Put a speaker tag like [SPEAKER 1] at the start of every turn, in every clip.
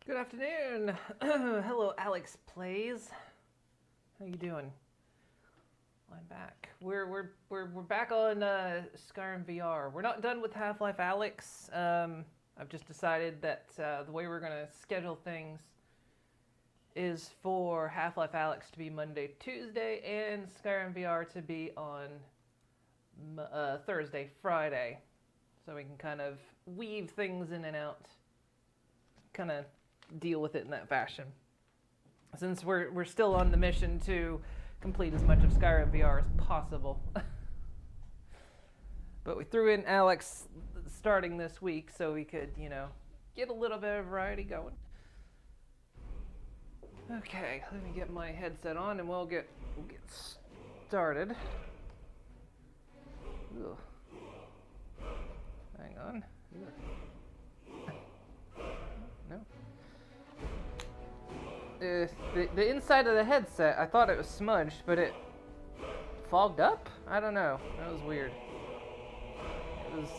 [SPEAKER 1] Good afternoon. Hello, Alex Plays. How you doing? I'm back. We're back on Skyrim VR. We're not done with Half-Life Alex. I've just decided that the way we're gonna schedule things is for Half-Life Alex to be Monday, Tuesday, and Skyrim VR to be on Thursday, Friday, so we can kind of weave things in and out. Kind of deal with it in that fashion. Since we're still on the mission to complete as much of Skyrim VR as possible. But we threw in Alex starting this week so we could, get a little bit of variety going. Okay, let me get my headset on and we'll get started. Ugh. Hang on. No. The inside of the headset, I thought it was smudged, but it fogged up? I don't know. That was weird. It was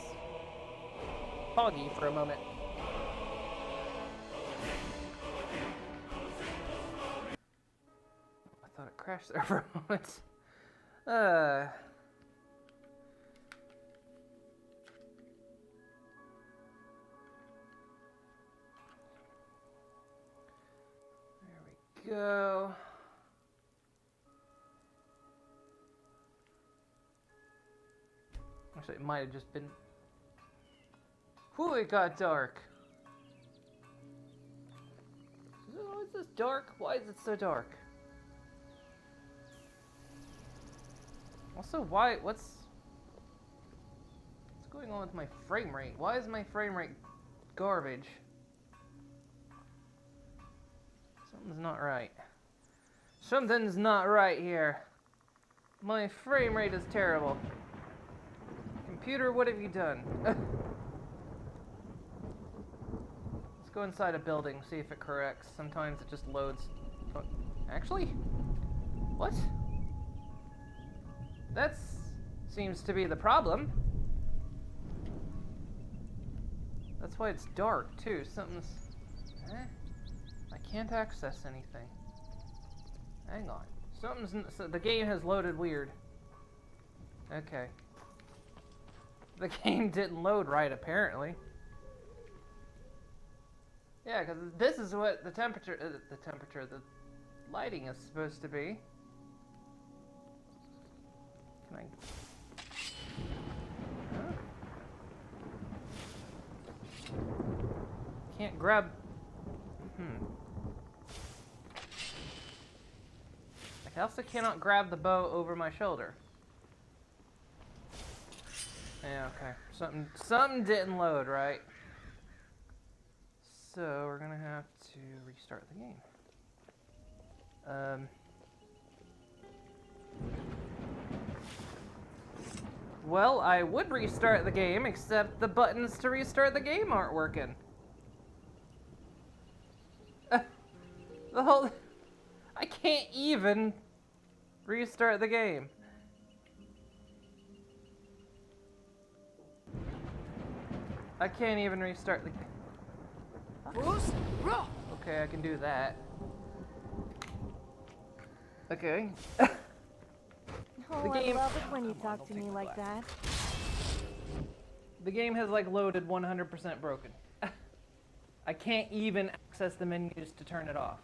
[SPEAKER 1] foggy for a moment. I thought it crashed there for a moment. Go. Actually, it might have just been... Whew, it got dark. Oh, is this dark? Why is it so dark? Also, what's going on with my frame rate? Why is my frame rate garbage? Something's not right. Something's not right here. My frame rate is terrible. Computer, what have you done? Let's go inside a building, see if it corrects. Sometimes it just loads. Actually? What? That seems to be the problem. That's why it's dark, too. Something's... I can't access anything. Hang on. So the game has loaded weird. Okay. The game didn't load right, apparently. Yeah, because this is what the the lighting is supposed to be. Can I... Huh? Can't grab... I also cannot grab the bow over my shoulder. Yeah, okay. Something didn't load, right? So we're gonna have to restart the game. Well, I would restart the game, except the buttons to restart the game aren't working. I can't even restart the game. I can't even restart the game. Okay, I can do that. Okay.
[SPEAKER 2] Oh, I love it when you talk to me like that.
[SPEAKER 1] The game has loaded 100% broken. I can't even access the menus to turn it off.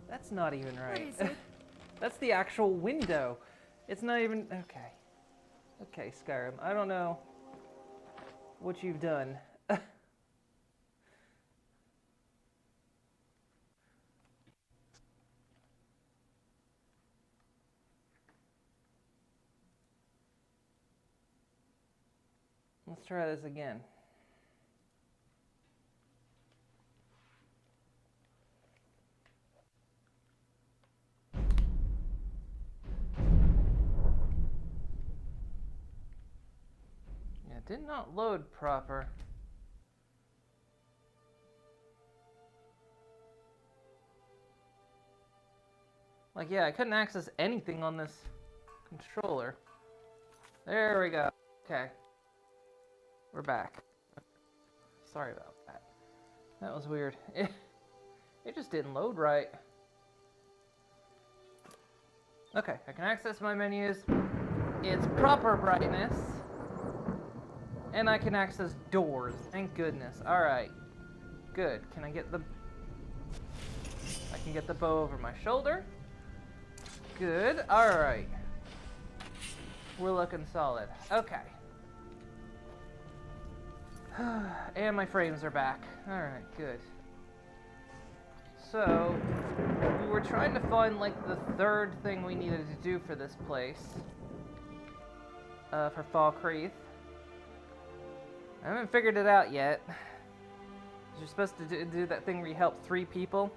[SPEAKER 1] That's not even right.
[SPEAKER 2] What is it?
[SPEAKER 1] That's the actual window. It's not even... Okay. Okay, Skyrim. I don't know what you've done. Let's try this again. Yeah, it did not load proper. Like, yeah, I couldn't access anything on this controller. There we go. Okay. We're back. Sorry about that. That was weird. It just didn't load right. Okay, I can access my menus. It's proper brightness. And I can access doors. Thank goodness. Alright. Good. Can I get the... I can get the bow over my shoulder. Good. Alright. We're looking solid. Okay. And my frames are back. Alright, good. So, we were trying to find, like, the third thing we needed to do for this place. For Falkreath. I haven't figured it out yet. You're supposed to do that thing where you help 3 people.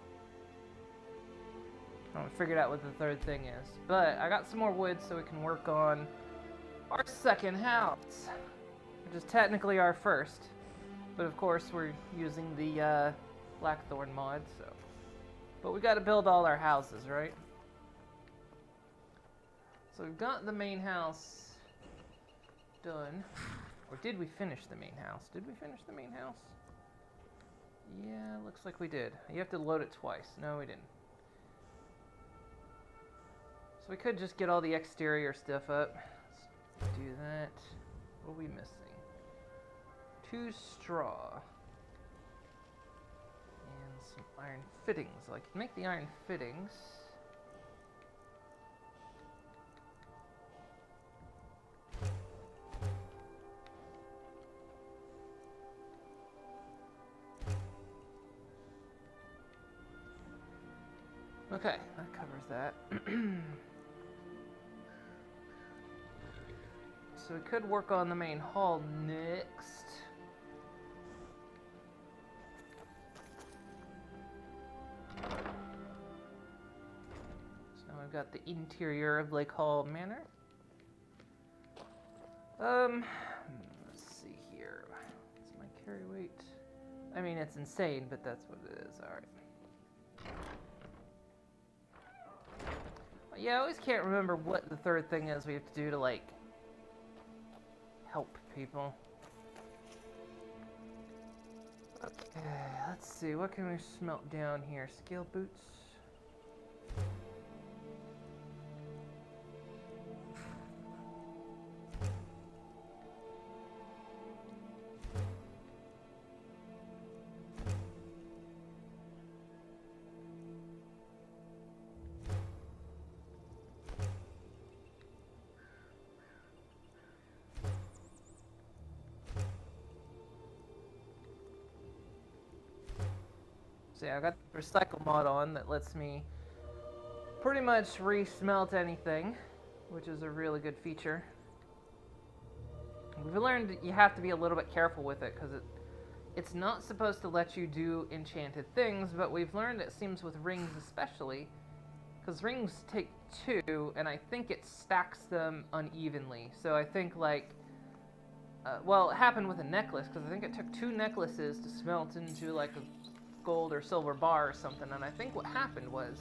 [SPEAKER 1] I haven't figured out what the third thing is. But I got some more wood so we can work on our second house. Which is technically our first. But of course we're using the Blackthorn mod, so. But we gotta build all our houses, right? So we've got the main house done. Or did we finish the main house? Did we finish the main house? Yeah, looks like we did. You have to load it twice. No, we didn't. So we could just get all the exterior stuff up. Let's do that. What are we missing? 2 straw. And some iron fittings. I can make the iron fittings. Okay, that covers that. So we could work on the main hall next. So now we've got the interior of Lake Hall Manor. Let's see here. What's my carry weight? I mean, it's insane, but that's what it is. Alright. Yeah, I always can't remember what the third thing is we have to do to, like, help people. Okay, let's see. What can we smelt down here? Scale boots. So yeah, I got the recycle mod on that lets me pretty much re-smelt anything, which is a really good feature. We've learned that you have to be a little bit careful with it because it's not supposed to let you do enchanted things, but we've learned it seems with rings especially, because rings take 2, and I think it stacks them unevenly. So I think like, well, it happened with a necklace, because I think it took 2 necklaces to smelt into like a gold or silver bar or something, and I think what happened was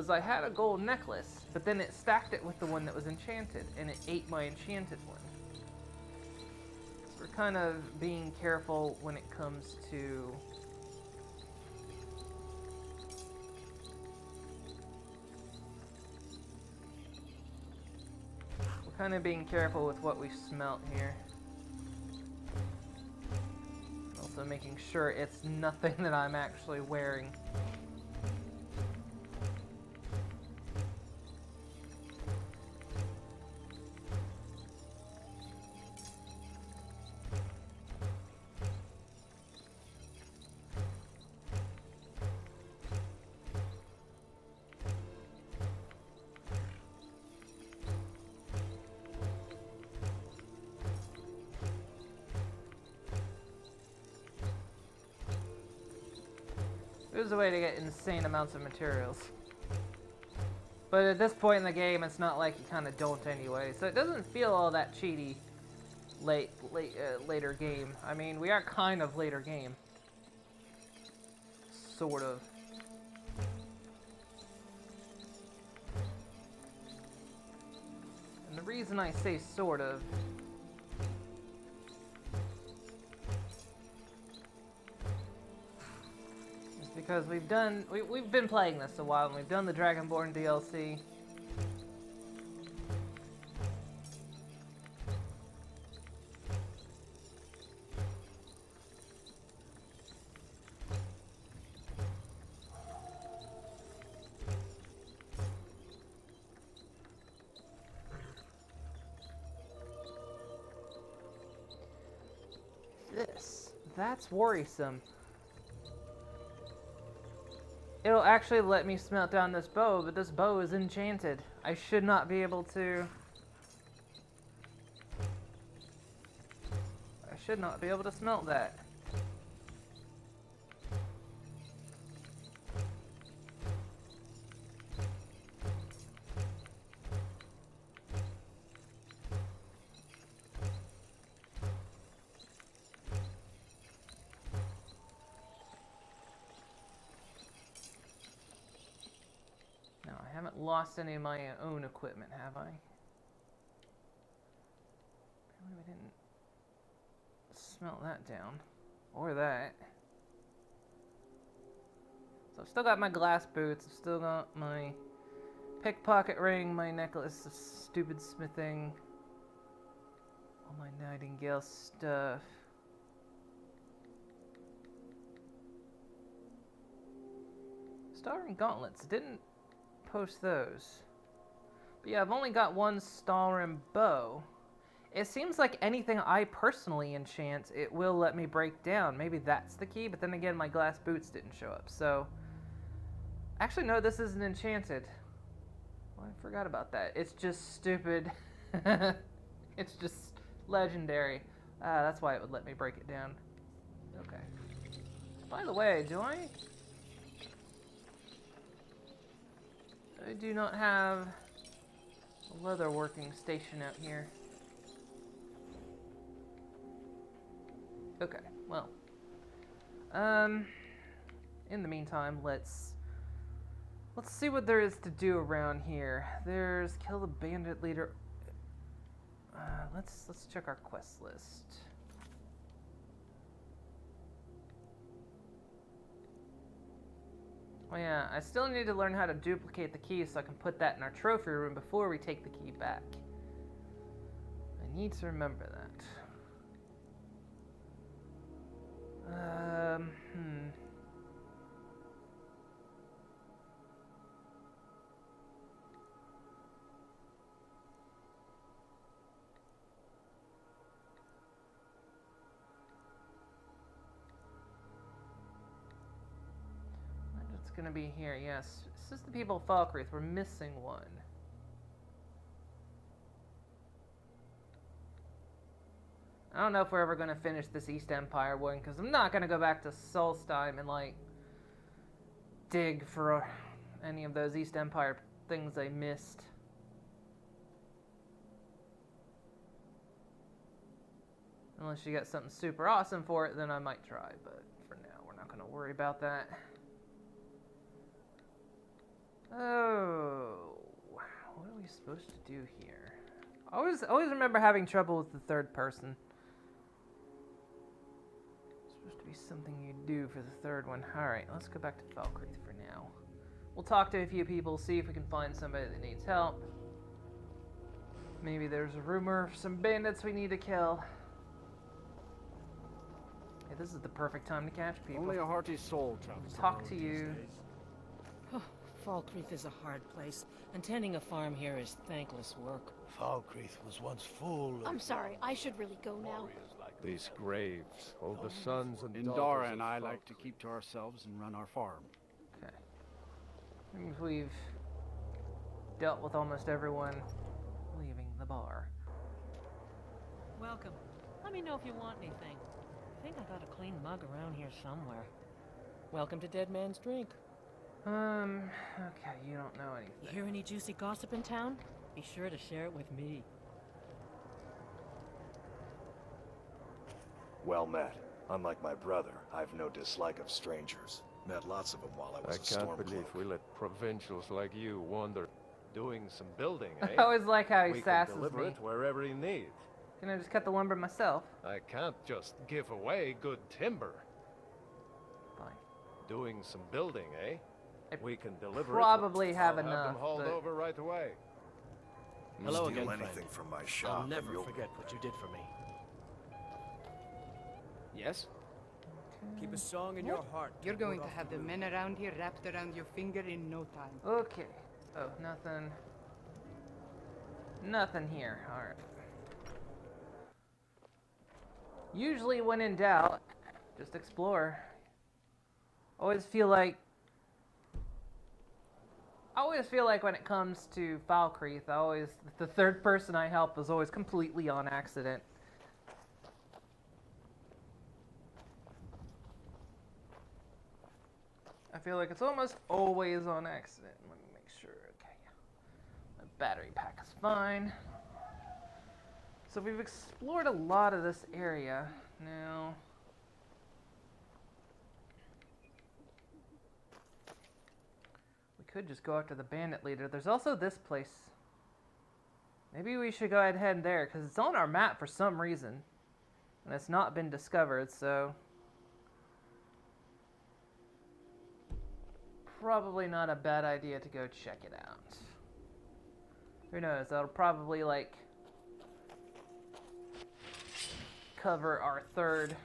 [SPEAKER 1] I had a gold necklace, but then it stacked it with the one that was enchanted, and it ate my enchanted one. So we're kind of being careful when it comes to with what we smelt here. Also making sure it's nothing that I'm actually wearing. There's a way to get insane amounts of materials. But at this point in the game, it's not like you kind of don't anyway, so it doesn't feel all that cheaty later game. I mean, we are kind of later game. Sort of. reason I say sort of is because we've been playing this a while, and we've done the Dragonborn DLC. That's worrisome. It'll actually let me smelt down this bow, but this bow is enchanted. I should not be able to... I should not be able to smelt that. I haven't lost any of my own equipment, have I? Apparently we didn't smelt that down. Or that. So I've still got my glass boots, I've still got my pickpocket ring, my necklace of stupid smithing, all my nightingale stuff. Starring gauntlets, didn't post those. But yeah, I've only got one Stalrim bow. It seems like anything I personally enchant, it will let me break down. Maybe that's the key, but then again, my glass boots didn't show up, so... Actually, no, this isn't enchanted. Well, I forgot about that. It's just stupid. It's just legendary. That's why it would let me break it down. Okay. By the way, I do not have a leather working station out here. Okay, well. In the meantime, let's see what there is to do around here. There's kill the bandit leader. Let's check our quest list. Oh yeah, I still need to learn how to duplicate the key so I can put that in our trophy room before we take the key back. I need to remember that. It's gonna be here, yes. This is the people of Falkreath. We're missing one. I don't know if we're ever gonna finish this East Empire one, because I'm not gonna go back to Solstheim and, like, dig for any of those East Empire things I missed. Unless you get something super awesome for it, then I might try, but for now, we're not gonna worry about that. Oh, what are we supposed to do here? I always remember having trouble with the third person. It's supposed to be something you do for the third one. Alright, let's go back to Falkreath for now. We'll talk to a few people, see if we can find somebody that needs help. Maybe there's a rumor of some bandits we need to kill. Hey, this is the perfect time to catch people.
[SPEAKER 3] Only a hearty soul travels.
[SPEAKER 1] Talk to you.
[SPEAKER 4] Falkreath is a hard place, and tending a farm here is thankless work.
[SPEAKER 5] Falkreath was once full of...
[SPEAKER 2] I'm sorry, I should really go now.
[SPEAKER 3] These graves hold the sons and daughters.
[SPEAKER 6] Indara and I like to keep to ourselves and run our farm.
[SPEAKER 1] Okay. Seems we've dealt with almost everyone leaving the bar.
[SPEAKER 4] Welcome. Let me know if you want anything. I think I got a clean mug around here somewhere. Welcome to Dead Man's Drink.
[SPEAKER 1] Okay, you don't know anything.
[SPEAKER 4] You hear any juicy gossip in town? Be sure to share it with me.
[SPEAKER 5] Well met. Unlike my brother, I've no dislike of strangers. Met lots of them while I was a
[SPEAKER 3] I can't believe
[SPEAKER 5] stormcloak.
[SPEAKER 3] we let provincials like you wander. Doing some building,
[SPEAKER 1] I
[SPEAKER 3] eh?
[SPEAKER 1] always like how he
[SPEAKER 3] We can
[SPEAKER 1] sasses
[SPEAKER 3] deliver
[SPEAKER 1] me.
[SPEAKER 3] it wherever he needs.
[SPEAKER 1] Can I just cut the lumber myself?
[SPEAKER 3] I can't just give away good timber.
[SPEAKER 1] Fine.
[SPEAKER 3] Doing some building, eh?
[SPEAKER 1] I
[SPEAKER 3] We can deliver
[SPEAKER 1] probably
[SPEAKER 3] it.
[SPEAKER 1] have
[SPEAKER 3] I'll
[SPEAKER 1] enough,
[SPEAKER 3] have them hauled
[SPEAKER 1] but-
[SPEAKER 3] over right away.
[SPEAKER 6] Hello
[SPEAKER 5] Steal
[SPEAKER 6] again,
[SPEAKER 5] anything
[SPEAKER 6] friend.
[SPEAKER 5] from my shop,
[SPEAKER 6] I'll
[SPEAKER 5] and
[SPEAKER 6] never
[SPEAKER 5] you'll
[SPEAKER 6] forget what you did for me. Yes?
[SPEAKER 7] Keep a song in your heart.
[SPEAKER 8] You're going to have the men around here wrapped around your finger in no time.
[SPEAKER 1] Okay. Oh, nothing. Nothing here. Alright. Usually when in doubt, just explore. Always feel like when it comes to Falkreath, the third person I help is always completely on accident. I feel like it's almost always on accident. Let me make sure. Okay. My battery pack is fine. So we've explored a lot of this area. Now, we could just go after the bandit leader. There's also this place. Maybe we should go ahead and head there, because it's on our map for some reason. And it's not been discovered, so... probably not a bad idea to go check it out. Who knows, that'll probably, like... cover our third...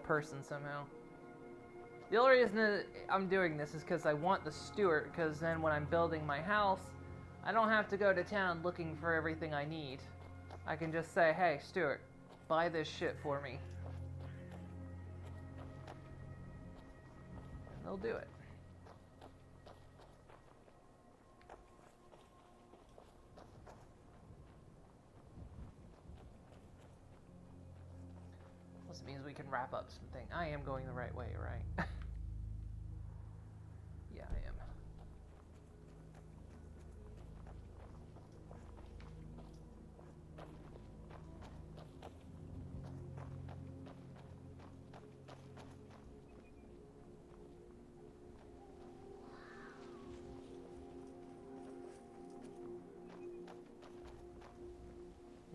[SPEAKER 1] person somehow. The only reason that I'm doing this is because I want the steward, because then when I'm building my house, I don't have to go to town looking for everything I need. I can just say, hey, Stuart, buy this shit for me. And they'll do it. This means we can wrap up something. I am going the right way, right? Yeah, I am.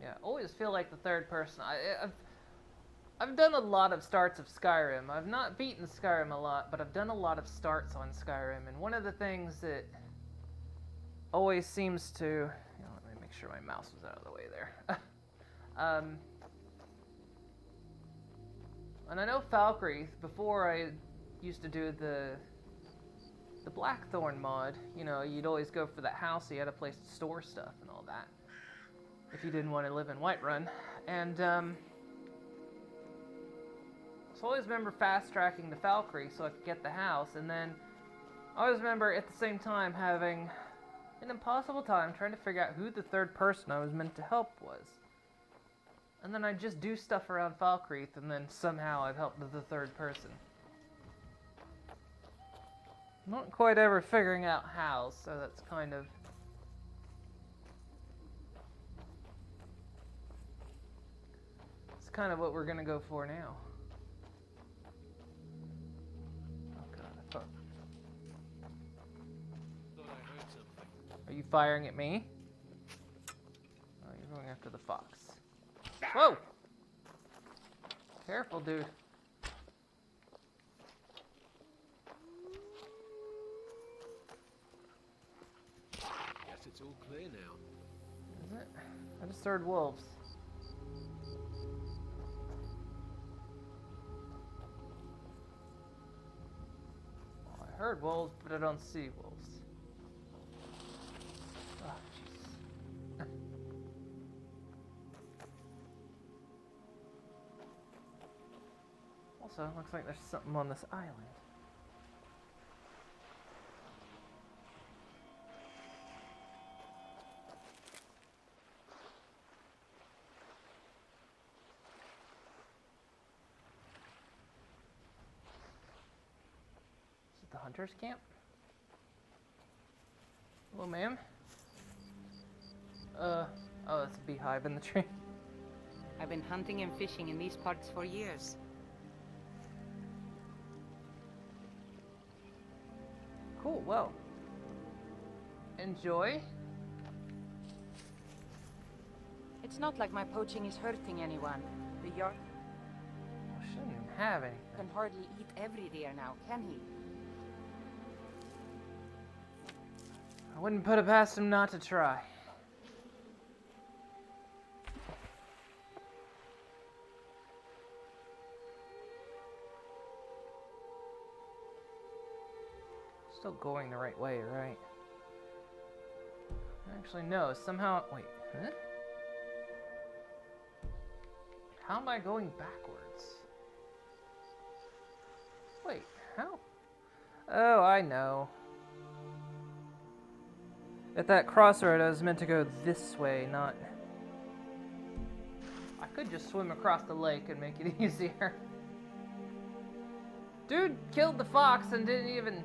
[SPEAKER 1] Yeah, always feel like the third person. I've done a lot of starts of Skyrim. I've not beaten Skyrim a lot, but I've done a lot of starts on Skyrim. And one of the things that always seems to... You know, let me make sure my mouse was out of the way there. And I know Falkreath, before I used to do the Blackthorn mod, you know, you'd always go for that house, so you had a place to store stuff and all that. If you didn't want to live in Whiterun. And, so I always remember fast-tracking to Falkreath so I could get the house, and then I always remember at the same time having an impossible time trying to figure out who the third person I was meant to help was. And then I'd just do stuff around Falkreath, and then somehow I'd help the third person. Not quite ever figuring out how, so that's kind of... It's kind of what we're gonna go for now. Are you firing at me? Oh, you're going after the fox. Whoa! Careful, dude.
[SPEAKER 3] Guess it's all clear now.
[SPEAKER 1] Is it? I just heard wolves. Well, I heard wolves, but I don't see wolves. Oh, jeez. Also, it looks like there's something on this island. Is it the hunter's camp? Hello, ma'am. Oh, that's a beehive in the tree.
[SPEAKER 8] I've been hunting and fishing in these parts for years.
[SPEAKER 1] Cool. Well, enjoy.
[SPEAKER 8] It's not like my poaching is hurting anyone. The yard
[SPEAKER 1] I shouldn't have anything.
[SPEAKER 8] can hardly eat every deer now, can he?
[SPEAKER 1] I wouldn't put it past him not to try. Still going the right way, right? Actually, no. Somehow, wait. Huh? How am I going backwards? Wait, how? Oh, I know. At that crossroad, I was meant to go this way, not... I could just swim across the lake and make it easier. Dude killed the fox and didn't even...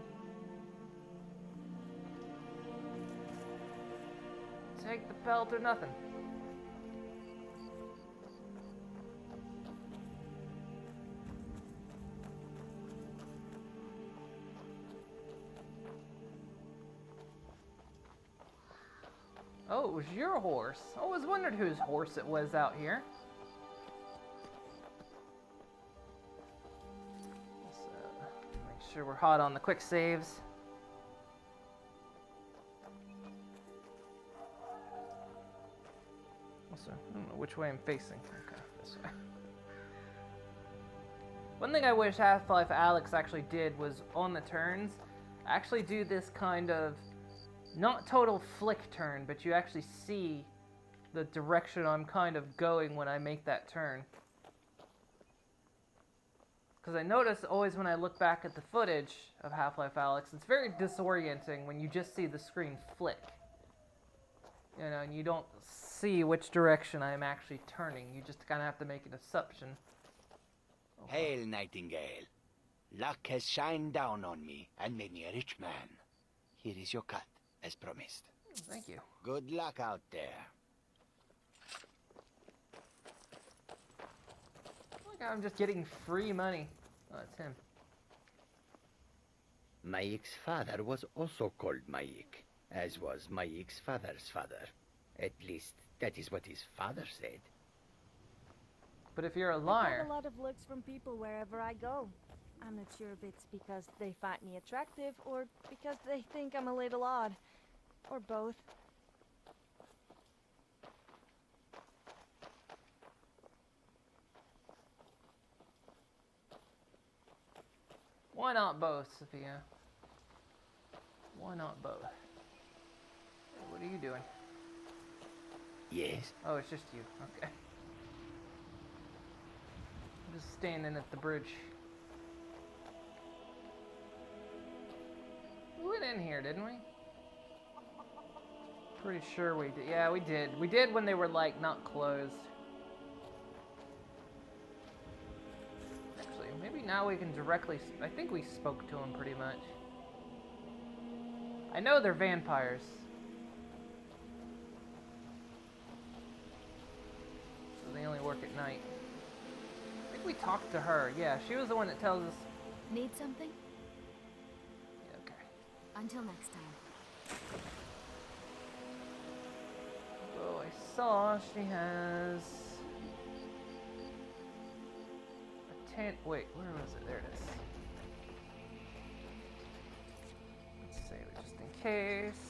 [SPEAKER 1] take the pelt or nothing. Oh, it was your horse. I always wondered whose horse it was out here. Let's make sure we're hot on the quick saves. Also, I don't know which way I'm facing. Okay, this way. One thing I wish Half-Life Alyx actually did was, on the turns, actually do this kind of, not total flick turn, but you actually see the direction I'm kind of going when I make that turn. Because I notice always when I look back at the footage of Half-Life Alyx, it's very disorienting when you just see the screen flick. You know, and you don't see which direction I'm actually turning. You just kind of have to make an assumption.
[SPEAKER 9] Hail, Nightingale. Luck has shined down on me and made me a rich man. Here is your cut, as promised.
[SPEAKER 1] Thank you.
[SPEAKER 9] Good luck out there.
[SPEAKER 1] Like I'm just getting free money. Oh, it's him.
[SPEAKER 10] Mayik's father was also called Mayik, as was Mayik's father's father. At least, that is what his father said.
[SPEAKER 1] But if you're a
[SPEAKER 2] I
[SPEAKER 1] liar...
[SPEAKER 2] get a lot of looks from people wherever I go. I'm not sure if it's because they find me attractive or because they think I'm a little odd. Or both.
[SPEAKER 1] Why not both, Sophia? Why not both? What are you doing?
[SPEAKER 10] Yes.
[SPEAKER 1] Oh, it's just you. Okay. I'm just standing at the bridge. We went in here, didn't we? Pretty sure we did. Yeah, we did. We did when they were, like, not closed. Actually, maybe now we can directly... I think we spoke to them pretty much. I know they're vampires. So they only work at night. I think we talked to her. Yeah, she was the one that tells us...
[SPEAKER 11] Need something?
[SPEAKER 1] Yeah, okay.
[SPEAKER 11] Until next time.
[SPEAKER 1] Oh, I saw she has... a tent... Wait, where was it? There it is. Let's save it just in case.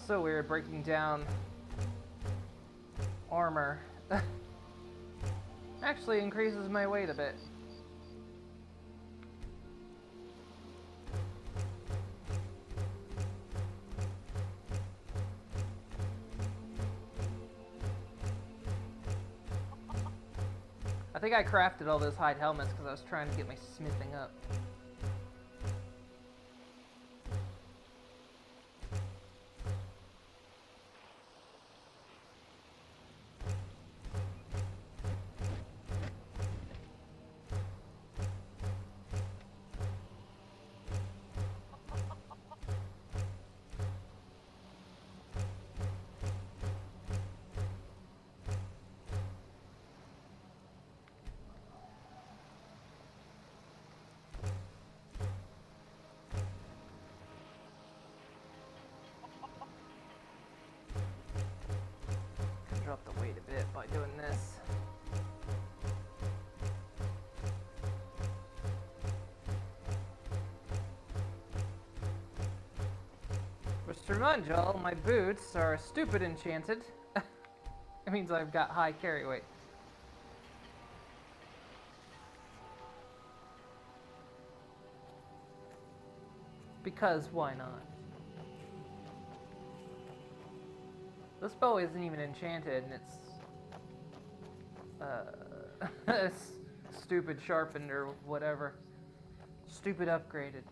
[SPEAKER 1] So weird breaking down armor. Actually increases my weight a bit. I think I crafted all those hide helmets because I was trying to get my smithing up. by doing this. Just to remind y'all, my boots are stupid enchanted. It means I've got high carry weight. Because why not? This bow isn't even enchanted, and it's stupid sharpened or whatever. Stupid upgraded.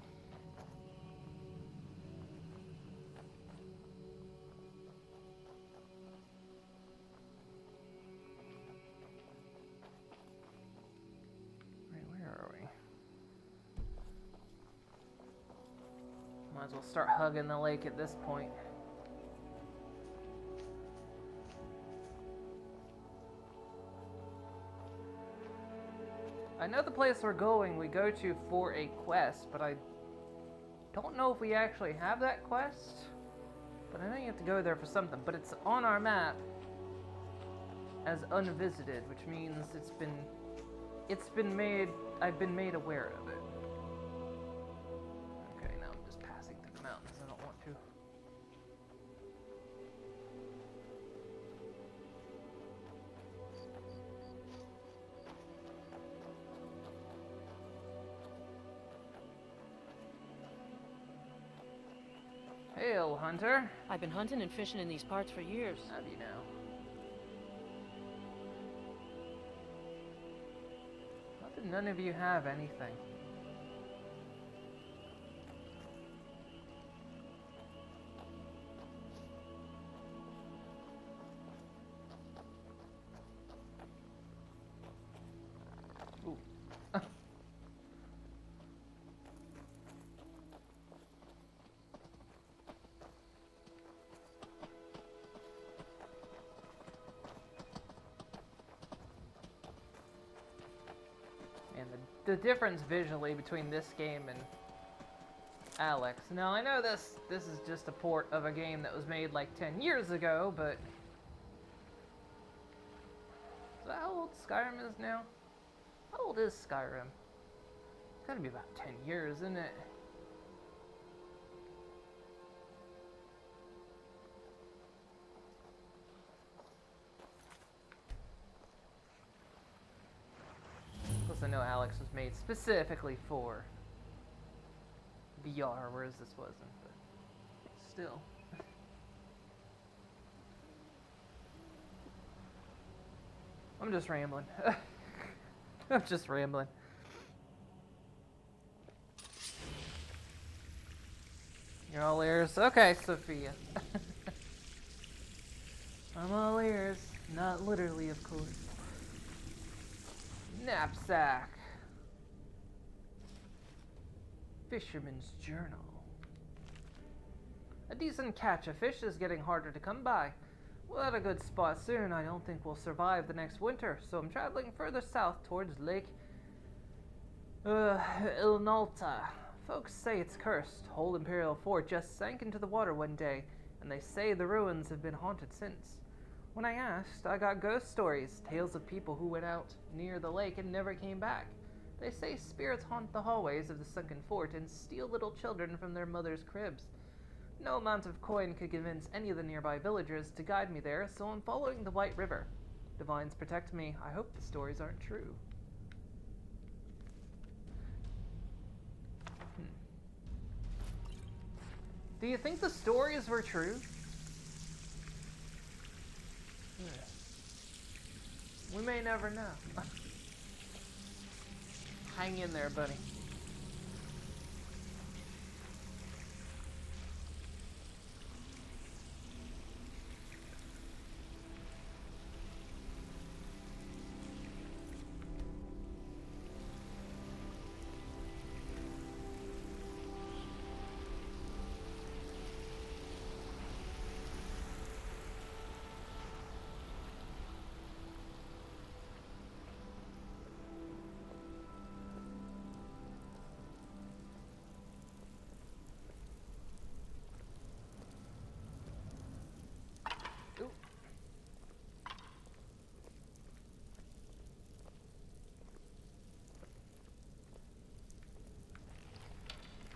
[SPEAKER 1] Wait, where are we? Might as well start hugging the lake at this point. I know the place we're going we go to for a quest, but I don't know if we actually have that quest. But I know you have to go there for something, but it's on our map as unvisited, which means I've been made aware of it. Okay, now I'm just passing through the mountains. I don't want to. Hail, hunter.
[SPEAKER 4] I've been hunting and fishing in these parts for years.
[SPEAKER 1] How do you know? How did none of you have anything? Ooh. And the difference visually between this game and Alex. Now I know this is just a port of a game that was made like 10 years ago, but is that how old Skyrim is now? How old is Skyrim? It's gotta be about 10 years, isn't it? Plus I know Alex was made specifically for VR, whereas this wasn't, but still. I'm just rambling. I'm just rambling. You're all ears? Okay, Sophia. I'm all ears. Not literally, of course. Knapsack. Fisherman's Journal. A decent catch of fish is getting harder to come by. We'll have a good spot soon. I don't think we'll survive the next winter, so I'm traveling further south towards Lake Ilnalta. Folks say it's cursed. Whole Imperial Fort just sank into the water one day, and they say the ruins have been haunted since. When I asked, I got ghost stories, tales of people who went out near the lake and never came back. They say spirits haunt the hallways of the sunken fort and steal little children from their mothers' cribs. No amount of coin could convince any of the nearby villagers to guide me there, so I'm following the White River. Divines protect me. I hope the stories aren't true. Do you think the stories were true? We may never know. Hang in there, buddy.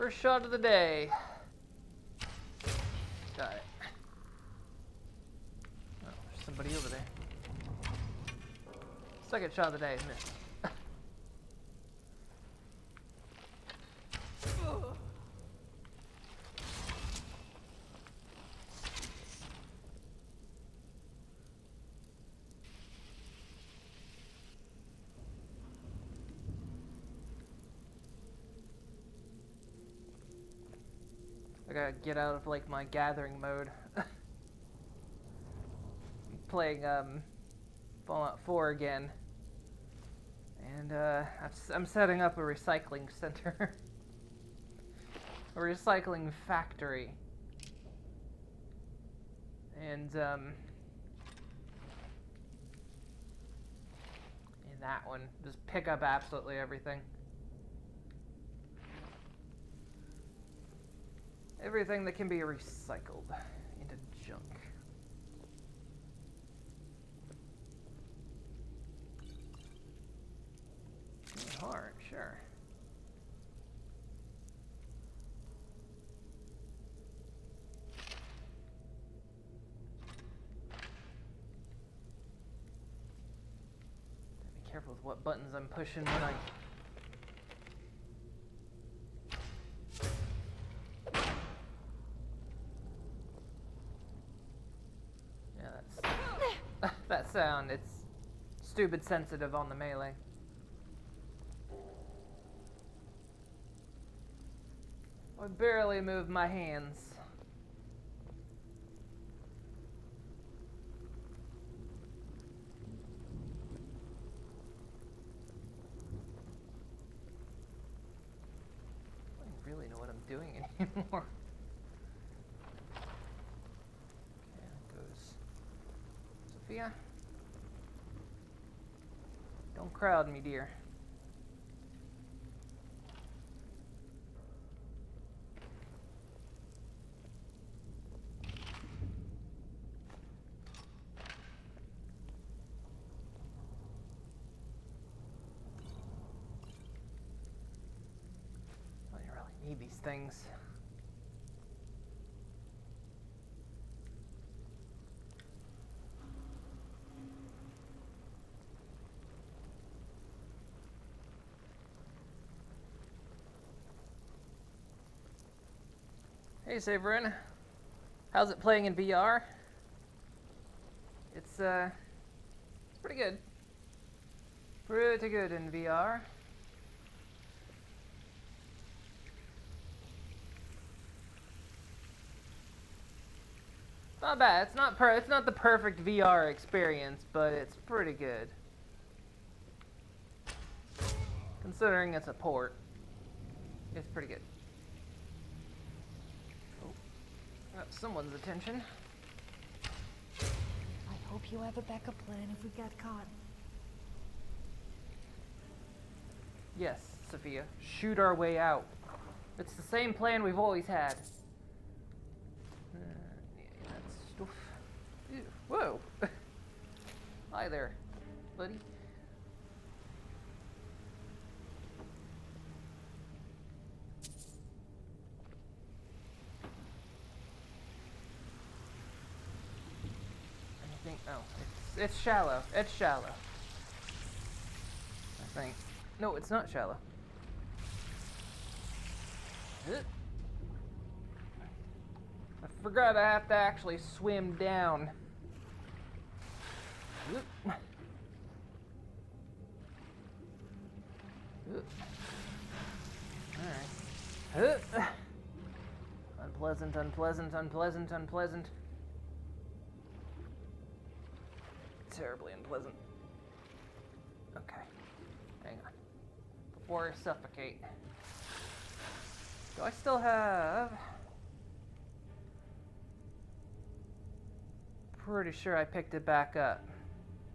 [SPEAKER 1] First shot of the day. Got it. Oh, there's somebody over there. Second shot of the day, missed. I gotta get out of like my gathering mode. I'm playing Fallout 4 again, and I'm setting up a recycling center, a recycling factory, and in that one, just pick up absolutely everything. Everything that can be recycled into junk. Hard, sure. Be careful with what buttons I'm pushing when I... that sound, it's stupid sensitive on the melee. I barely move my hands. I don't really know what I'm doing anymore. Okay, that goes. Sophia? Don't crowd me, dear. I don't really need these things. Hey, Saverin. How's it playing in VR? It's pretty good. Pretty good in VR. Not bad. It's not the perfect VR experience, but it's pretty good. Considering it's a port, it's pretty good. Got someone's attention.
[SPEAKER 2] I hope you have a backup plan if we get caught.
[SPEAKER 1] Yes, Sophia. Shoot our way out. It's the same plan we've always had. Yeah, that's stuff. Ew, whoa. Hi there, buddy. Oh, it's shallow. It's shallow. I think. No, it's not shallow. I forgot I have to actually swim down. Alright. Unpleasant, unpleasant, unpleasant, unpleasant. Terribly unpleasant. Okay. Hang on. Before I suffocate. Do I still have... Pretty sure I picked it back up.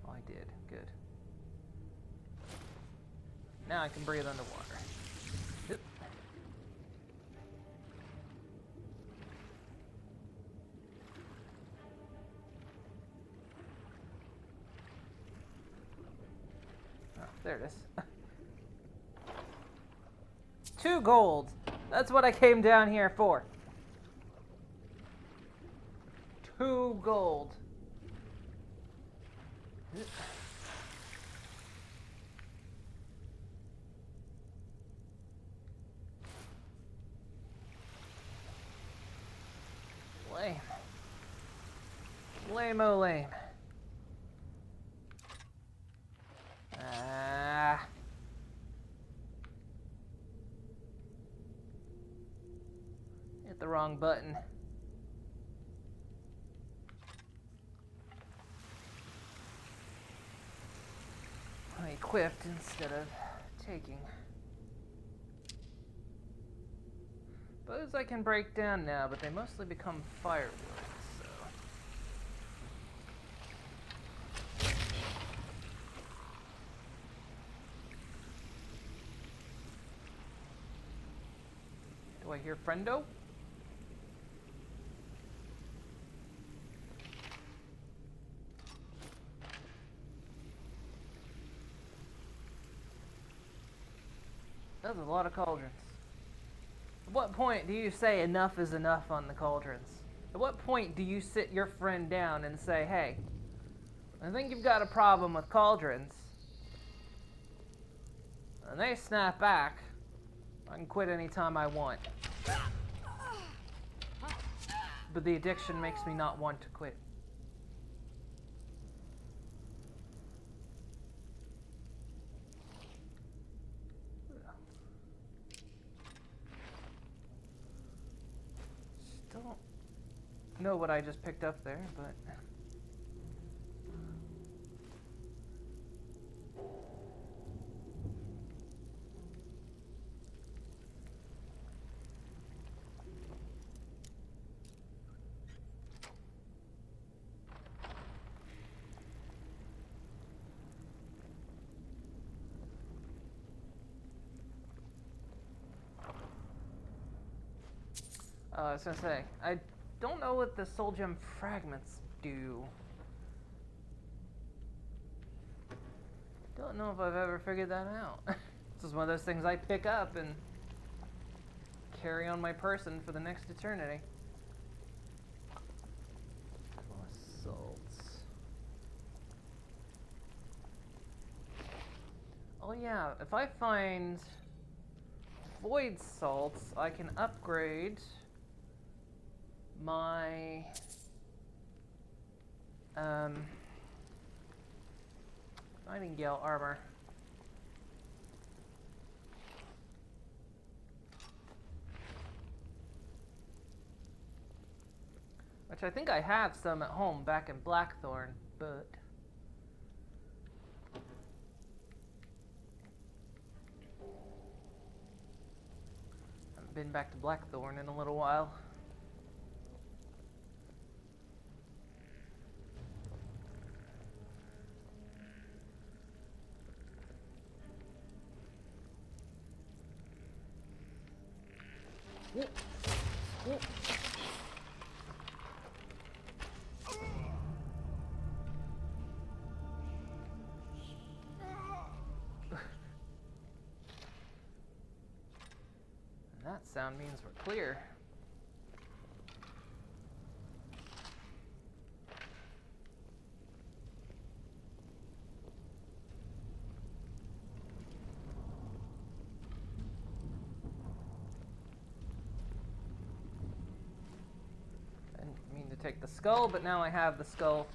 [SPEAKER 1] Oh, I did. Good. Now I can breathe underwater. Yep. Oh, there it is. 2 gold. That's what I came down here for. 2 gold. Lame. Lame-o lame. Ah. Hit the wrong button. I equipped instead of taking. Those I can break down now, but they mostly become firewood, so. Do I hear friendo? That's a lot of cauldrons. At what point do you say enough is enough on the cauldrons? At what point do you sit your friend down and say, hey, I think you've got a problem with cauldrons. And they snap back. I can quit anytime I want. But the addiction makes me not want to quit. Still don't know what I just picked up there, but... I was gonna say, I don't know what the soul gem fragments do. Don't know if I've ever figured that out. This is one of those things I pick up and carry on my person for the next eternity. Salts. Oh yeah, if I find void salts, I can upgrade my Nightingale armor. Which I think I have some at home back in Blackthorn, but haven't been back to Blackthorn in a little while. That sound means we're clear. I didn't mean to take the skull, but now I have the skull.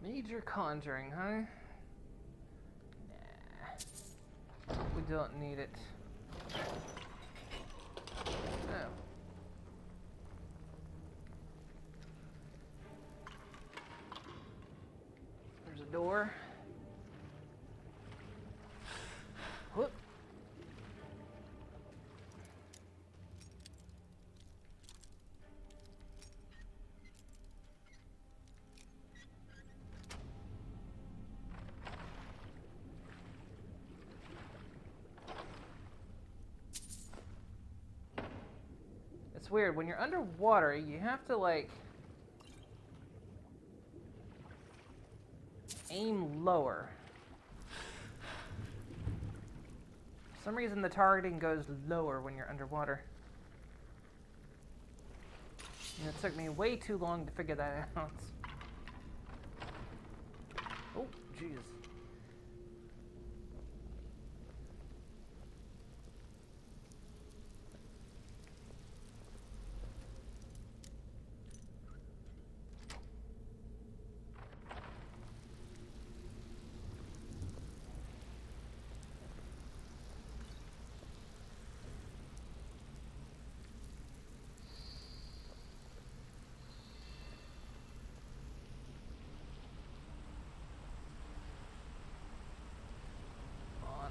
[SPEAKER 1] Major conjuring, huh? Nah. We don't need it. Oh. There's a door. Whoop. weird. When you're underwater, you have to, like, aim lower. For some reason, the targeting goes lower when you're underwater. And it took me way too long to figure that out. Oh, jeez.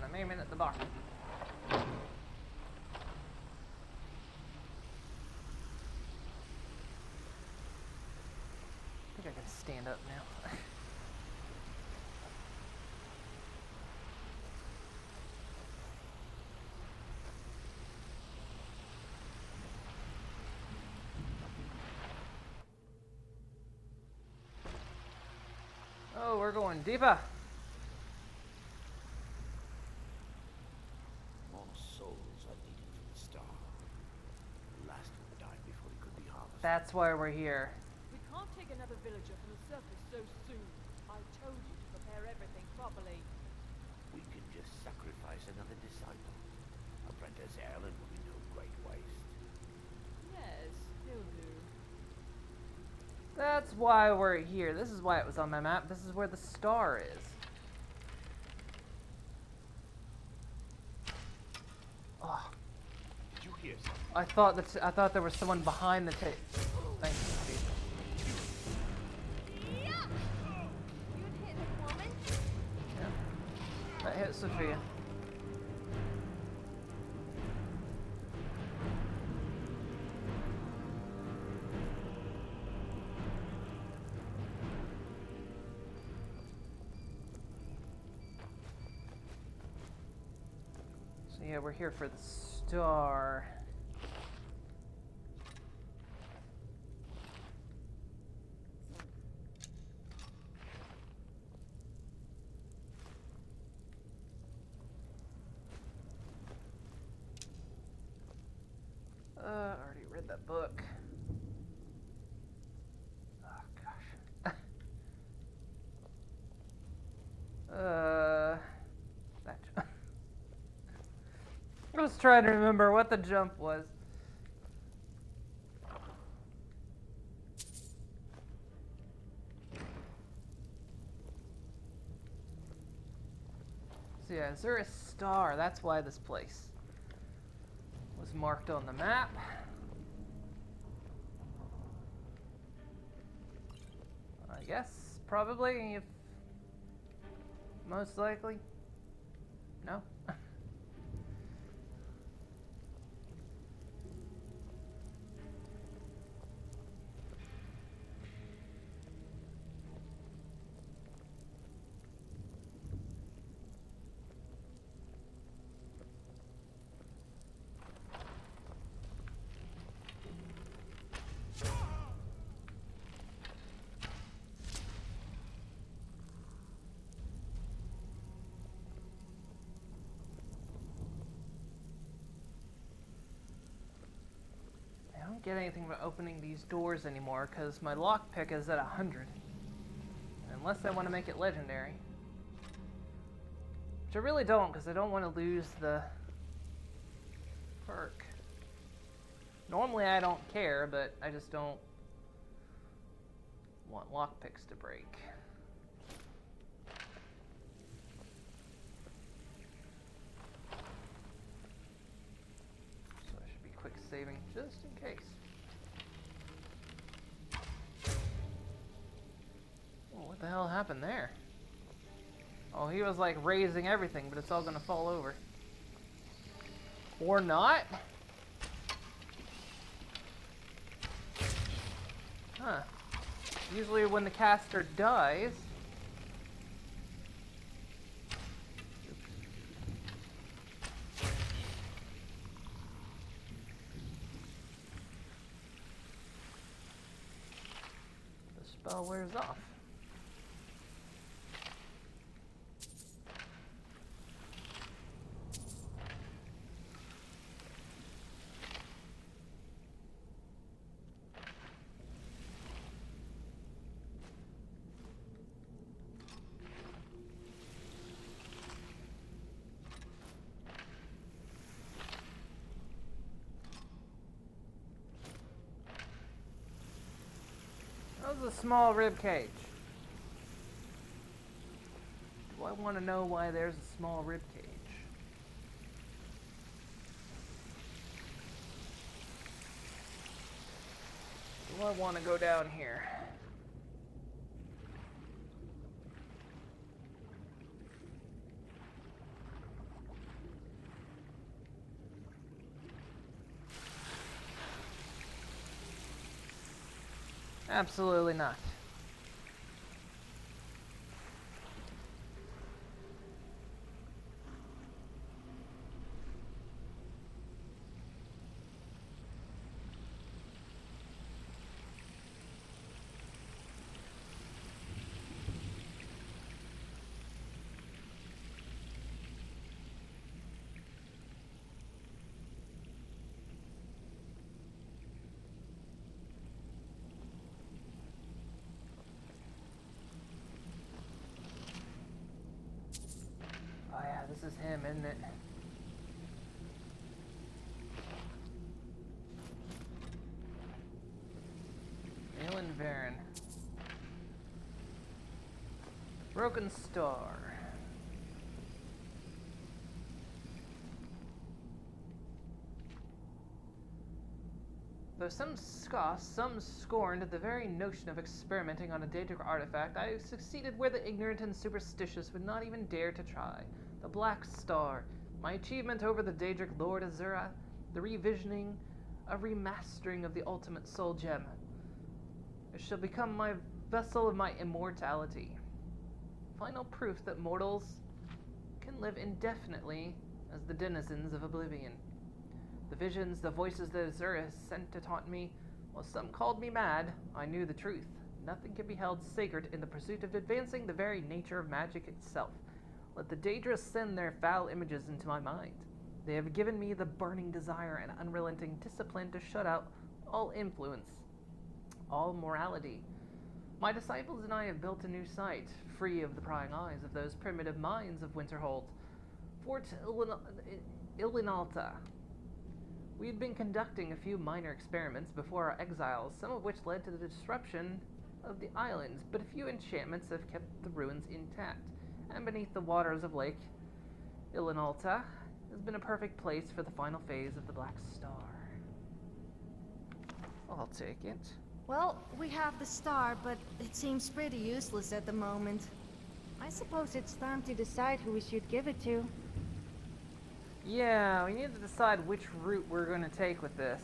[SPEAKER 1] I'm aiming at the bottom. I think I can stand up now. Oh, we're going deeper. That's why we're here.
[SPEAKER 12] We can't take another villager from the surface so soon. I told you to prepare everything properly.
[SPEAKER 10] We can just sacrifice another disciple. Apprentice Erlen will be no great waste.
[SPEAKER 12] Yes, he'll do.
[SPEAKER 1] That's why we're here. This is why it was on my map. This is where the star is. Oh.
[SPEAKER 5] Did you hear something?
[SPEAKER 1] I thought there was someone behind the tape. Thank you, Steve.
[SPEAKER 2] Yeah. You'd hit a woman.
[SPEAKER 1] Yeah. That hit Sophia. So yeah, we're here for the star. I already read that book. Oh gosh. That jump. I was trying to remember what the jump was. So yeah, is there a star? That's why this place was marked on the map. I guess, probably, if most likely. No? I don't get anything about opening these doors anymore because my lockpick is at 100. Unless I want to make it legendary. Which I really don't, because I don't want to lose the perk. Normally I don't care, but I just don't want lockpicks to break. So I should be quick saving just in case. Oh, what the hell happened there? Oh, he was like raising everything, but it's all gonna fall over. Or not? Huh. Usually when the caster dies... spell wears off. That was a small rib cage. Do I want to know why there's a small rib cage? Do I want to go down here? Absolutely not. Oh yeah, this is him, isn't it? Alan Varen. Broken Star. Though some scoffed, some scorned the very notion of experimenting on a Daedric artifact, I succeeded where the ignorant and superstitious would not even dare to try. The Black Star, my achievement over the Daedric Lord Azura, the revisioning, a remastering of the ultimate soul gem. It shall become my vessel of my immortality. Final proof that mortals can live indefinitely as the denizens of oblivion. The visions, the voices that Azura has sent to taunt me, while some called me mad, I knew the truth. Nothing can be held sacred in the pursuit of advancing the very nature of magic itself. Let the Daedra send their foul images into my mind. They have given me the burning desire and unrelenting discipline to shut out all influence, all morality. My disciples and I have built a new site, free of the prying eyes of those primitive minds of Winterhold. Fort Ilinalta. We had been conducting a few minor experiments before our exiles, some of which led to the disruption of the islands, but a few enchantments have kept the ruins intact, and beneath the waters of Lake Ilinalta has been a perfect place for the final phase of the Black Star. I'll take it.
[SPEAKER 2] Well, we have the star, but it seems pretty useless at the moment. I suppose it's time to decide who we should give it to.
[SPEAKER 1] Yeah, we need to decide which route we're going to take with this.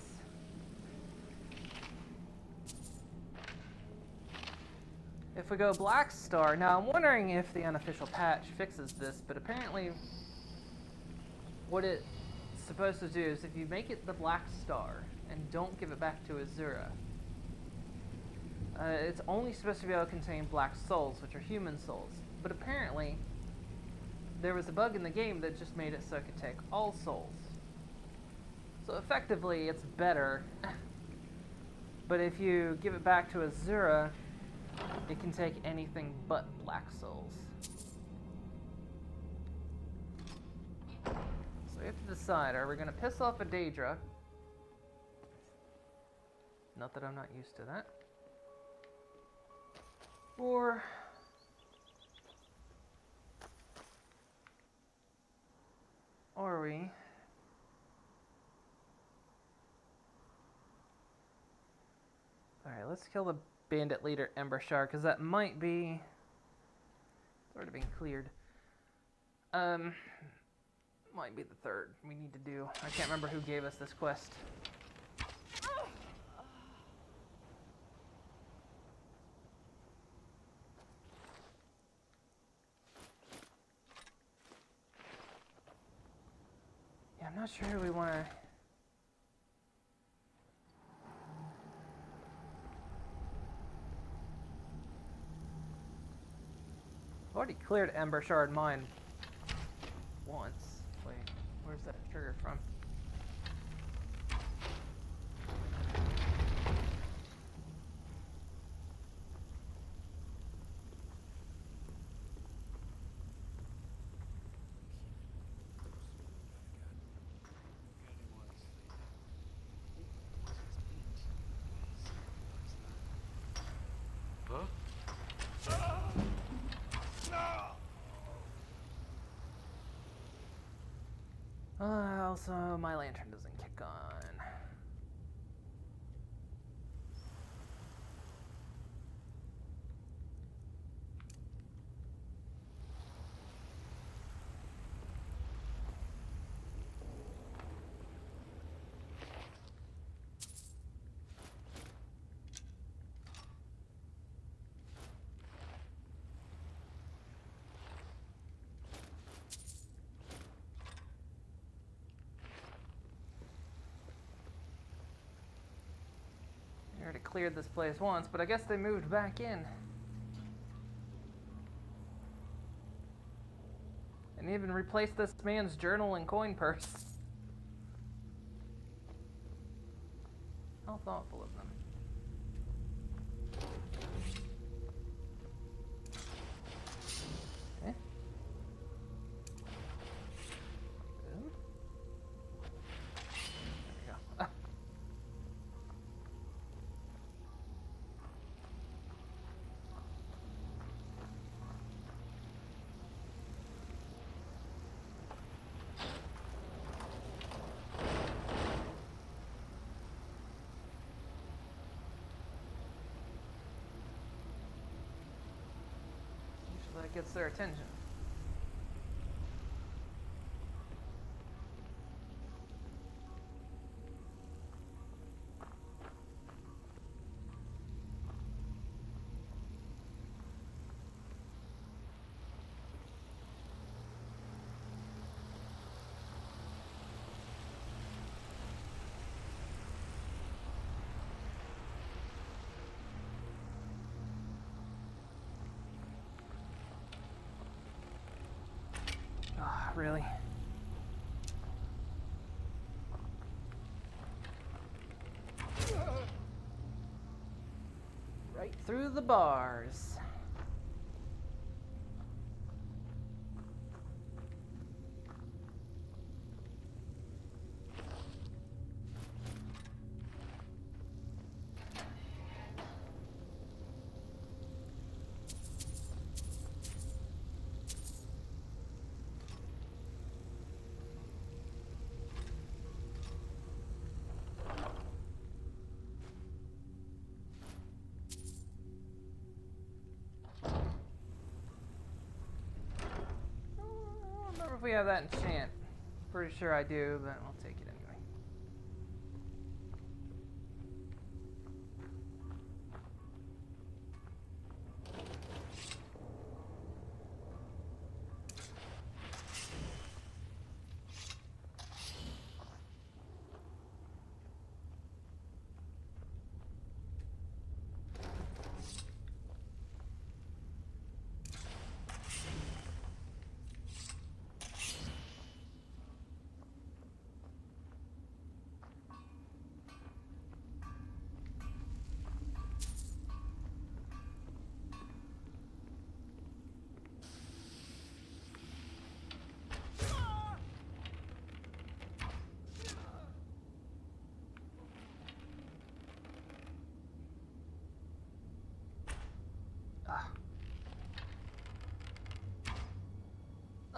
[SPEAKER 1] If we go Black Star, now I'm wondering if the unofficial patch fixes this, but apparently what it's supposed to do is if you make it the Black Star and don't give it back to Azura, it's only supposed to be able to contain black souls, which are human souls. But apparently there was a bug in the game that just made it so it could take all souls. So effectively, it's better. But if you give it back to Azura, it can take anything but black souls. So we have to decide, are we going to piss off a Daedra? Not that I'm not used to that. Or are we alright, let's kill the bandit leader Embershar, because that might be it's already been cleared. Might be the third we need to do. I can't remember who gave us this quest. Yeah, I'm not sure who we want to... I've already cleared Ember Shard Mine once. Wait, where's that trigger from? Also, my lantern doesn't kick on. I already cleared this place once, but I guess they moved back in. And even replaced this man's journal and coin purse. How thoughtful of them. Eh? Good. There we go. Ah. Usually that gets their attention. Ah, really? Right through the bars. I don't remember if we have that enchant. Pretty sure I do, but I'll take it anyway.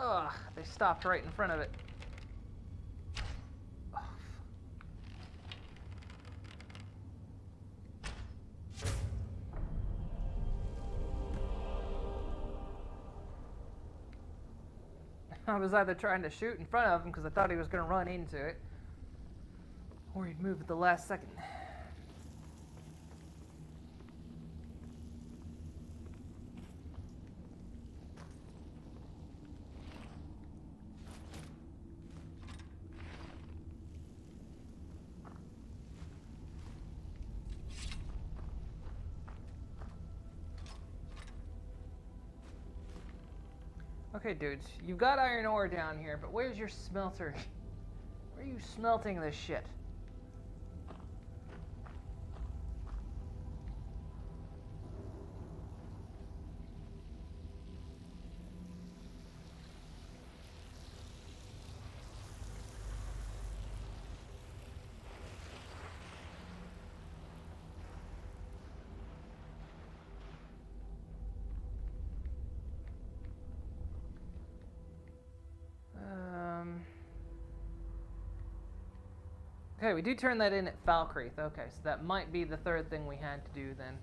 [SPEAKER 1] Ugh, they stopped right in front of it. Ugh. I was either trying to shoot in front of him because I thought he was going to run into it, or he'd move at the last second. Okay, dudes, you've got iron ore down here, but where's your smelter? Where are you smelting this shit? Okay, we do turn that in at Falkreath. Okay, so that might be the third thing we had to do then.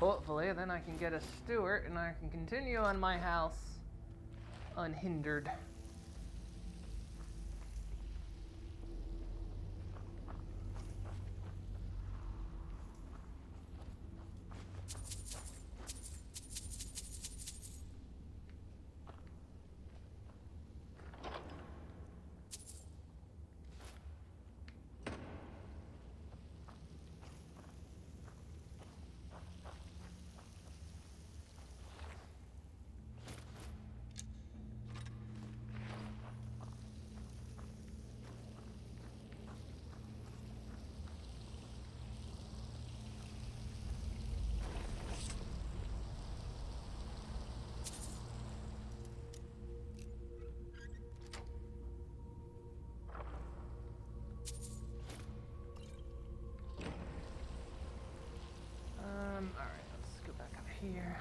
[SPEAKER 1] Hopefully, then I can get a steward and I can continue on my house unhindered. Alright, let's go back up here.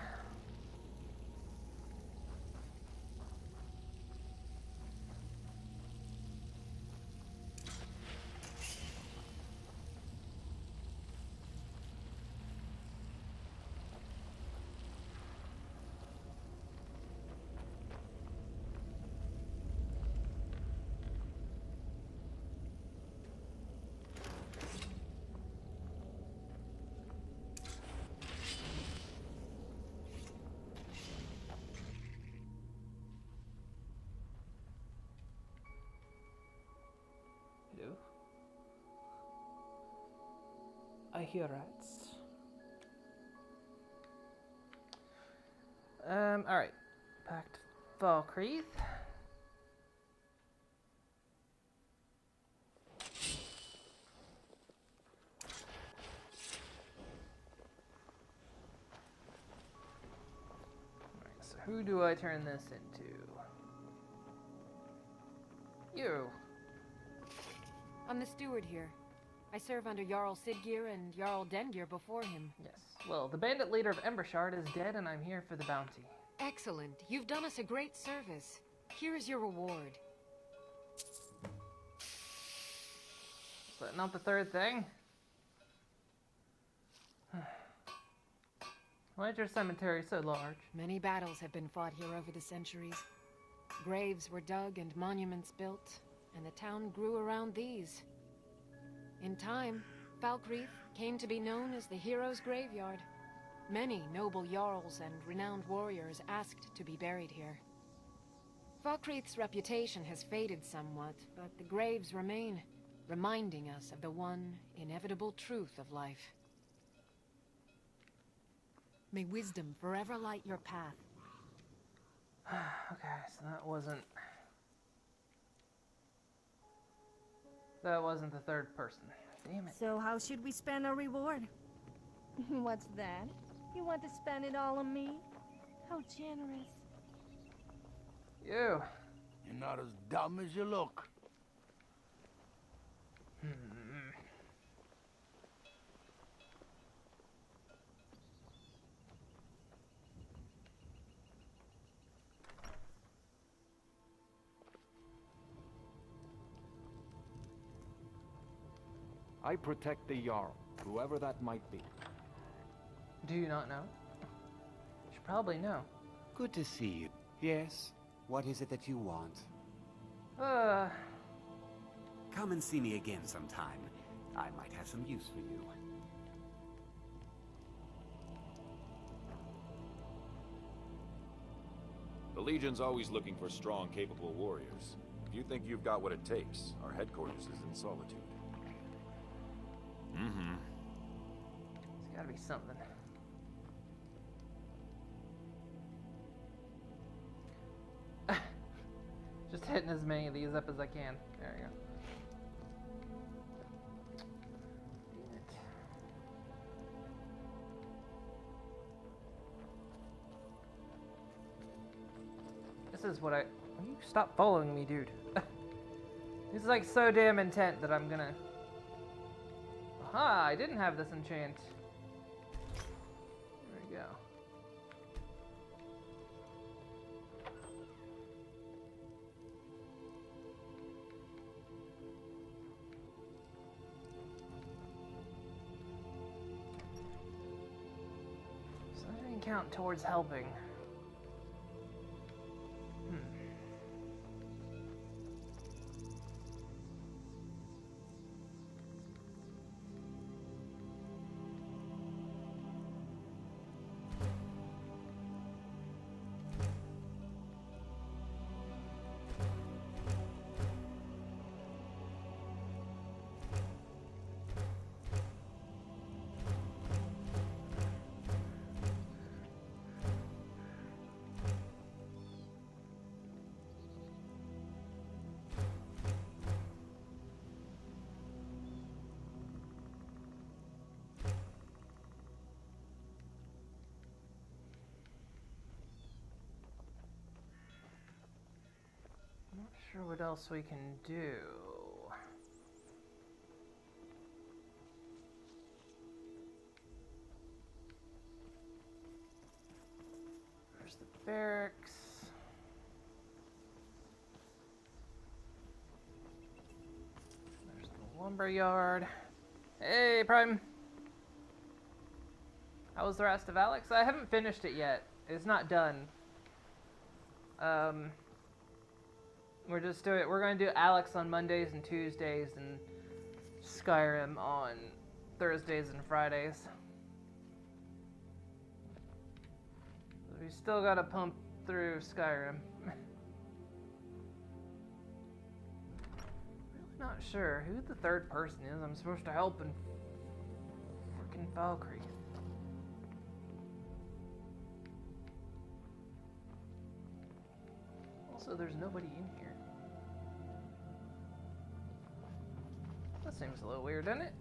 [SPEAKER 1] I hear rats. Alright. Back to Falkreath. Alright, so who do I turn this into? You.
[SPEAKER 13] I'm the steward here. I serve under Jarl Siggeir and Jarl Dengir before him.
[SPEAKER 1] Yes. Well, the bandit leader of Embershard is dead and I'm here for the bounty.
[SPEAKER 13] Excellent. You've done us a great service. Here is your reward.
[SPEAKER 1] Is that not the third thing? Why is your cemetery so large?
[SPEAKER 13] Many battles have been fought here over the centuries. Graves were dug and monuments built, and the town grew around these. In time, Falkreath came to be known as the Heroes' Graveyard. Many noble jarls and renowned warriors asked to be buried here. Falkreath's reputation has faded somewhat, but the graves remain, reminding us of the one inevitable truth of life. May wisdom forever light your path.
[SPEAKER 1] Okay, so that wasn't the third person. Damn it.
[SPEAKER 2] So how should we spend our reward? What's that? You want to spend it all on me? How generous.
[SPEAKER 1] You.
[SPEAKER 14] You're not as dumb as you look.
[SPEAKER 3] I protect the Jarl, whoever that might be.
[SPEAKER 1] Do you not know? You should probably know.
[SPEAKER 15] Good to see you. Yes? What is it that you want? Come and see me again sometime. I might have some use for you.
[SPEAKER 16] The Legion's always looking for strong, capable warriors. If you think you've got what it takes, our headquarters is in Solitude.
[SPEAKER 1] It's gotta be something. hitting as many of these up as I can. There you go. This is what I... Will you stop following me, dude? This is like so damn intent that I'm gonna... Aha! I didn't have this enchant. There we go. So that didn't count towards helping. Not sure what else we can do. There's the barracks. There's the lumber yard. Hey, Prime. How was the rest of Alex? I haven't finished it yet. It's not done. We're gonna do Alex on Mondays and Tuesdays and Skyrim on Thursdays and Fridays. We still gotta pump through Skyrim. Really not sure who the third person is I'm supposed to help in frickin' Valkyrie. Also, there's nobody in here. That seems a little weird, doesn't it?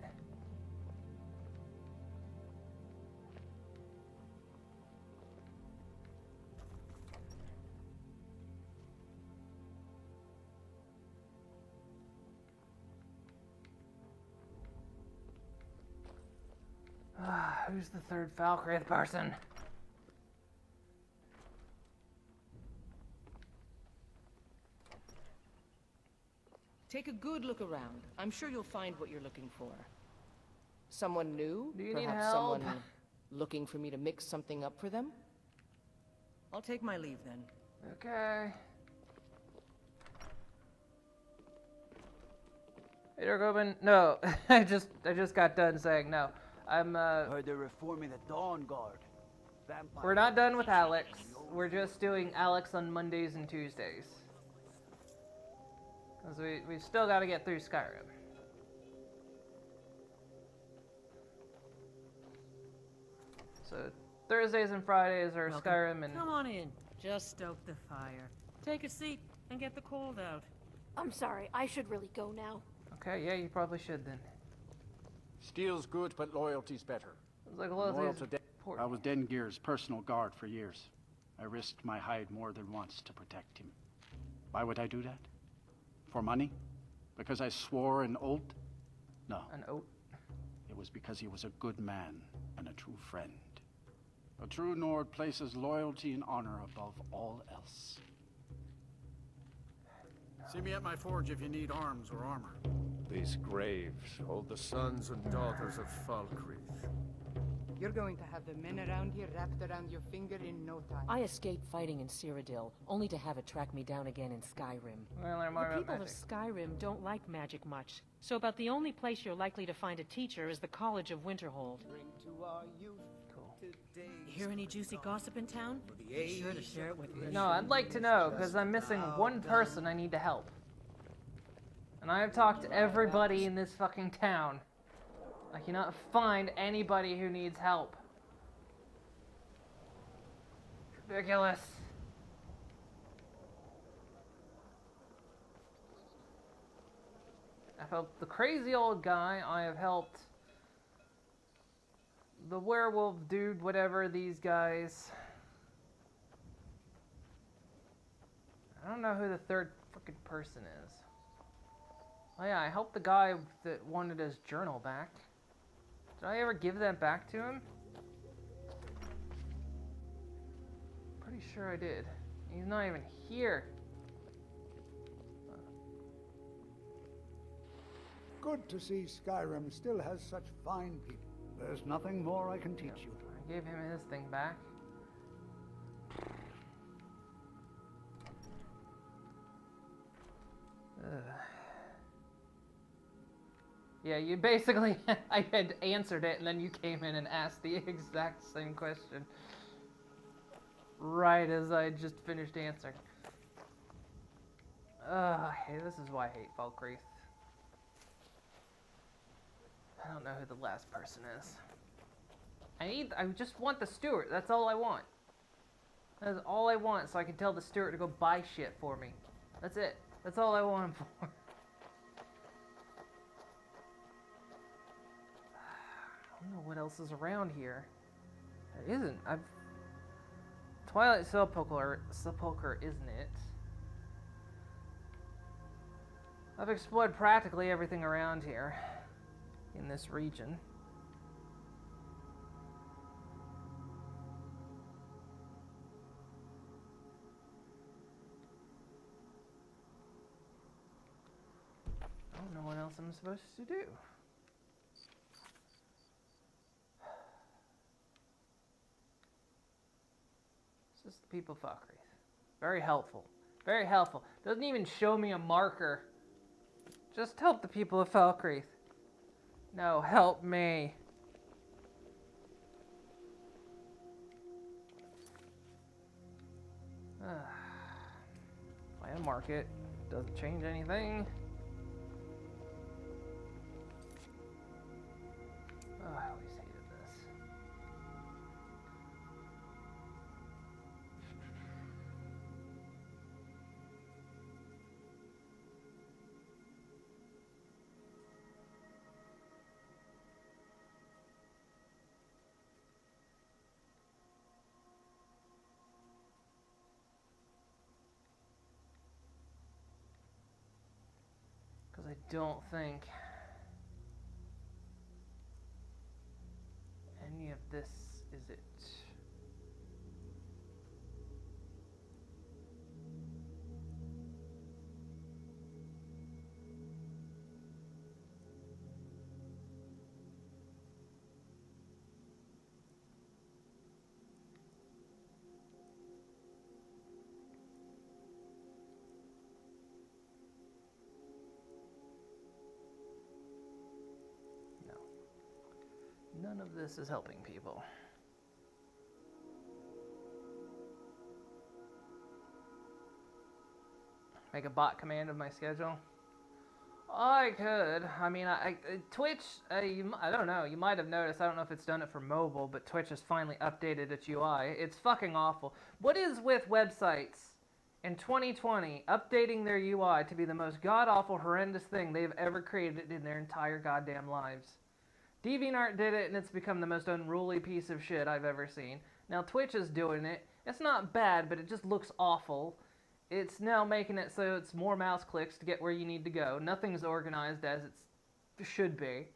[SPEAKER 1] Who's the third Valkyrie person?
[SPEAKER 4] Take a good look around. I'm sure you'll find what you're looking for. Someone new?
[SPEAKER 1] Do you need
[SPEAKER 4] Perhaps
[SPEAKER 1] help?
[SPEAKER 4] someone looking for me to mix something up for them?
[SPEAKER 6] I'll take my leave then.
[SPEAKER 1] Okay. Hey, Dargoban. No, I just got done saying no.
[SPEAKER 14] Heard they're reforming the Dawn Guard. Vampire.
[SPEAKER 1] We're not done with Alex. We're just doing Alex on Mondays and Tuesdays. Because we've still got to get through Skyrim. So Thursdays and Fridays are
[SPEAKER 4] Welcome.
[SPEAKER 1] Skyrim and...
[SPEAKER 6] Come on in. Just stoke the fire. Take a seat and get the cold out.
[SPEAKER 11] I'm sorry, I should really go now.
[SPEAKER 1] Okay, yeah, you probably should then.
[SPEAKER 3] Steel's good, but loyalty's better.
[SPEAKER 1] It's like
[SPEAKER 3] Loyal
[SPEAKER 1] loyalty's
[SPEAKER 3] to
[SPEAKER 1] important.
[SPEAKER 17] I was Dengir's personal guard for years. I risked my hide more than once to protect him. Why would I do that? For money? Because I swore an oath? No.
[SPEAKER 1] An oath?
[SPEAKER 17] It was because he was a good man and a true friend. A true Nord places loyalty and honor above all else.
[SPEAKER 14] See me at my forge if you need arms or armor.
[SPEAKER 3] These graves hold the sons and daughters of Falkreath.
[SPEAKER 8] You're going to have the men around here wrapped around your finger in no time.
[SPEAKER 4] I escaped fighting in Cyrodiil, only to have it track me down again in Skyrim.
[SPEAKER 1] We're gonna learn more
[SPEAKER 4] The
[SPEAKER 1] about
[SPEAKER 4] people of
[SPEAKER 1] magic.
[SPEAKER 4] Skyrim don't like magic much, so about the only place you're likely to find a teacher is the College of Winterhold.
[SPEAKER 6] Hear any juicy gossip in town? Be sure to share it with me.
[SPEAKER 1] No, I'd like to know, because I'm missing one person I need to help. And I have talked to everybody in this fucking town. I cannot find anybody who needs help. Ridiculous. I've helped the crazy old guy. I have helped the werewolf dude, whatever these guys. I don't know who the third freaking person is. Oh yeah, I helped the guy that wanted his journal back. Did I ever give that back to him? Pretty sure I did. He's not even here.
[SPEAKER 18] Good to see Skyrim still has such fine people. There's nothing more I can teach you.
[SPEAKER 1] I gave him his thing back. Ugh. Yeah, you basically, I had answered it and then you came in and asked the exact same question. Right as I just finished answering. Hey, this is why I hate Falkreath. I don't know who the last person is. I just want the steward. That's all I want. That's all I want, so I can tell the steward to go buy shit for me. That's it. That's all I want him for. I don't know what else is around here. There isn't. Twilight Sepulchre, isn't it? I've explored practically everything around here in this region. I don't know what else I'm supposed to do. It's just the people of Falkreath. Very helpful. Very helpful. Doesn't even show me a marker. Just help the people of Falkreath. No, help me. Land market doesn't change anything. Oh, I always hated this. Because I don't think any of this is it. None of this is helping people. Make a bot command of my schedule? I could. I mean, Twitch, I don't know. You might have noticed. I don't know if it's done it for mobile, but Twitch has finally updated its UI. It's fucking awful. What is with websites in 2020 updating their UI to be the most god-awful, horrendous thing they've ever created in their entire goddamn lives? DeviantArt did it, and it's become the most unruly piece of shit I've ever seen. Now Twitch is doing it. It's not bad, but it just looks awful. It's now making it so it's more mouse clicks to get where you need to go. Nothing's organized as it should be.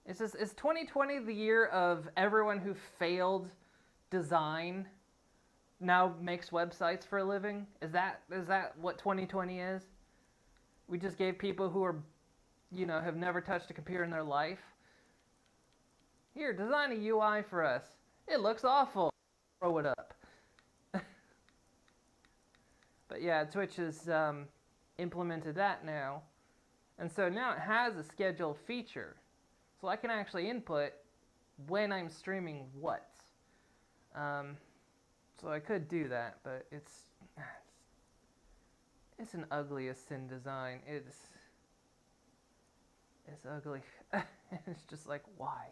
[SPEAKER 1] It's just, is 2020 the year of everyone who failed design now makes websites for a living? Is that what 2020 is? We just gave people who are, have never touched a computer in their life. Here, design a UI for us. It looks awful. Throw it up. But yeah, Twitch has implemented that now. And so now it has a schedule feature. So I can actually input when I'm streaming what. So I could do that, but it's an ugly as sin design. It's ugly. It's just like, why?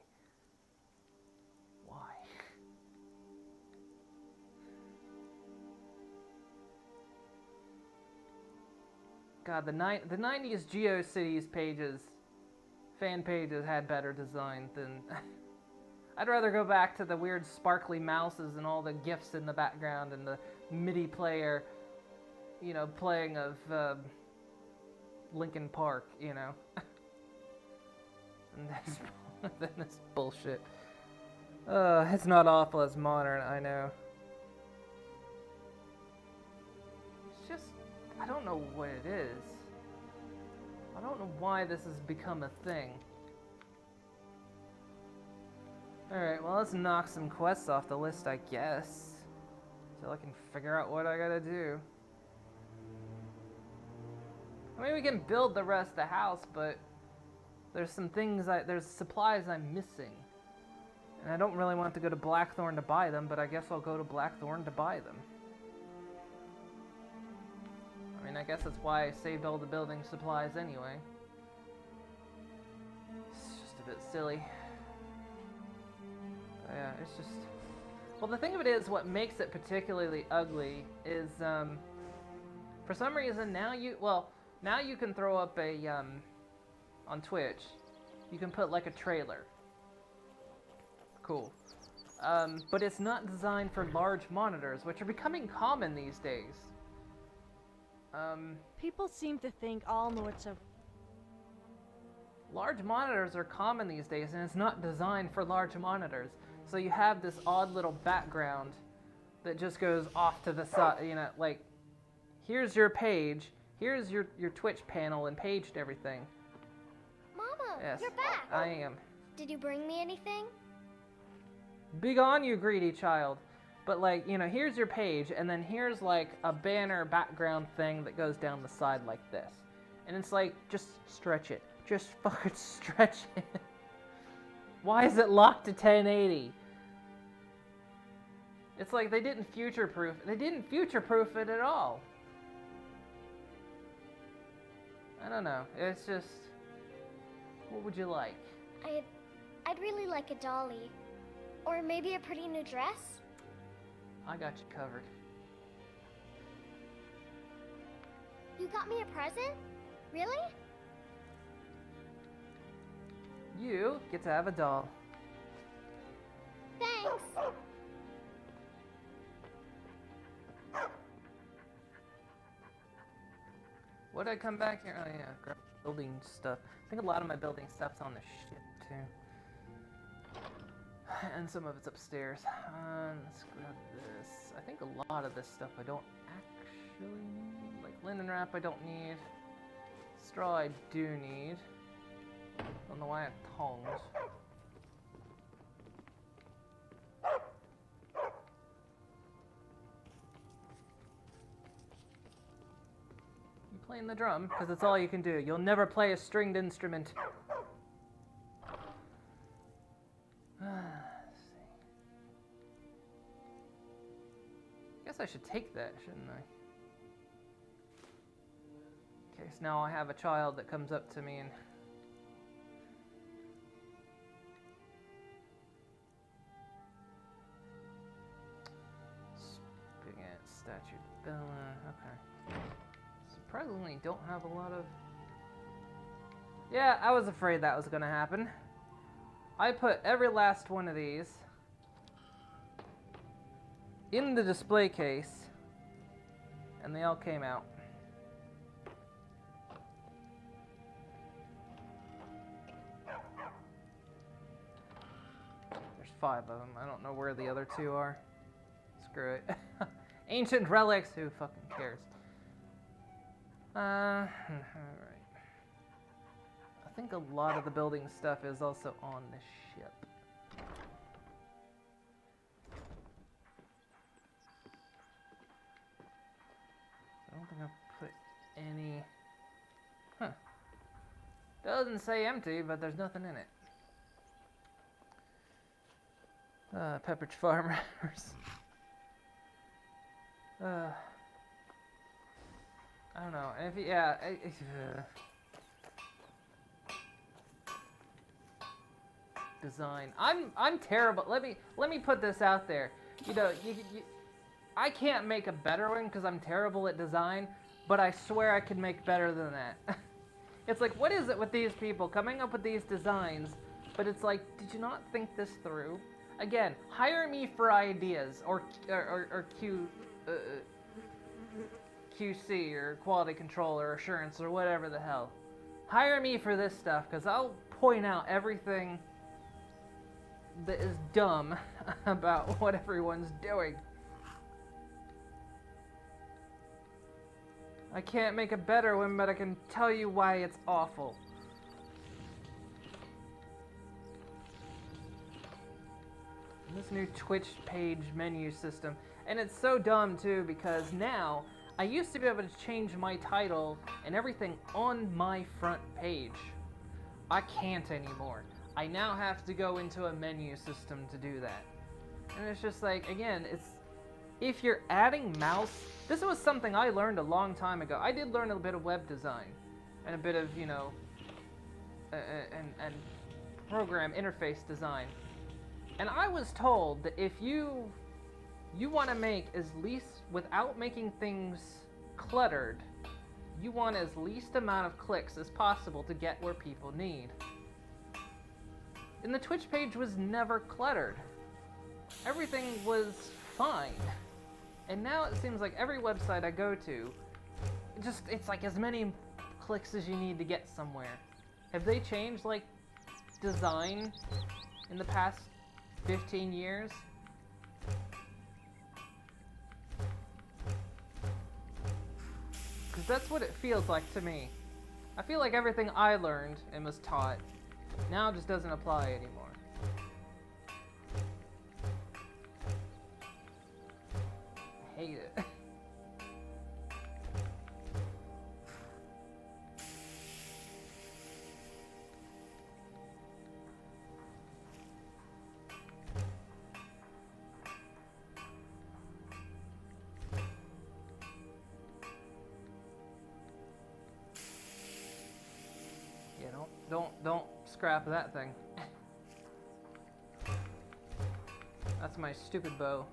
[SPEAKER 1] Why? God, the 90s GeoCities pages, fan pages had better design than... I'd rather go back to the weird sparkly mouses and all the GIFs in the background and the MIDI player, you know, playing of Linkin Park, you know. And then this bullshit. It's not awful as modern, I know. It's just, I don't know what it is. I don't know why this has become a thing. Alright, well, let's knock some quests off the list, I guess. Till I can figure out what I gotta do. I mean, we can build the rest of the house, but there's some things, there's supplies I'm missing. And I don't really want to go to Blackthorn to buy them, but I guess I'll go to Blackthorn to buy them. I mean, I guess that's why I saved all the building supplies anyway. It's just a bit silly. But yeah, it's just... Well, the thing of it is, what makes it particularly ugly is, for some reason, now you can throw up a, on Twitch, you can put like a trailer. Cool. But it's not designed for large monitors, which are becoming common these days.
[SPEAKER 2] People seem to think all sorts of...
[SPEAKER 1] Large monitors are common these days, and it's not designed for large monitors. So you have this odd little background that just goes off to the side, you know, like, here's your page, here's your Twitch panel and paged everything.
[SPEAKER 19] Mama,
[SPEAKER 1] Yes,
[SPEAKER 19] you're back.
[SPEAKER 1] I am.
[SPEAKER 19] Did you bring me anything?
[SPEAKER 1] Big on you, greedy child. But like, you know, here's your page, and then here's like a banner background thing that goes down the side like this. And it's like, just stretch it. Just fucking stretch it. Why is it locked to 1080? It's like they didn't future-proof. They didn't future-proof it at all. I don't know. It's just... What would you like?
[SPEAKER 19] I'd really like a dolly. Or maybe a pretty new dress?
[SPEAKER 1] I got you covered.
[SPEAKER 19] You got me a present? Really?
[SPEAKER 1] You get to have a doll.
[SPEAKER 19] Thanks.
[SPEAKER 1] What did I come back here? Oh yeah, grab building stuff. I think a lot of my building stuff's on the ship too. And some of it's upstairs. Let's grab this. I think a lot of this stuff I don't actually need. Like linen wrap I don't need. Straw I do need. Don't know why I have tongs. You playing the drum? Because it's all you can do. You'll never play a stringed instrument. Let's see. Guess I should take that, shouldn't I? In case now I have a child that comes up to me and... Statue Bella, okay. Surprisingly, don't have a lot of... Yeah, I was afraid that was gonna happen. I put every last one of these in the display case, and they all came out. There's 5 of them. I don't know where the other 2 are. Screw it. Ancient relics, who fucking cares? Alright. I think a lot of the building stuff is also on the ship. I don't think I've put any... Huh. Doesn't say empty, but there's nothing in it. Pepperidge Farmers. I don't know. If yeah, design. I'm terrible. Let me put this out there. You know, I can't make a better one because I'm terrible at design. but I swear I could make better than that. It's like, what is it with these people coming up with these designs? But it's like, did you not think this through? Again, hire me for ideas, or QC, or quality control, or assurance, or whatever the hell. Hire me for this stuff, because I'll point out everything that is dumb about what everyone's doing. I can't make a better one, but I can tell you why it's awful. This new Twitch page menu system. And it's so dumb too, because now I used to be able to change my title and everything on my front page. I can't anymore. I now have to go into a menu system to do that. And it's just like, again, it's, if you're adding mouse, this was something I learned a long time ago. I did learn a bit of web design and a bit of, you know, and program interface design. And I was told that if you want to make as least, without making things cluttered, you want as least amount of clicks as possible to get where people need. And the Twitch page was never cluttered. Everything was fine. And now it seems like every website I go to, it's like as many clicks as you need to get somewhere. Have they changed, like, design in the past 15 years? Because that's what it feels like to me. I feel like everything I learned and was taught now just doesn't apply anymore. I hate it. Don't scrap that thing. That's my stupid bow.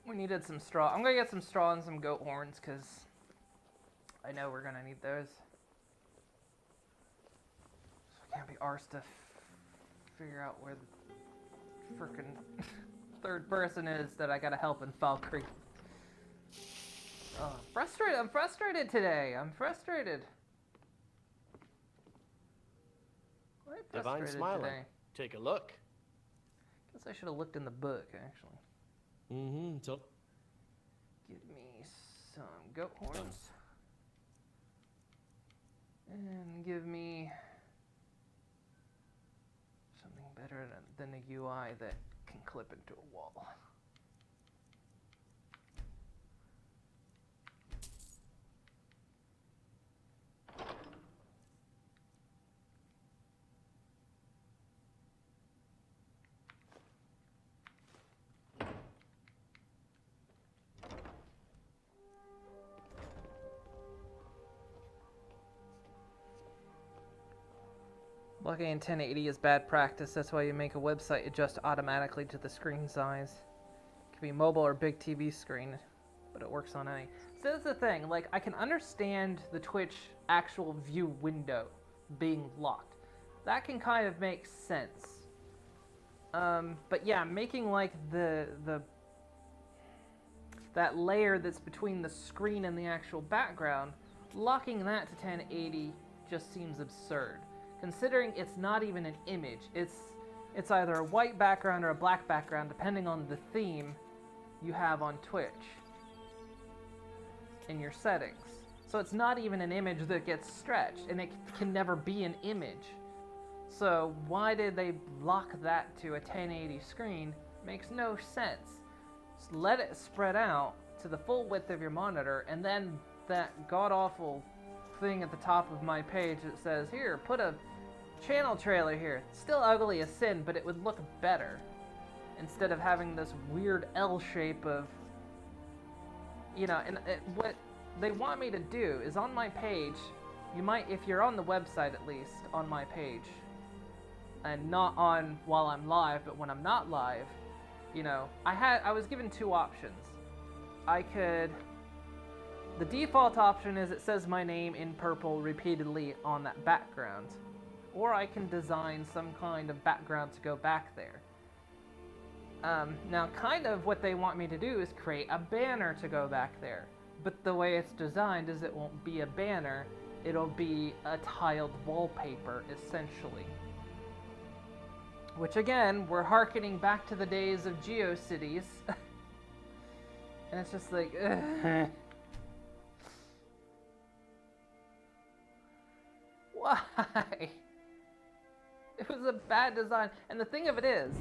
[SPEAKER 1] We needed some straw. I'm gonna get some straw and some goat horns because I know we're gonna need those. So I can't be arsed to figure out where the frickin' third person is that I gotta help in Valkyrie. Oh, I'm frustrated. I'm frustrated today. I'm frustrated. Why am I
[SPEAKER 20] Divine
[SPEAKER 1] frustrated
[SPEAKER 20] smiling.
[SPEAKER 1] today?
[SPEAKER 20] Take a look.
[SPEAKER 1] Guess I should have looked in the book, actually.
[SPEAKER 20] Mm-hmm. So
[SPEAKER 1] Give me some goat horns. And give me something better than a UI that can clip into a wall. Looking in 1080 is bad practice. That's why you make a website adjust automatically to the screen size. It can be mobile or big TV screen, but it works on any. So that's the thing. Like, I can understand the Twitch actual view window being locked. That can kind of make sense. But yeah, making like that layer that's between the screen and the actual background, locking that to 1080 just seems absurd. Considering it's not even an image, it's either a white background or a black background, depending on the theme you have on Twitch in your settings. So it's not even an image that gets stretched, and it can never be an image. So why did they lock that to a 1080 screen? Makes no sense. Just let it spread out to the full width of your monitor, and then that god-awful thing at the top of my page that says, here, put a channel trailer here. Still ugly as sin, but it would look better. Instead of having this weird L shape of, you know, and what they want me to do is on my page, you might, if you're on the website at least, on my page, and not on while I'm live, but when I'm not live, you know, I was given two options. I could, the default option is it says my name in purple repeatedly on that background, or I can design some kind of background to go back there. Now, kind of what they want me to do is create a banner to go back there, but the way it's designed is it won't be a banner, it'll be a tiled wallpaper, essentially. Which again, we're hearkening back to the days of GeoCities. And it's just like, ugh. Why? It was a bad design. And the thing of it is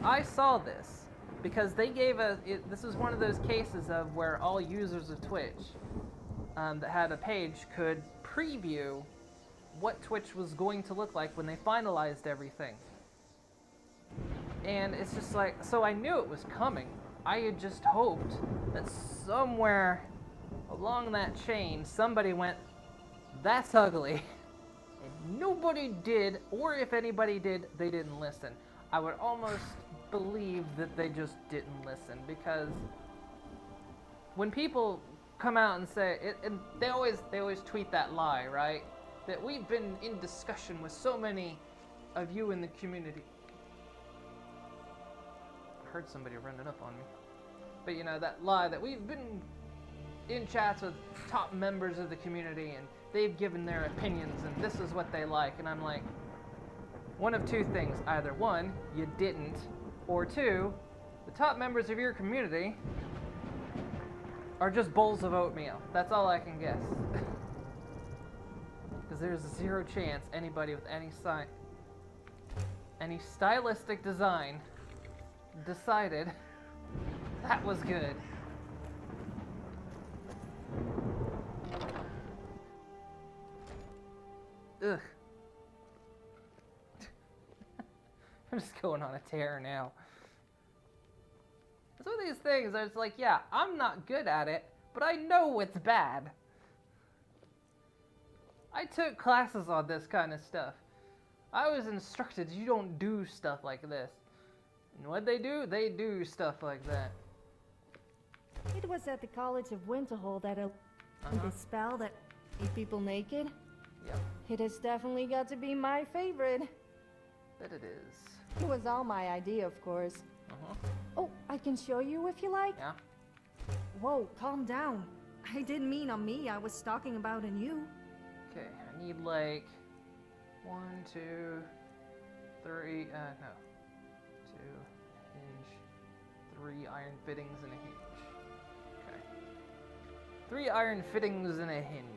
[SPEAKER 1] I saw this because they gave this was one of those cases of where all users of Twitch that had a page could preview what Twitch was going to look like when they finalized everything. And it's just like, so I knew it was coming. I had just hoped that somewhere along that chain, somebody went, that's ugly. And nobody did, or if anybody did, they didn't listen. I would almost believe that they just didn't listen, because when people come out and say, and they always tweet that lie, right? That we've been in discussion with so many of you in the community. I heard somebody running up on me. But you know, that lie that we've been in chats with top members of the community and they've given their opinions and this is what they like. And I'm like, one of two things. Either one, you didn't, or two, the top members of your community are just bowls of oatmeal. That's all I can guess. Because there's zero chance anybody with any stylistic design decided that was good. Ugh. I'm just going on a tear now. Some of these things are just like, yeah, I'm not good at it, but I know it's bad. I took classes on this kind of stuff. I was instructed you don't do stuff like this. And what they do? They do stuff like that.
[SPEAKER 2] It was at the College of Winterhold that this spell that made people naked.
[SPEAKER 1] Yep.
[SPEAKER 2] It has definitely got to be my favorite.
[SPEAKER 1] Bet it is.
[SPEAKER 2] It was all my idea, of course. Oh, I can show you if you like.
[SPEAKER 1] Yeah.
[SPEAKER 2] Whoa, calm down. I didn't mean on me. I was talking about on you.
[SPEAKER 1] Okay, I need like 1, 2, 3, no. 2 hinge, 3 iron fittings and a hinge. Okay. 3 iron fittings and a hinge.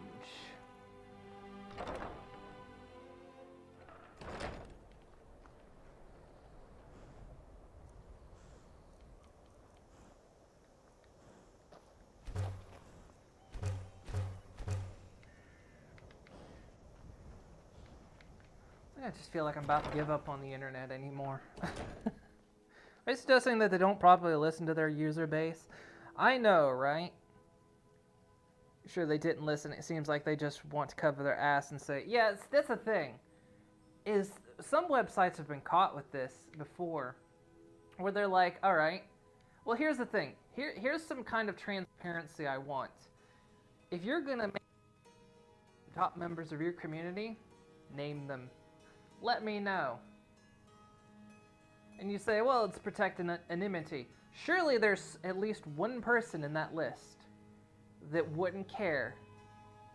[SPEAKER 1] I just feel like I'm about to give up on the internet anymore. Are you suggesting that they don't properly listen to their user base? I know, right? Sure, they didn't listen. It seems like they just want to cover their ass and say, yeah, that's the thing. Is some websites have been caught with this before, where they're like, all right, well, here's the thing. Here's some kind of transparency I want. If you're going to make top members of your community, name them. Let me know. And you say, well, it's protecting anonymity. Surely there's at least one person in that list that wouldn't care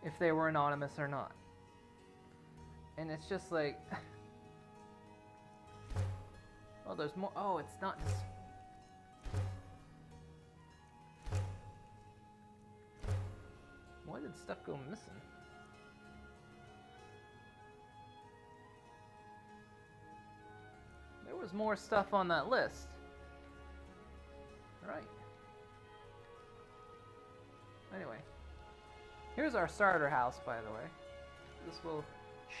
[SPEAKER 1] if they were anonymous or not. And it's just like, oh, there's more. Oh, it's not just. Why did stuff go missing? There was more stuff on that list. Right. Anyway, here's our starter house, by the way. This will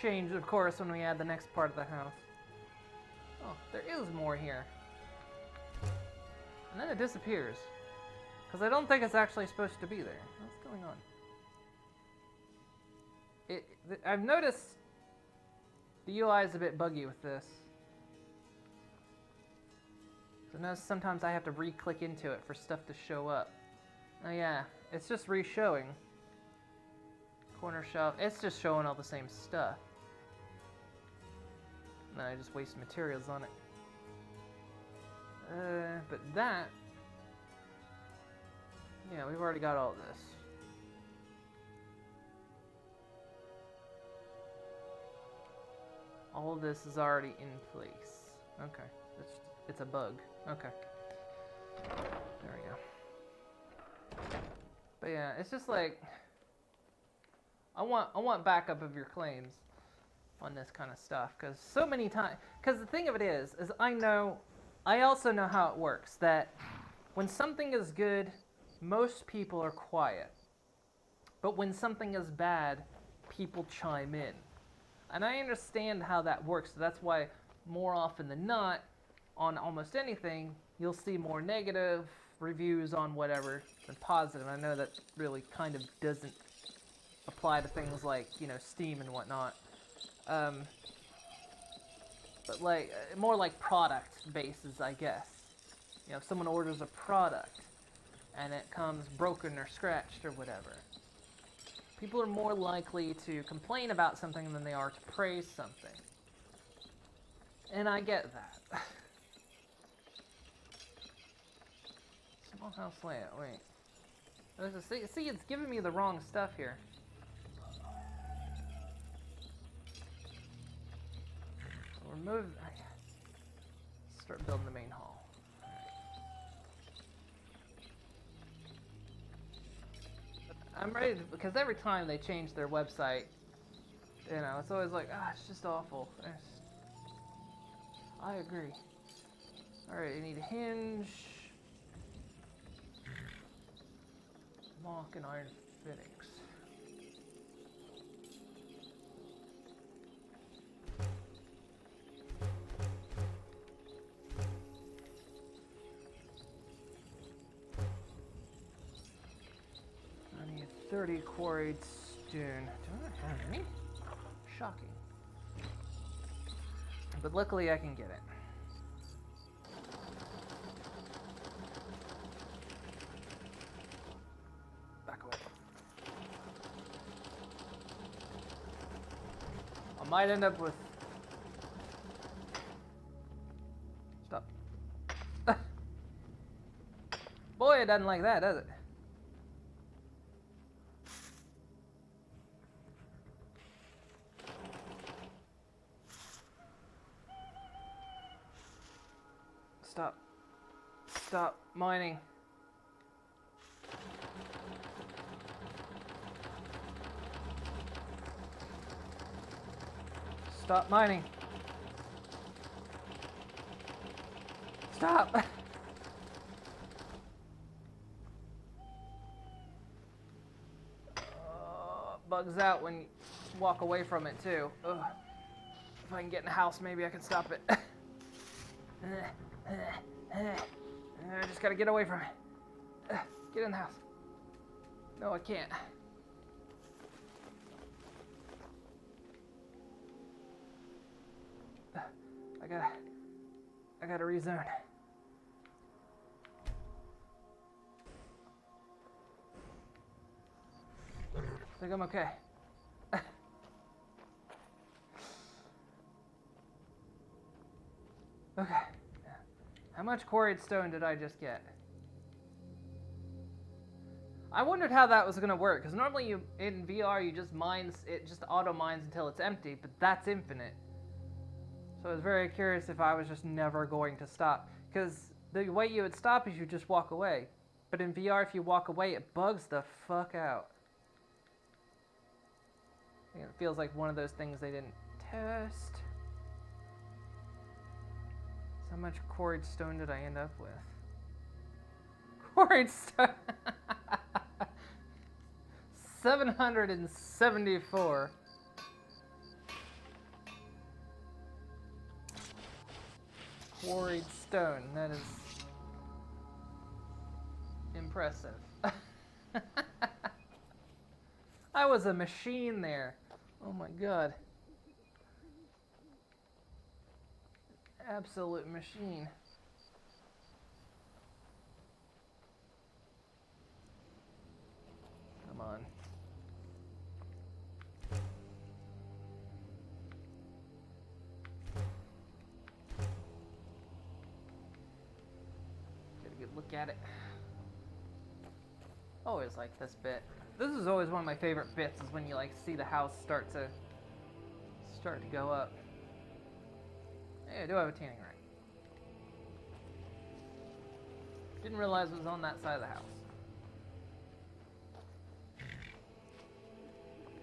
[SPEAKER 1] change, of course, when we add the next part of the house. Oh, there is more here. And then it disappears. Because I don't think it's actually supposed to be there. What's going on? I've noticed the UI is a bit buggy with this. So now sometimes I have to re-click into it for stuff to show up. Oh yeah, it's just re-showing. Corner shelf, it's just showing all the same stuff. And then I just waste materials on it. But that... Yeah, we've already got all this. All of this is already in place. Okay. It's a bug. Okay. There we go. But yeah, it's just like... I want backup of your claims on this kind of stuff, because so many times... Because the thing of it is I also know how it works, that when something is good, most people are quiet. But when something is bad, people chime in. And I understand how that works, so that's why more often than not, on almost anything, you'll see more negative reviews on whatever than positive. I know that really kind of doesn't apply to things like, you know, Steam and whatnot. But like, more like product bases, I guess. You know, if someone orders a product and it comes broken or scratched or whatever, people are more likely to complain about something than they are to praise something. And I get that. Small house layout, wait. See, it's giving me the wrong stuff here. Remove... Start building the main hall. I'm ready to, because every time they change their website, you know, it's always like, it's just awful. I agree. Alright, you need a hinge, lock, and iron fittings. I need 30 quarried stone. Do I have any? Shocking. But luckily I can get it. Back away. I might end up with... Stop. Boy, it doesn't like that, does it? Stop mining. Stop mining. Stop. Bugs out when you walk away from it too. Ugh. If I can get in the house, maybe I can stop it. I just gotta get away from it. Get in the house. No, I can't. I gotta rezone. I think I'm okay. Okay. How much quarried stone did I just get? I wondered how that was gonna work, because normally in VR you just mines, it just auto mines until it's empty, but that's infinite. So I was very curious if I was just never going to stop, because the way you would stop is you just walk away. But in VR, if you walk away, it bugs the fuck out. I think it feels like one of those things they didn't test. So how much quarried stone did I end up with? Quarried stone! 774. quarried stone. That is impressive. I was a machine there. Oh my god. Absolute machine. Come on. Get a good look at it. Always like this bit. This is always one of my favorite bits, is when you like see the house start to go up. Hey, I do have a tanning rack. Didn't realize it was on that side of the house.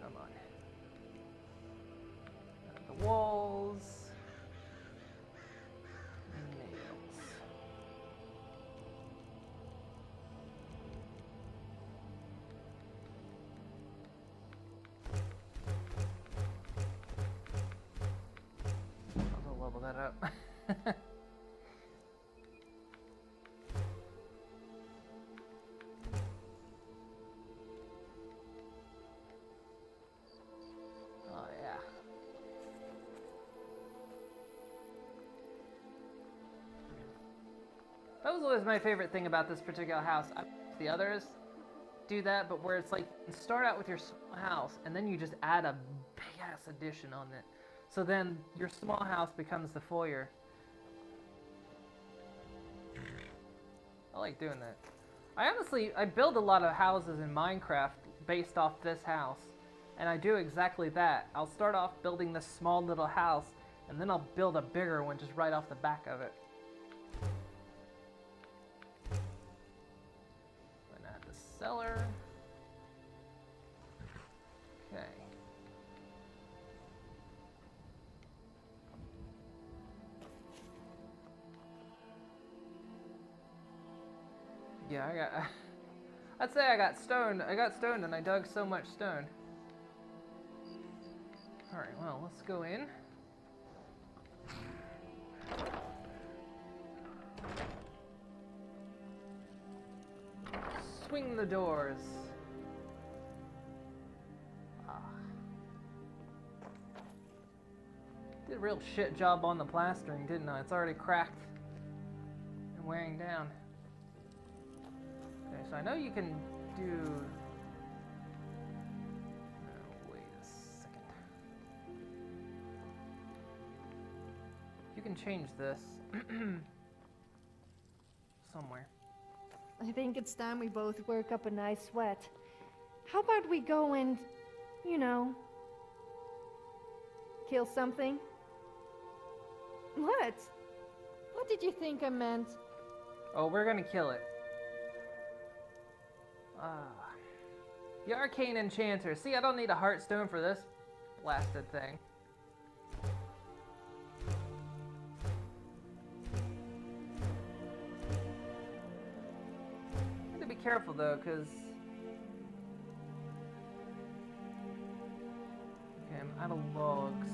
[SPEAKER 1] Come on. The walls. Nails. I'll level that up. Oh yeah. That was always my favorite thing about this particular house. The others do that, but where it's like you start out with your small house and then you just add a big ass addition on it. So then your small house becomes the foyer. I like doing that. I build a lot of houses in Minecraft based off this house. And I do exactly that. I'll start off building this small little house, and then I'll build a bigger one just right off the back of it. Gonna add the cellar. Okay. Yeah, I'd say I got stoned. I got stoned and I dug so much stone. Alright, well, let's go in. Swing the doors. Did a real shit job on the plastering, didn't I? It's already cracked and wearing down. Okay, so I know you can do... wait a second. You can change this somewhere.
[SPEAKER 2] I think it's time we both work up a nice sweat. How about we go and, you know, kill something? What? What did you think I meant?
[SPEAKER 1] Oh, we're gonna kill it. The Arcane Enchanter. See, I don't need a Heartstone for this blasted thing. I need to be careful though, because... Okay, I'm out of logs.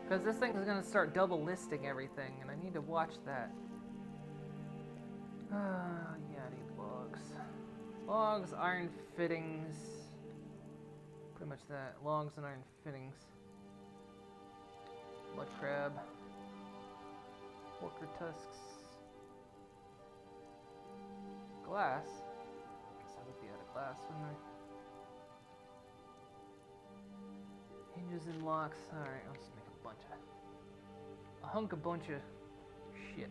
[SPEAKER 1] Because this thing is going to start double listing everything, and I need to watch that. Yeah, I need logs. Logs, iron fittings. Pretty much that. Logs and iron fittings. Blood crab. Porker tusks. Glass. Guess I would be out of glass, wouldn't I? Hinges and locks. Alright, I'll just make a bunch of shit.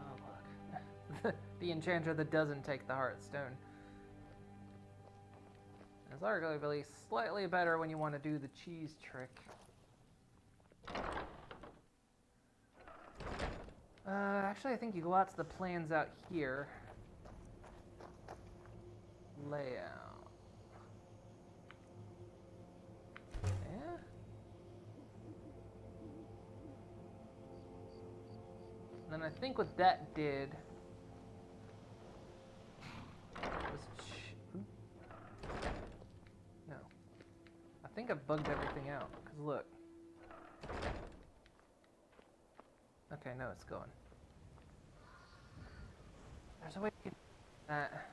[SPEAKER 1] Oh look. The enchanter that doesn't take the Heartstone. It's arguably slightly better when you want to do the cheese trick. Actually I think you go out to the plans out here. Layout. And I think what that did bugged everything out. Cause look. Okay, no, it's gone. There's a way to get that.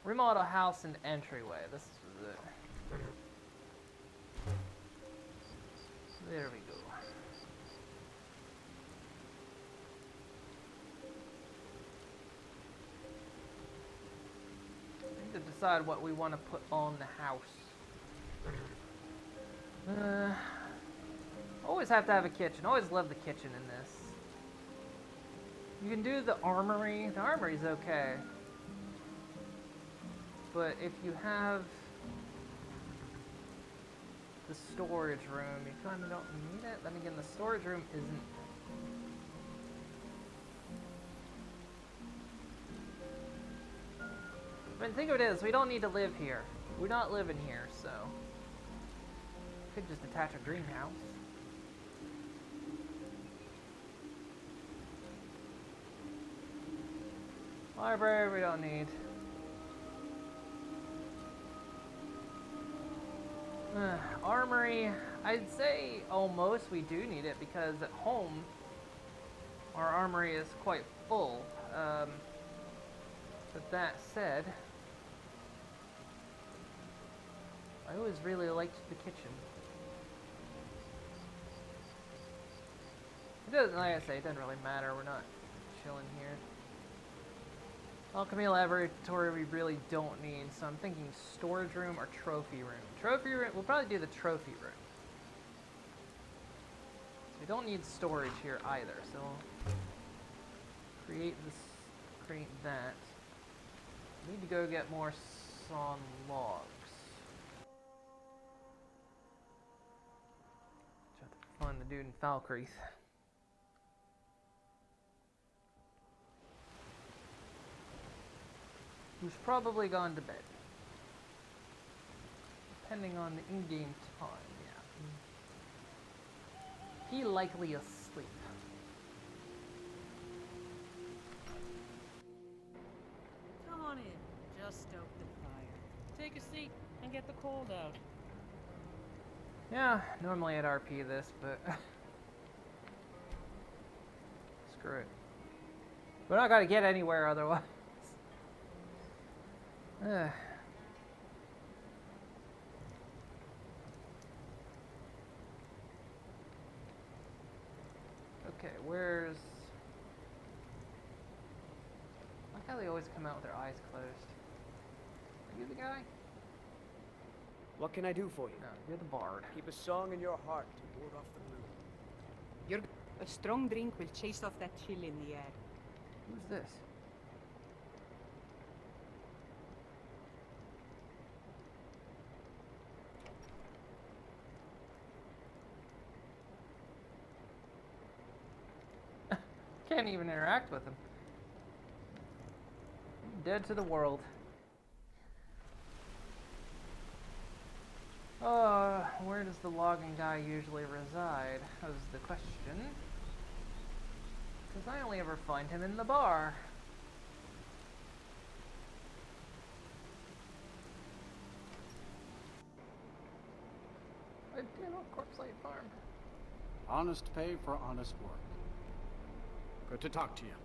[SPEAKER 1] Remodel house and entryway. This is it. There we go. We need to decide what we want to put on the house. Always have to have a kitchen. Always love the kitchen in this. You can do the armory. The armory's okay. But if you have the storage room, you kind of don't need it. Then again, the storage room isn't. I mean, think of it as, we don't need to live here. We're not living here, so. Could just attach a greenhouse. Library, we don't need. Armory, I'd say almost we do need it because at home our armory is quite full. But that said, I always really liked the kitchen. It doesn't, like I say, it doesn't really matter. We're not chilling here. Alchemy laboratory we really don't need, so I'm thinking storage room or trophy room. Trophy room, we'll probably do the trophy room. So we don't need storage here either, so we'll create that. We need to go get more sawn logs. Try to find the dude in Falkreath. Who's probably gone to bed. Depending on the in-game time, yeah. He likely asleep.
[SPEAKER 6] Come on in. Just stoke the fire.
[SPEAKER 4] Take a seat and get the cold out.
[SPEAKER 1] Yeah, normally I'd RP this, but screw it. We're not gonna get anywhere otherwise. Okay, where's... I like how they always come out with their eyes closed. Are you the guy?
[SPEAKER 7] What can I do for you?
[SPEAKER 1] No, you're the bard.
[SPEAKER 7] Keep a song in your heart to ward off the blue.
[SPEAKER 8] A strong drink will chase off that chill in the air.
[SPEAKER 1] Who's this? Can't even interact with him. Dead to the world. Where does the logging guy usually reside? That was the question. Because I only ever find him in the bar. I do know Corpse Light Farm.
[SPEAKER 17] Honest pay for honest work. Good to talk to you.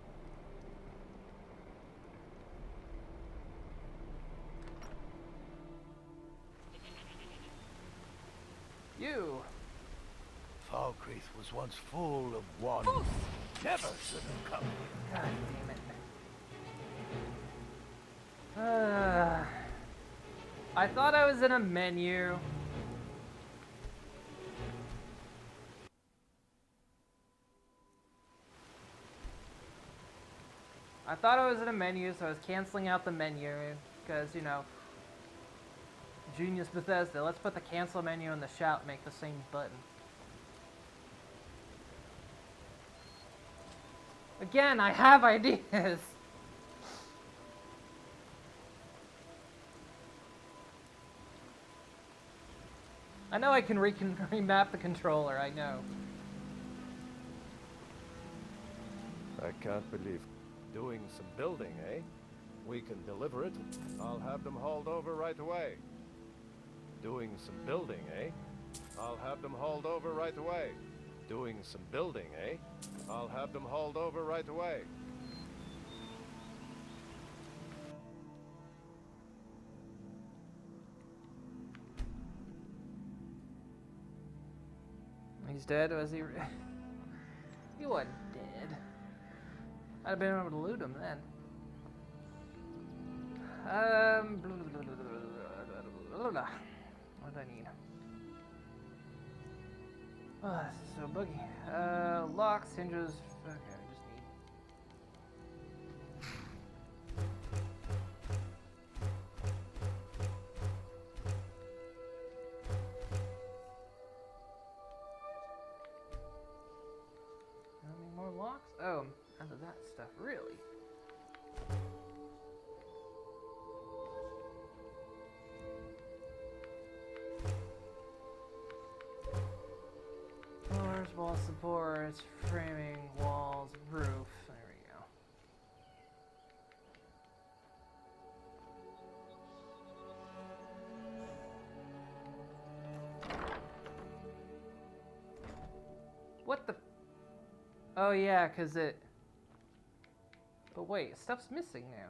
[SPEAKER 1] You!
[SPEAKER 5] Falkreath was once full of wonder. Never should have come here.
[SPEAKER 1] God damn it. I thought I was in a menu. I thought I was in a menu, so I was canceling out the menu, because, you know, genius Bethesda, let's put the cancel menu and the shout make the same button. Again, I have ideas! I know I can remap the controller, I know.
[SPEAKER 3] I can't believe doing some building, eh? We can deliver it. I'll have them hauled over right away. Doing some building, eh? I'll have them hauled over right away. Doing some building, eh? I'll have them hauled over right away.
[SPEAKER 1] He's dead, was he? He wasn't dead. I'd have been able to loot him then. What do I need? Oh, this is so buggy. Locks, hinges. Okay, I just need. Any more locks? Oh, out of that stuff, really? Floors, wall supports, framing, walls, roof. There we go. What the? Oh yeah, 'cause it... But wait, stuff's missing now.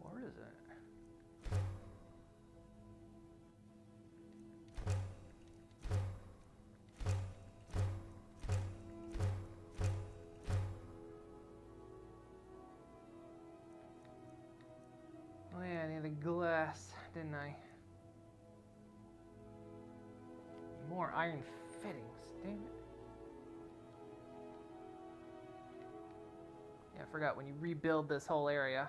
[SPEAKER 1] Where is it? Oh yeah, I needed glass, didn't I? More iron fittings, damn it. Yeah, I forgot when you rebuild this whole area.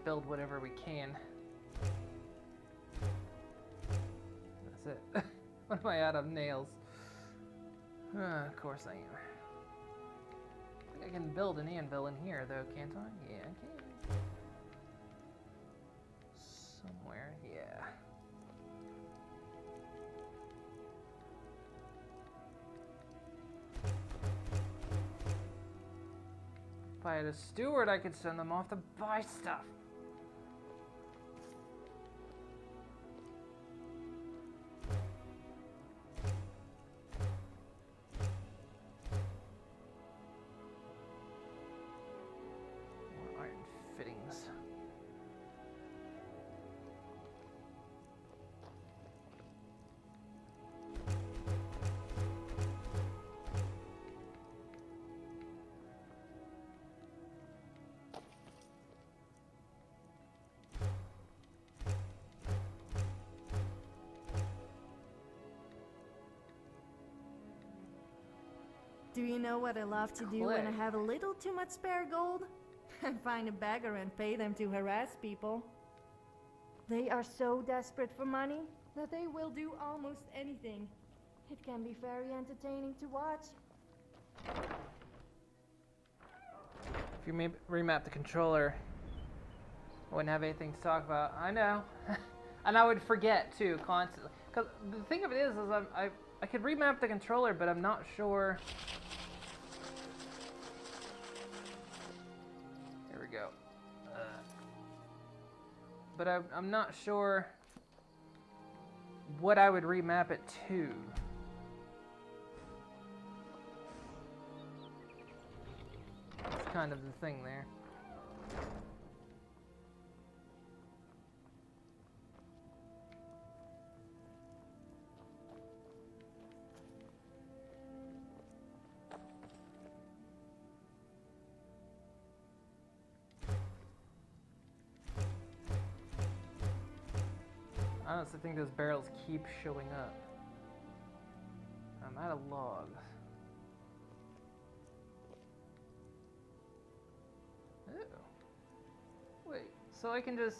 [SPEAKER 1] Build whatever we can. That's it. What am I out of nails? Of course I am. I think I can build an anvil in here though, can't I? Yeah, I can. Somewhere, yeah. If I had a steward, I could send them off to buy stuff.
[SPEAKER 2] Do you know what I love to do when I have a little too much spare gold? Find a beggar and pay them to harass people. They are so desperate for money that they will do almost anything. It can be very entertaining to watch.
[SPEAKER 1] If you remap the controller, I wouldn't have anything to talk about. I know. And I would forget too, constantly. Because the thing of it is I could remap the controller, but I'm not sure. Here we go. But I'm not sure what I would remap it to. That's kind of the thing there. I honestly think those barrels keep showing up. I'm out of logs. Ew. So I can just...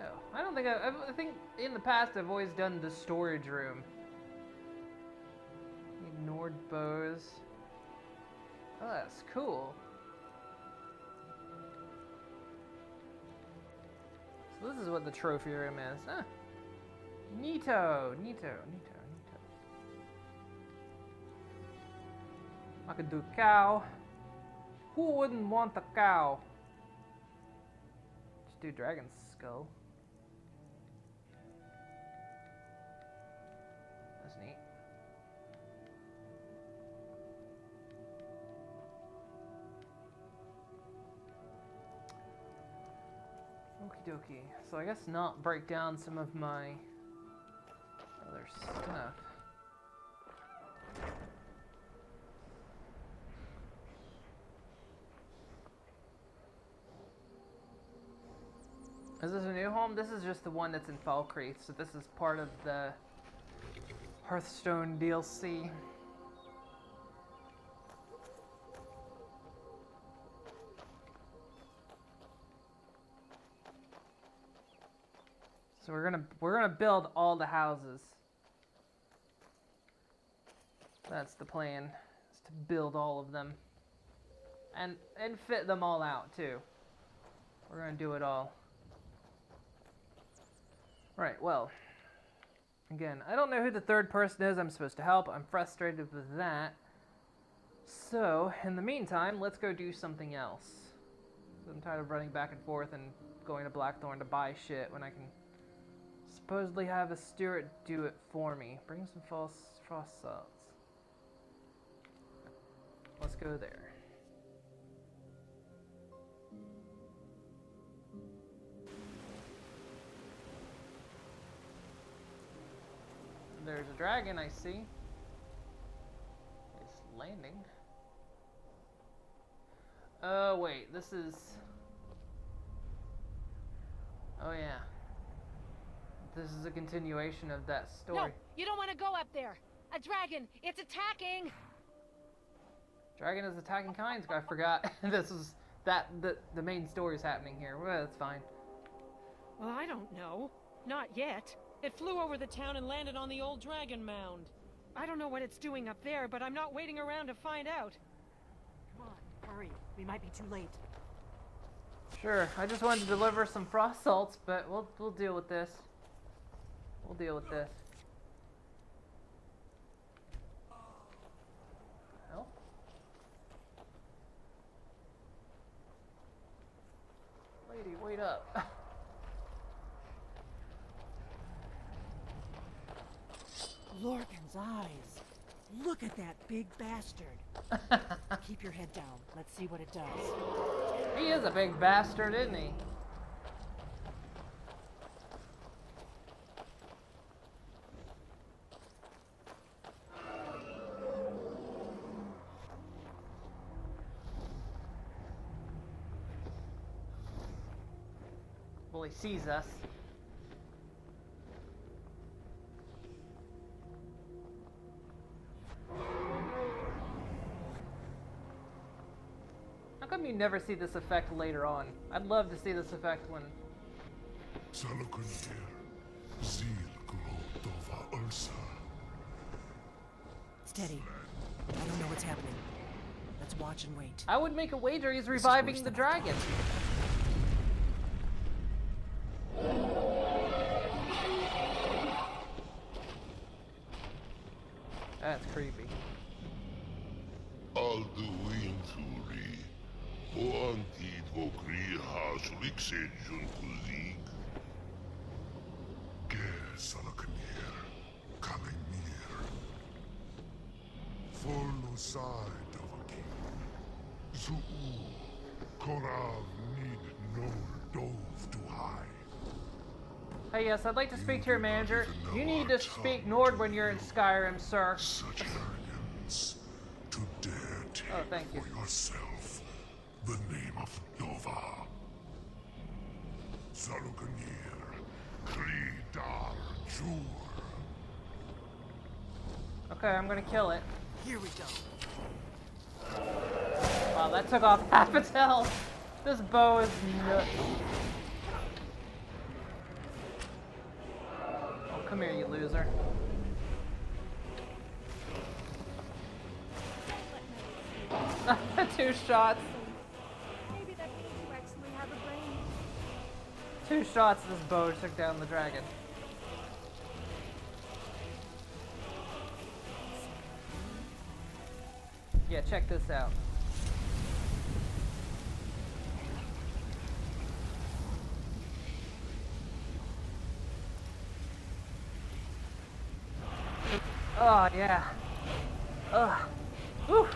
[SPEAKER 1] Oh, I don't think I think in the past I've always done the storage room. Ignored bows. Oh, that's cool. So this is what the trophy room is. Huh. Neato. I could do cow. Who wouldn't want a cow? Just do dragon skull. That's neat. Okie dokie. So I guess not break down some of my other stuff. Is this a new home? This is just the one that's in Falkreath, so this is part of the Hearthstone DLC. So we're gonna build all the houses. That's the plan, is to build all of them. And fit them all out too. We're gonna do it all. Right, well, again, I don't know who the third person is I'm supposed to help. I'm frustrated with that. So, in the meantime, let's go do something else. I'm tired of running back and forth and going to Blackthorn to buy shit when I can supposedly have a steward do it for me. Bring some frost salts. Let's go there. There's a dragon I see. It's landing. Oh wait, this is... Oh yeah. This is a continuation of that story.
[SPEAKER 8] No, you don't want to go up there. A dragon, it's attacking.
[SPEAKER 1] Dragon is attacking kinds. I forgot. This is the main story is happening here. Well, that's fine.
[SPEAKER 4] Well, I don't know. Not yet. It flew over the town and landed on the old dragon mound. I don't know what it's doing up there, but I'm not waiting around to find out.
[SPEAKER 6] Come on, hurry. We might be too late.
[SPEAKER 1] Sure. I just wanted to deliver some frost salts, but we'll deal with this. We'll deal with this. Hell? Lady, wait up.
[SPEAKER 6] Lorcan's eyes. Look at that big bastard. Keep your head down. Let's see what it does.
[SPEAKER 1] He is a big bastard, isn't he? Well, he sees us. How come you never see this effect later on? I'd love to see this effect when...
[SPEAKER 6] Steady. I don't know what's happening. Let's watch and wait.
[SPEAKER 1] I would make a wager he's reviving the dragon. That's creepy.
[SPEAKER 21] Alduinturi, o antid vokri hasrixejun kuzik. Gesalakanir, kalimir. Follow side of a king. Zuu, korav need no dove to hide.
[SPEAKER 1] Hey, yes, I'd like to speak to your manager. You need to speak Nord when you're in Skyrim, sir.
[SPEAKER 21] Such arrogance to dare take
[SPEAKER 1] thank you.
[SPEAKER 21] for yourself the name of Nova. Zalukanir, Kridar Jur.
[SPEAKER 1] Okay, I'm gonna kill it.
[SPEAKER 6] Here we go.
[SPEAKER 1] Oh, that took off half its health. This bow is nuts. Oh, come here, you loser. 2 shots.
[SPEAKER 2] Maybe that means you actually have a brain.
[SPEAKER 1] 2 shots, this bow took down the dragon. Yeah, check this out. Oh, yeah. Ugh. Whew.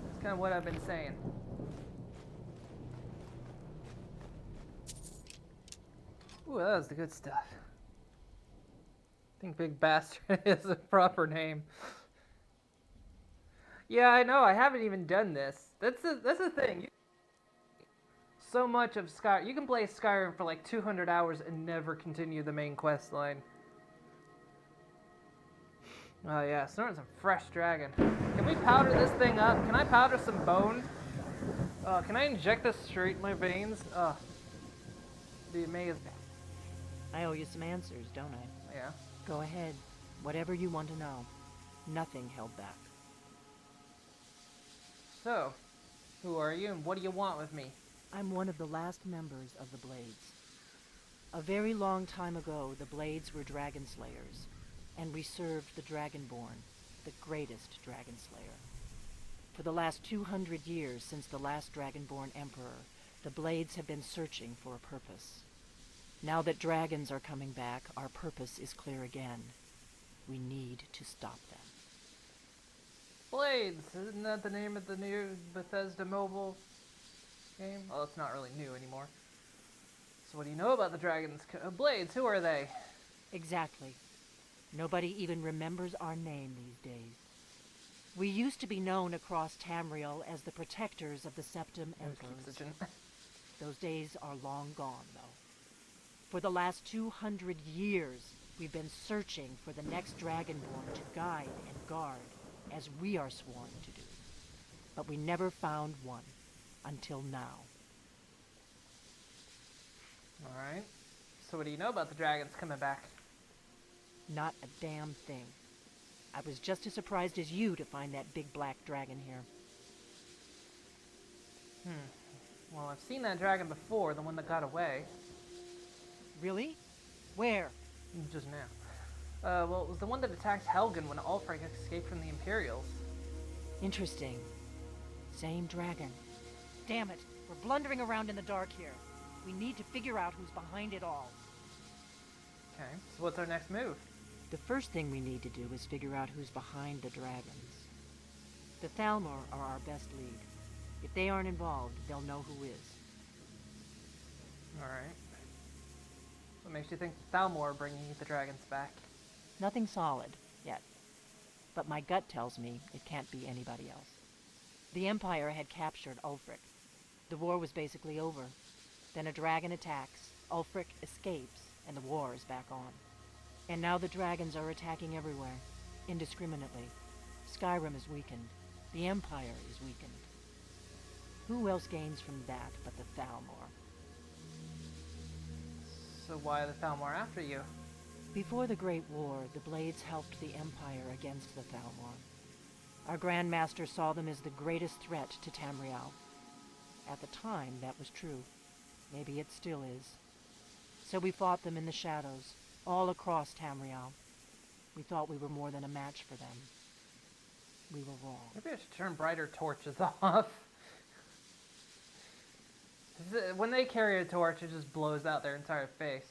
[SPEAKER 1] That's kind of what I've been saying. Ooh, that was the good stuff. I think Big Bastard is a proper name. Yeah, I know. I haven't even done this. That's the thing. So much of Skyrim. You can play Skyrim for like 200 hours and never continue the main quest line. Oh yeah, Snorton's a fresh dragon. Can we powder this thing up? Can I powder some bone? Can I inject this straight in my veins? Be amazing.
[SPEAKER 6] I owe you some answers, don't I?
[SPEAKER 1] Yeah.
[SPEAKER 6] Go ahead. Whatever you want to know. Nothing held back.
[SPEAKER 1] So, who are you and what do you want with me?
[SPEAKER 6] I'm one of the last members of the Blades. A very long time ago, the Blades were dragon slayers, and we served the Dragonborn, the greatest dragon slayer. For the last 200 years since the last Dragonborn Emperor, the Blades have been searching for a purpose. Now that dragons are coming back, our purpose is clear again. We need to stop them.
[SPEAKER 1] Blades! Isn't that the name of the new Bethesda mobile game? Well, it's not really new anymore. So what do you know about the dragons? Blades, who are they?
[SPEAKER 6] Exactly. Nobody even remembers our name these days. We used to be known across Tamriel as the protectors of the Septim Emperors. Those days are long gone, though. For the last 200 years, we've been searching for the next Dragonborn to guide and guard, as we are sworn to do. But we never found one, until now.
[SPEAKER 1] Alright. So what do you know about the dragons coming back?
[SPEAKER 6] Not a damn thing. I was just as surprised as you to find that big black dragon here.
[SPEAKER 1] Well, I've seen that dragon before, the one that got away.
[SPEAKER 6] Really? Where?
[SPEAKER 1] Just now. Well, it was the one that attacked Helgen when Ulfric escaped from the Imperials.
[SPEAKER 6] Interesting. Same dragon. Damn it, we're blundering around in the dark here. We need to figure out who's behind it all.
[SPEAKER 1] Okay, so what's our next move?
[SPEAKER 6] The first thing we need to do is figure out who's behind the dragons. The Thalmor are our best lead. If they aren't involved, they'll know who is.
[SPEAKER 1] Alright. What makes you think the Thalmor are bringing the dragons back?
[SPEAKER 6] Nothing solid, yet. But my gut tells me it can't be anybody else. The Empire had captured Ulfric. The war was basically over. Then a dragon attacks, Ulfric escapes, and the war is back on. And now the dragons are attacking everywhere, indiscriminately. Skyrim is weakened. The Empire is weakened. Who else gains from that but the Thalmor?
[SPEAKER 1] So why are the Thalmor after you?
[SPEAKER 6] Before the Great War, the Blades helped the Empire against the Thalmor. Our Grand Master saw them as the greatest threat to Tamriel. At the time, that was true. Maybe it still is. So we fought them in the shadows, all across Tamriel. We thought we were more than a match for them. We were wrong.
[SPEAKER 1] Maybe I should turn brighter torches off. When they carry a torch, it just blows out their entire face.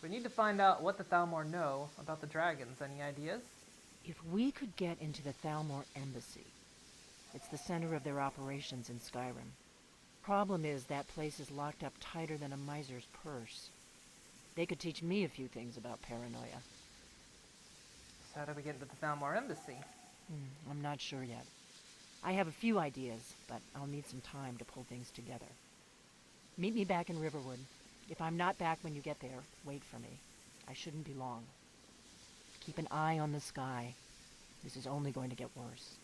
[SPEAKER 1] We need to find out what the Thalmor know about the dragons. Any ideas?
[SPEAKER 6] If we could get into the Thalmor embassy, it's the center of their operations in Skyrim. Problem is that place is locked up tighter than a miser's purse. They could teach me a few things about paranoia.
[SPEAKER 1] So how do we get into the Thalmor embassy?
[SPEAKER 6] I'm not sure yet. I have a few ideas, but I'll need some time to pull things together. Meet me back in Riverwood. If I'm not back when you get there, wait for me. I shouldn't be long. Keep an eye on the sky. This is only going to get worse.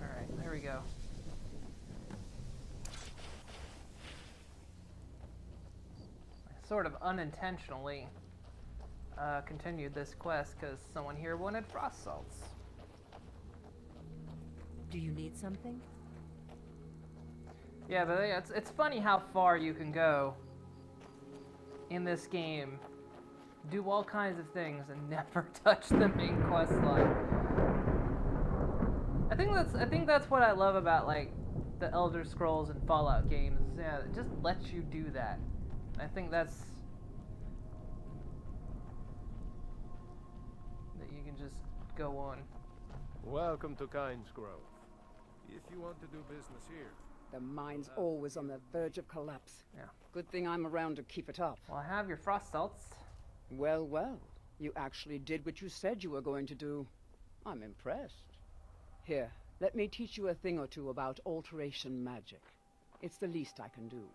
[SPEAKER 1] Alright, there we go. I sort of unintentionally continued this quest because someone here wanted frost salts.
[SPEAKER 6] Do you need something?
[SPEAKER 1] Yeah, but it's funny how far you can go in this game, do all kinds of things, and never touch the main quest line. I think that's what I love about like the Elder Scrolls and Fallout games. Yeah, it just lets you do that. I think that's that you can just go on.
[SPEAKER 3] Welcome to Kynes Grove. If you want to do business here.
[SPEAKER 7] The mine's always on the verge of collapse.
[SPEAKER 1] Yeah.
[SPEAKER 7] Good thing I'm around to keep it up.
[SPEAKER 1] Well, I have your frost salts.
[SPEAKER 7] Well, well. You actually did what you said you were going to do. I'm impressed. Here, let me teach you a thing or two about alteration magic. It's the least I can do.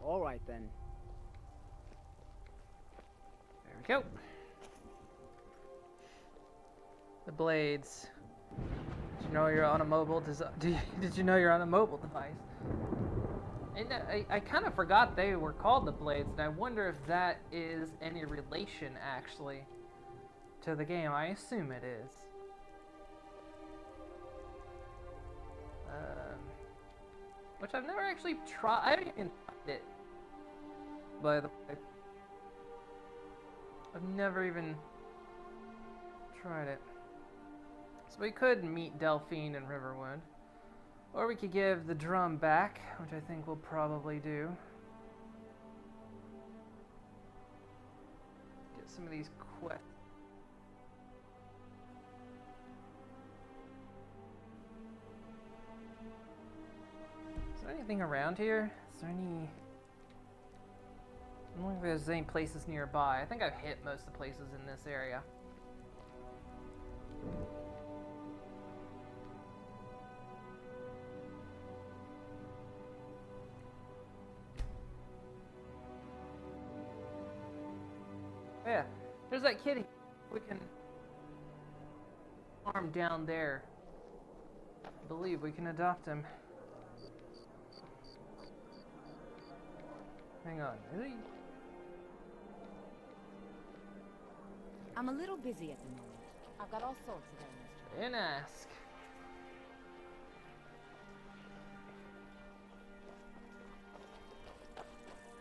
[SPEAKER 7] All right, then.
[SPEAKER 1] There we go. The blades. Did you know you're on a mobile did you know you're on a mobile device? And I kind of forgot they were called the blades, and I wonder if that is any relation actually to the game. I assume it is. Which I've never actually tried. I haven't even tried it. By the way, I've never even tried it. So we could meet Delphine and Riverwood. Or we could give the drum back, which I think we'll probably do. Get some of these quests. Is there anything around here? Is there any... I don't know if there's any places nearby. I think I've hit most of the places in this area. Yeah, there's that kid we can farm down there. I believe we can adopt him. Hang on, is he?
[SPEAKER 9] I'm a little busy at the moment. I've got all sorts of errands to run.
[SPEAKER 1] Didn't ask.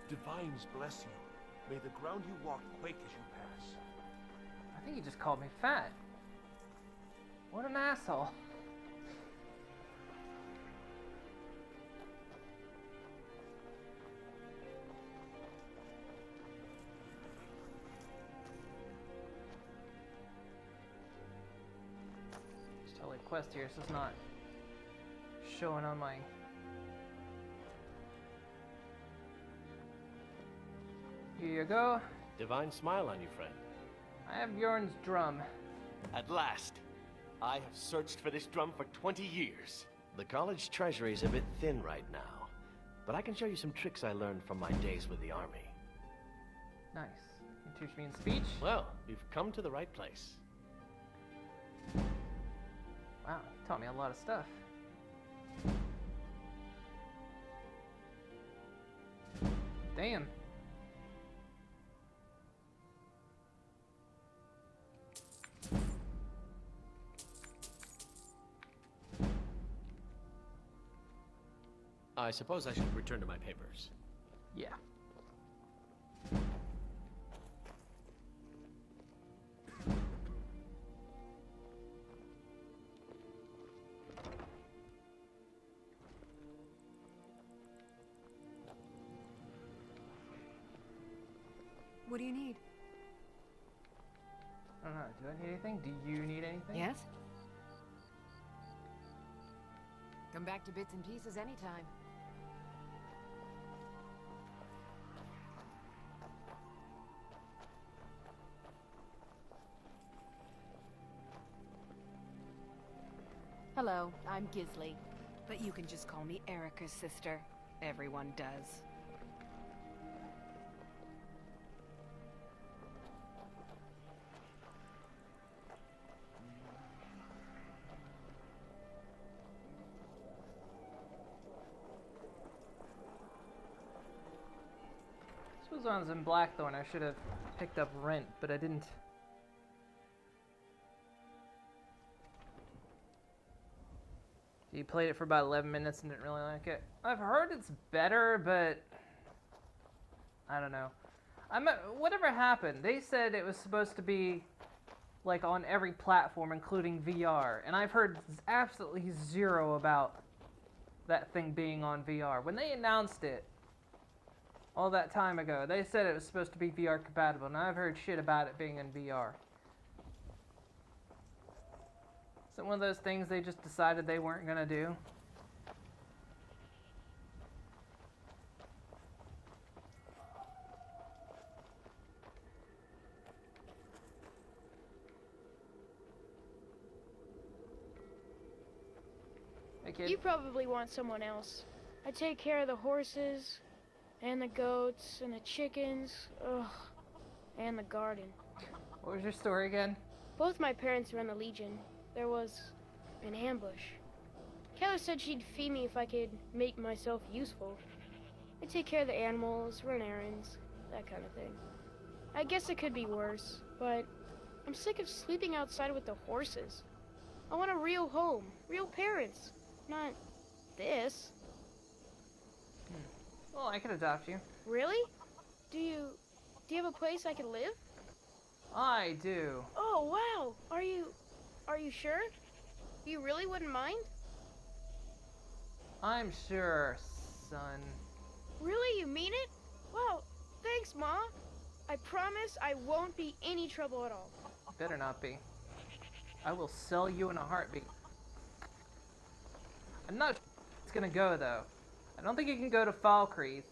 [SPEAKER 5] Divines bless you. May the ground you walk quake as you pass.
[SPEAKER 1] I think he just called me fat. What an asshole. There's totally a quest here, so it's not showing on my... Here you go.
[SPEAKER 20] Divine smile on you, friend.
[SPEAKER 1] I have Bjorn's drum.
[SPEAKER 20] At last. I have searched for this drum for 20 years. The college treasury is a bit thin right now, but I can show you some tricks I learned from my days with the army.
[SPEAKER 1] Nice. You teach me in speech?
[SPEAKER 20] Well, you've come to the right place.
[SPEAKER 1] Wow, you taught me a lot of stuff. Damn.
[SPEAKER 20] I suppose I should return to my papers.
[SPEAKER 1] Yeah.
[SPEAKER 13] What do you need?
[SPEAKER 1] I don't know. Do I need anything? Do you need anything?
[SPEAKER 13] Yes? Come back to bits and pieces anytime. Hello, I'm Gisley. But you can just call me Erica's sister. Everyone does.
[SPEAKER 1] This was when I was in Blackthorn. I should have picked up Rent, but I didn't. You played it for about 11 minutes and didn't really like it. I've heard it's better, but I don't know. Whatever happened, they said it was supposed to be like on every platform, including VR, and I've heard absolutely zero about that thing being on VR. When they announced it all that time ago, they said it was supposed to be VR compatible, and I've heard shit about it being in VR. Is it one of those things they just decided they weren't gonna do? Hey, kid.
[SPEAKER 10] You probably want someone else. I take care of the horses, and the goats, and the chickens, ugh, and the garden.
[SPEAKER 1] What was your story again?
[SPEAKER 10] Both my parents were in the Legion. There was an ambush. Keller said she'd fee me if I could make myself useful. I take care of the animals, run errands, that kind of thing. I guess it could be worse, but I'm sick of sleeping outside with the horses. I want a real home, real parents, not this.
[SPEAKER 1] Well, I could adopt you.
[SPEAKER 10] Really? Do you have a place I can live?
[SPEAKER 1] I do.
[SPEAKER 10] Oh, wow. Are you sure? You really wouldn't mind?
[SPEAKER 1] I'm sure, son.
[SPEAKER 10] Really? You mean it? Wow. Thanks, Ma. I promise I won't be any trouble at all.
[SPEAKER 1] Better not be. I will sell you in a heartbeat. I'm not sure it's gonna go, though. I don't think he can go to Falkreath,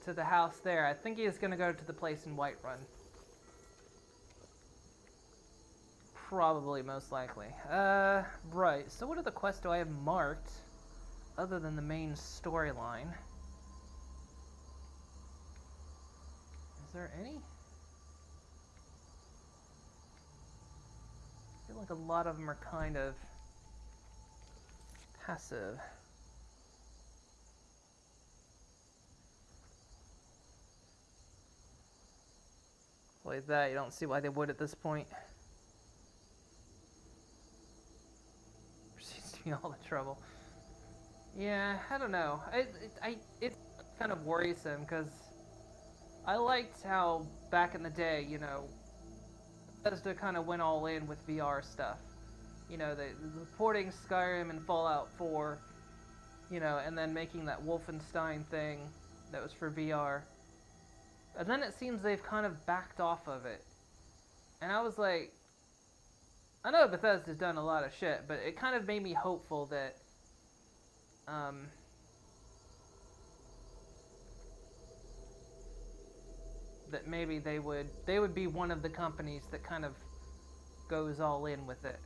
[SPEAKER 1] to the house there. I think he is gonna go to the place in Whiterun. Probably, most likely. Right. So what other quests do I have marked, other than the main storyline? Is there any? I feel like a lot of them are kind of passive. Like that, you don't see why they would at this point. Seems to be all the trouble. Yeah, I don't know. It's kind of worrisome because I liked how back in the day, you know, Bethesda kind of went all in with VR stuff. You know, the porting Skyrim and Fallout 4, you know, and then making that Wolfenstein thing that was for VR. And then it seems they've kind of backed off of it. And I was like, I know Bethesda's done a lot of shit, but it kind of made me hopeful that, that maybe they would be one of the companies that kind of goes all in with it.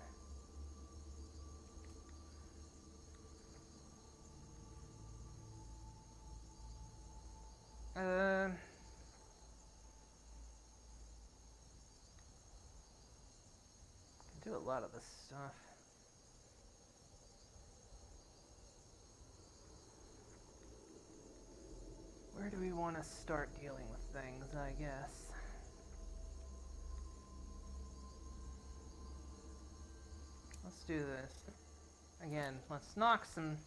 [SPEAKER 1] Do a lot of this stuff. Where do we want to start dealing with things, I guess? Let's do this. Again, let's knock some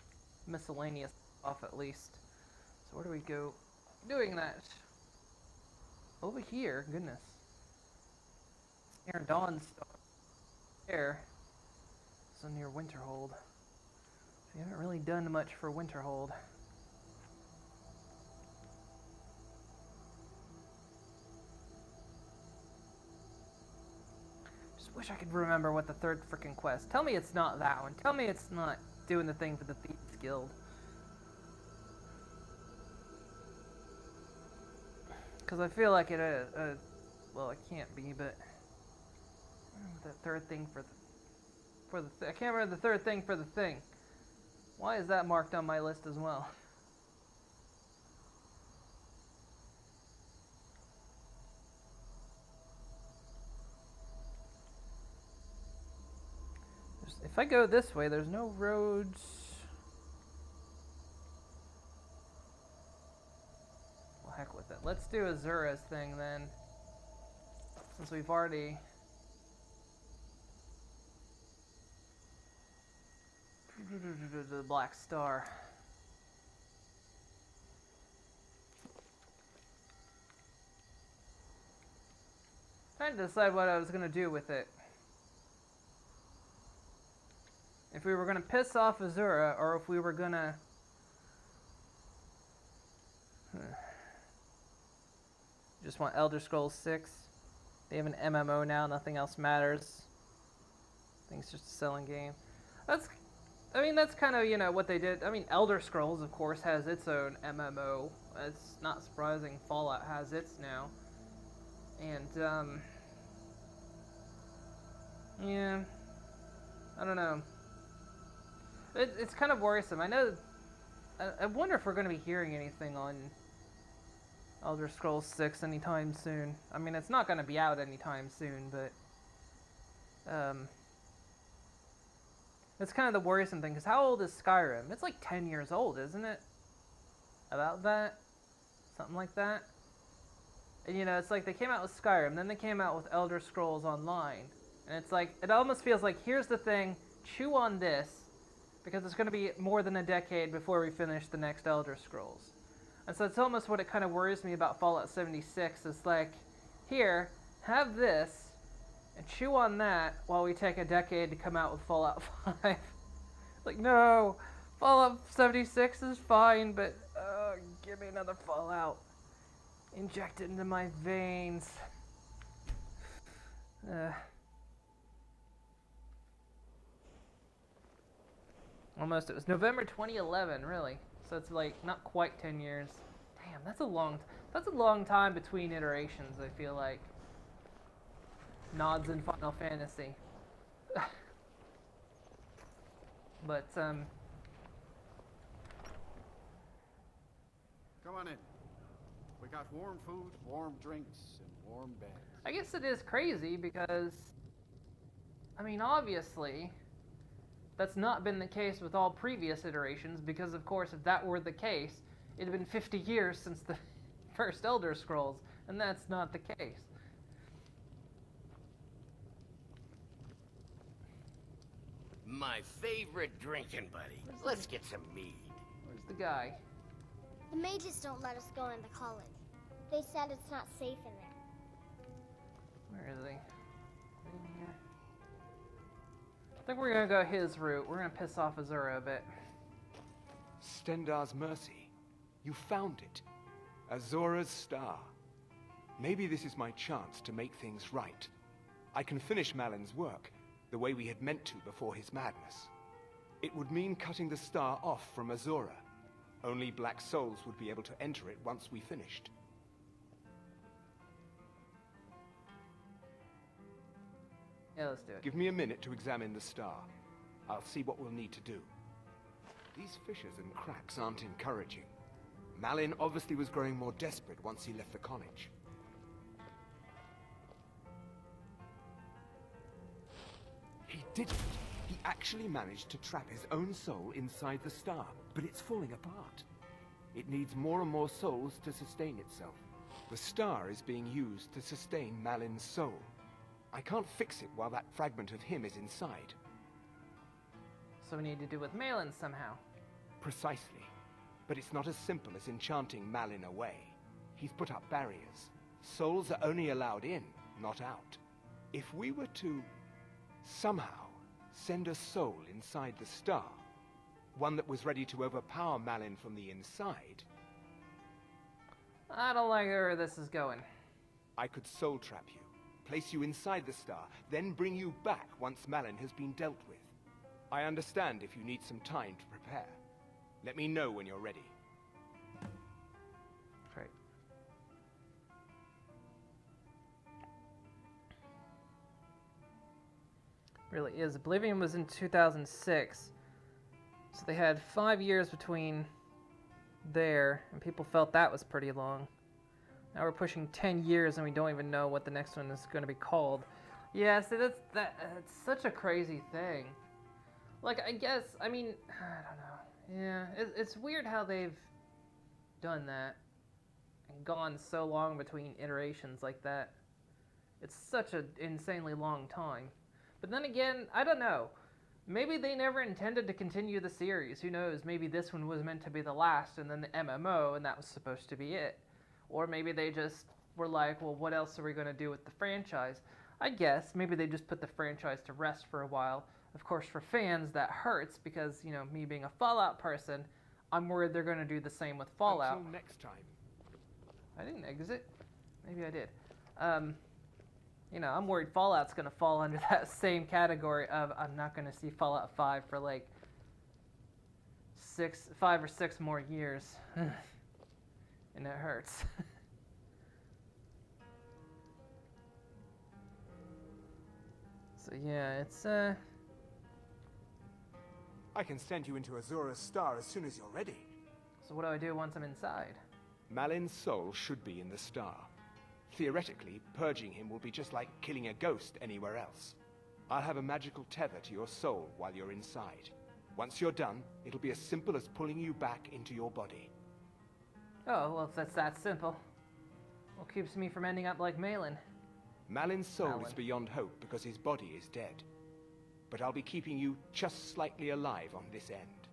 [SPEAKER 1] miscellaneous off at least. So where do we go doing that? Over here, goodness. Near Dawn's there. So near Winterhold. We haven't really done much for Winterhold. Just wish I could remember what the third frickin' quest. Tell me it's not that one. Tell me it's not doing the thing for the Thieves Guild. Because I feel like it well, it can't be, but that third thing for the for the I can't remember the third thing for the thing. Why is that marked on my list as well? If I go this way, there's no roads. Well, heck with it. Let's do Azura's thing then. Since we've already... the Black Star. Trying to decide what I was going to do with it. If we were going to piss off Azura, or if we were going to... Just want Elder Scrolls 6. They have an MMO now, nothing else matters. I think it's just a selling game. I mean, that's kind of, you know, what they did. I mean, Elder Scrolls, of course, has its own MMO. It's not surprising Fallout has its now. And, yeah, I don't know. It's kind of worrisome. I wonder if we're going to be hearing anything on Elder Scrolls 6 anytime soon. I mean, it's not going to be out anytime soon, but it's kind of the worrisome thing, because how old is Skyrim? It's like 10 years old, isn't it? About that? Something like that? And, you know, it's like they came out with Skyrim, then they came out with Elder Scrolls Online. And it's like, it almost feels like, here's the thing, chew on this, because it's going to be more than a decade before we finish the next Elder Scrolls. And so it's almost what it kind of worries me about Fallout 76. It's like, here, have this, and chew on that while we take a decade to come out with Fallout 5. Like, no, Fallout 76 is fine, but give me another Fallout. Inject it into my veins. Almost, it was November 2011, really. So it's like not quite 10 years. Damn, that's a long time between iterations, I feel like. Nods in Final Fantasy. But
[SPEAKER 17] Come on in. We got warm food, warm drinks, and warm beds.
[SPEAKER 1] I guess it is crazy because, I mean, obviously, that's not been the case with all previous iterations, because of course if that were the case, it had been 50 years since the first Elder Scrolls, and that's not the case.
[SPEAKER 12] My favorite drinking buddy. Let's get some mead.
[SPEAKER 1] Where's the guy?
[SPEAKER 19] The mages don't let us go into college. They said it's not safe in there.
[SPEAKER 1] Where is he? In here. I think we're gonna go his route. We're gonna piss off Azura a bit.
[SPEAKER 22] Stendar's mercy. You found it. Azura's star. Maybe this is my chance to make things right. I can finish Malin's work, the way we had meant to before his madness. It would mean cutting the star off from Azura. Only black souls would be able to enter it once we finished.
[SPEAKER 1] Yeah, let's do it.
[SPEAKER 22] Give me a minute to examine the star. I'll see what we'll need to do. These fissures and cracks aren't encouraging. Malin obviously was growing more desperate once he left the college. He did it! He actually managed to trap his own soul inside the star, but it's falling apart. It needs more and more souls to sustain itself. The star is being used to sustain Malin's soul. I can't fix it while that fragment of him is inside.
[SPEAKER 1] So we need to do with Malin somehow.
[SPEAKER 22] Precisely. But it's not as simple as enchanting Malin away. He's put up barriers. Souls are only allowed in, not out. If we were to somehow send a soul inside the star, one that was ready to overpower Malin from the inside...
[SPEAKER 1] I don't like where this is going.
[SPEAKER 22] I could soul trap you, place you inside the star, then bring you back once Malin has been dealt with. I understand if you need some time to prepare. Let me know when you're ready.
[SPEAKER 1] Great. really is. Oblivion was in 2006, so they had 5 years between there, and people felt that was pretty long. Now we're pushing 10 years, and we don't even know what the next one is going to be called. Yeah, so that's such a crazy thing. Like, I guess, I mean, I don't know. Yeah, it's weird how they've done that and gone so long between iterations like that. It's such an insanely long time. But then again, I don't know. Maybe they never intended to continue the series. Who knows? Maybe this one was meant to be the last, and then the MMO, and that was supposed to be it. Or maybe they just were like, well, what else are we going to do with the franchise? I guess maybe they just put the franchise to rest for a while. Of course, for fans, that hurts because, you know, me being a Fallout person, I'm worried they're going to do the same with Fallout.
[SPEAKER 22] Until next time.
[SPEAKER 1] I didn't exit. Maybe I did. You know, I'm worried Fallout's going to fall under that same category of I'm not going to see Fallout 5 for like 5 or 6 more years. And it hurts. So yeah, it's
[SPEAKER 22] I can send you into Azura's Star as soon as you're ready.
[SPEAKER 1] So what do I do once I'm inside?
[SPEAKER 22] Malin's soul should be in the star. Theoretically, purging him will be just like killing a ghost anywhere else. I'll have a magical tether to your soul while you're inside. Once you're done, it'll be as simple as pulling you back into your body.
[SPEAKER 1] Oh, well, if that's that simple. What keeps me from ending up like Malin?
[SPEAKER 22] Malin's soul is beyond hope because his body is dead. But I'll be keeping you just slightly alive on this end.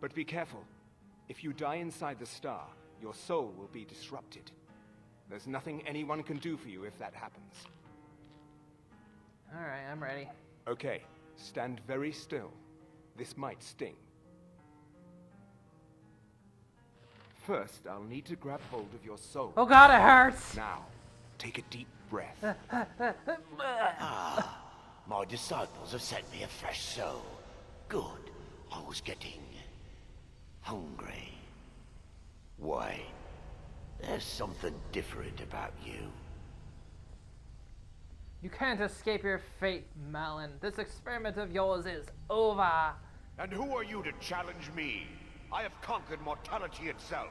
[SPEAKER 22] But be careful. If you die inside the star, your soul will be disrupted. There's nothing anyone can do for you if that happens.
[SPEAKER 1] Alright, I'm ready.
[SPEAKER 22] Okay, stand very still. This might sting. First, I'll need to grab hold of your soul.
[SPEAKER 1] Oh god, it hurts!
[SPEAKER 22] Now, take a deep breath.
[SPEAKER 12] My disciples have sent me a fresh soul. Good. I was getting hungry. Why? There's something different about you.
[SPEAKER 1] You can't escape your fate, Malin. This experiment of yours is over.
[SPEAKER 12] And who are you to challenge me? I have conquered mortality itself.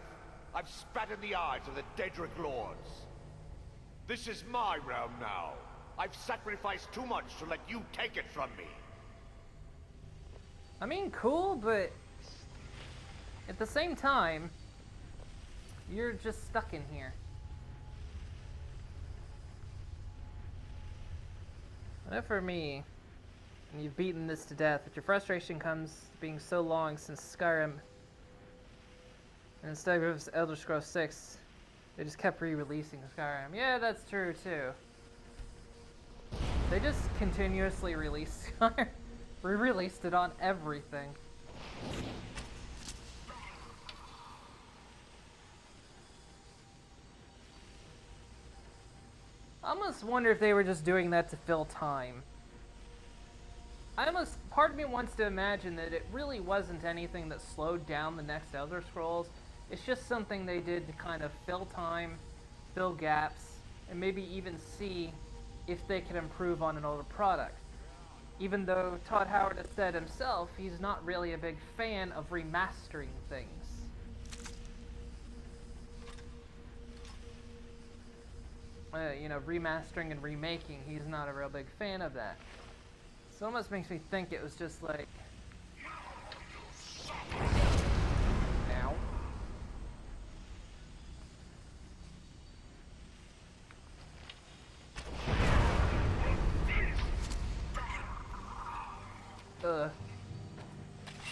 [SPEAKER 12] I've spat in the eyes of the Daedric Lords. This is my realm now. I've sacrificed too much to let you take it from me.
[SPEAKER 1] I mean, cool, but at the same time, you're just stuck in here. Enough for me, and you've beaten this to death, but your frustration comes being so long since Skyrim. And instead of Elder Scrolls 6, they just kept re-releasing Skyrim. Yeah, that's true too. They just continuously released Skyrim. Re-released it on everything. I almost wonder if they were just doing that to fill time. Part of me wants to imagine that it really wasn't anything that slowed down the next Elder Scrolls. It's just something they did to kind of fill time, fill gaps, and maybe even see if they could improve on an older product. Even though Todd Howard has said himself, he's not really a big fan of remastering things. You know, remastering and remaking, he's not a real big fan of that. So it almost makes me think it was just like... Ow.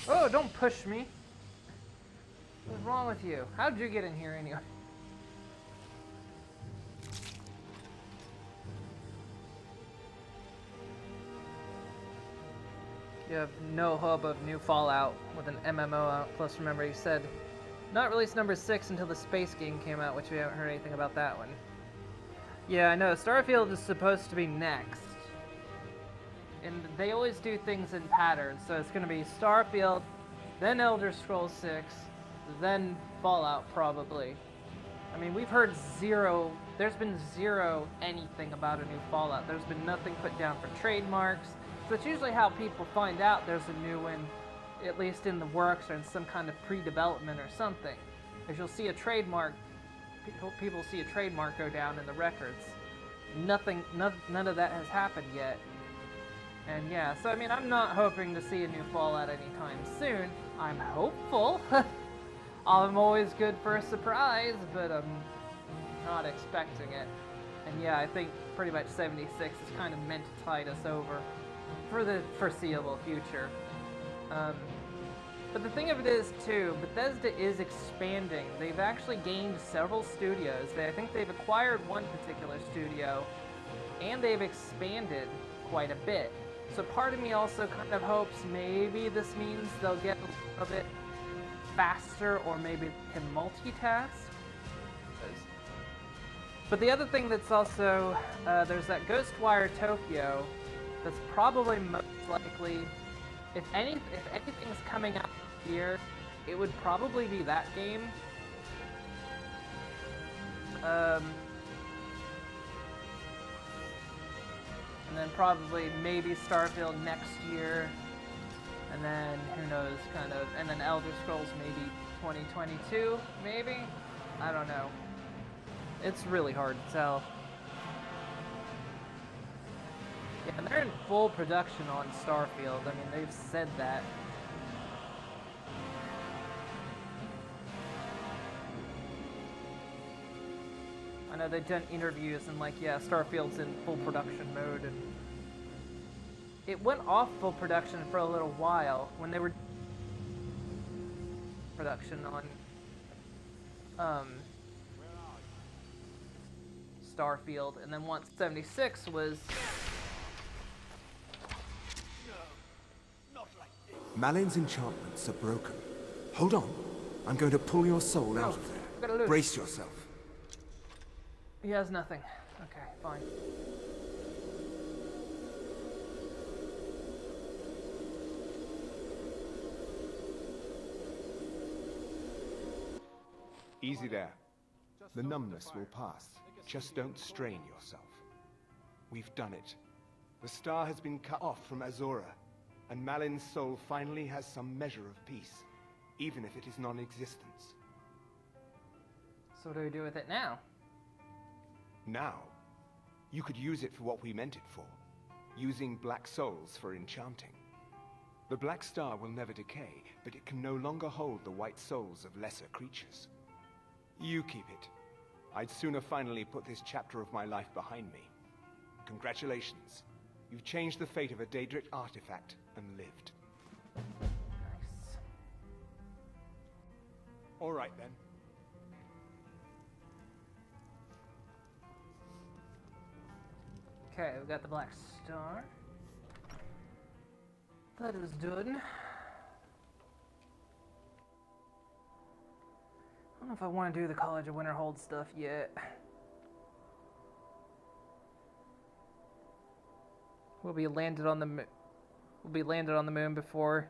[SPEAKER 1] Oh, don't push me. What's wrong with you? How'd you get in here anyway? You have no hope of new Fallout with an MMO out. Plus, remember, he said not release number 6 until the space game came out, which we haven't heard anything about that one. Yeah, I know. Starfield is supposed to be next. And they always do things in patterns, so it's going to be Starfield, then Elder Scrolls 6, then Fallout, probably. I mean, we've heard zero, there's been zero anything about a new Fallout. There's been nothing put down for trademarks, So it's usually how people find out there's a new one, at least in the works or in some kind of pre-development or something. As you'll see a trademark, people see a trademark go down in the records. None of that has happened yet. And yeah, so I mean, I'm not hoping to see a new Fallout anytime soon. I'm hopeful. I'm always good for a surprise, but I'm not expecting it. And yeah, I think pretty much 76 is kind of meant to tide us over for the foreseeable future. But the thing of it is, too, Bethesda is expanding. They've actually gained several studios. I think they've acquired one particular studio, and they've expanded quite a bit. So part of me also kind of hopes maybe this means they'll get a bit faster, or maybe can multitask. But the other thing that's also, there's that Ghostwire Tokyo that's probably most likely, if anything's coming out here, it would probably be that game. And then probably maybe Starfield next year. And then, who knows, kind of, and then Elder Scrolls maybe 2022, maybe? I don't know. It's really hard to tell. Yeah, and they're in full production on Starfield. I mean, they've said that. I know they've done interviews and like, yeah, Starfield's in full production mode, and it went off full production for a little while when they were production on Starfield, and then once 76 was
[SPEAKER 22] Malin's enchantments are broken. Hold on. I'm going to pull your soul out of there. Brace yourself.
[SPEAKER 1] He has nothing. Okay, fine.
[SPEAKER 22] Easy there. The numbness will pass. Just don't strain yourself. We've done it. The star has been cut off from Azora, and Malin's soul finally has some measure of peace, even if it is non-existence.
[SPEAKER 1] So what do we do with it now?
[SPEAKER 22] Now, you could use it for what we meant it for, using black souls for enchanting. The black star will never decay, but it can no longer hold the white souls of lesser creatures. You keep it. I'd sooner finally put this chapter of my life behind me. Congratulations. You've changed the fate of a Daedric artifact and lived.
[SPEAKER 1] Nice.
[SPEAKER 22] All right, then.
[SPEAKER 1] Okay, we got the black star. That is done. I don't know if I want to do the College of Winterhold stuff yet. We'll be landed on the moon before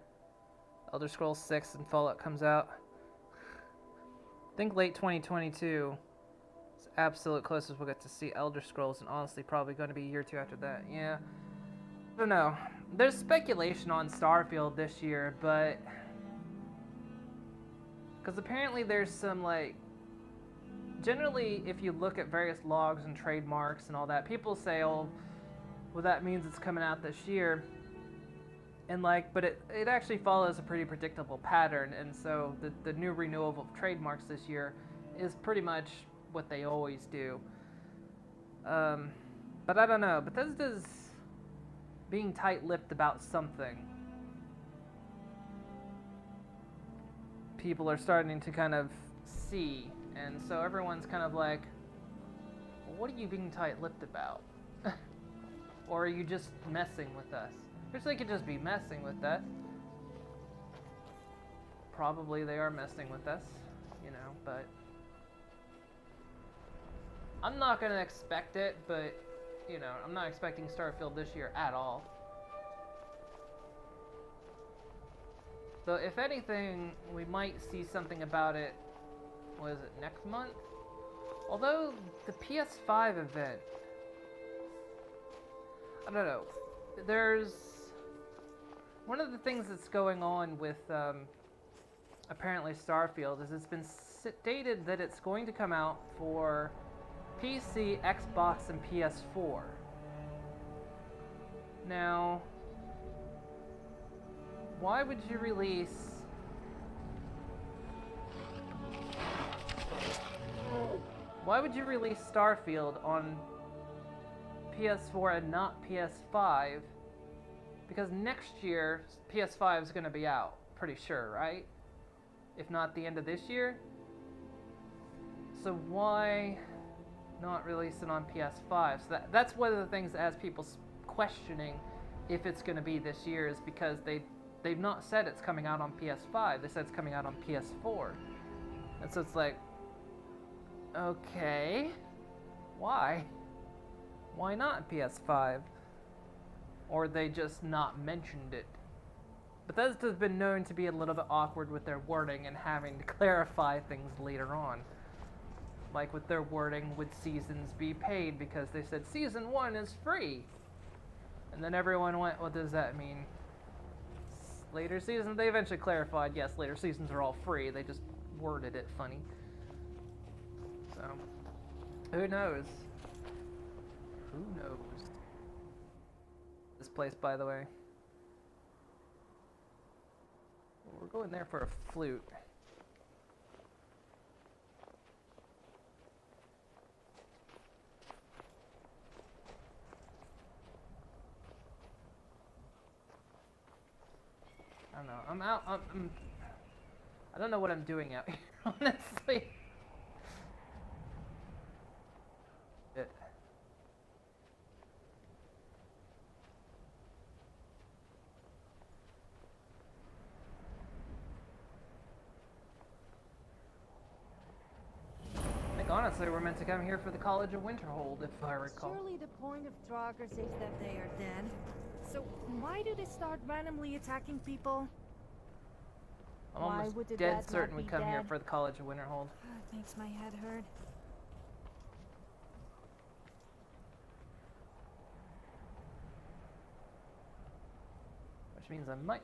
[SPEAKER 1] Elder Scrolls 6 and Fallout comes out. I think late 2022 is absolute closest we'll get to see Elder Scrolls, and honestly probably going to be a year or two after that. Yeah. I don't know. There's speculation on Starfield this year, but because apparently there's some, like, generally if you look at various logs and trademarks and all that, people say, oh, well, that means it's coming out this year. And like, but it actually follows a pretty predictable pattern, and so the new renewal of trademarks this year is pretty much what they always do. But I don't know, Bethesda's being tight-lipped about something. People are starting to kind of see, and so everyone's kind of like, well, what are you being tight-lipped about? Or are you just messing with us? Which they could just be messing with us. Probably they are messing with us, you know, but I'm not going to expect it, but, you know, I'm not expecting Starfield this year at all. So if anything, we might see something about it, what is it, next month? Although, the PS5 event, I don't know, there's one of the things that's going on with apparently Starfield is it's been stated that it's going to come out for PC, Xbox, and PS4. Now, why would you release Starfield on PS4 and not PS5? Because next year, PS5 is going to be out, pretty sure, right? If not the end of this year. So why not release it on PS5? So that's one of the things that has people questioning if it's going to be this year, is because they've not said it's coming out on PS5. They said it's coming out on PS4. And so it's like, okay, why? Why not PS5? Or they just not mentioned it. Bethesda's been known to be a little bit awkward with their wording and having to clarify things later on. Like with their wording, would seasons be paid? Because they said season 1 is free. And then everyone went, what does that mean? Later seasons, they eventually clarified, yes, later seasons are all free. They just worded it funny. So, who knows? Who knows? This place, by the way. We're going there for a flute. I don't know. I'm out. I don't know what I'm doing out here, honestly. Honestly, we're meant to come here for the College of Winterhold, if I recall.
[SPEAKER 2] Surely the point of Draugrs is that they are dead. So why do they start randomly attacking people?
[SPEAKER 1] I'm almost dead certain we come here for the College of Winterhold.
[SPEAKER 2] That makes my head hurt.
[SPEAKER 1] Which means I might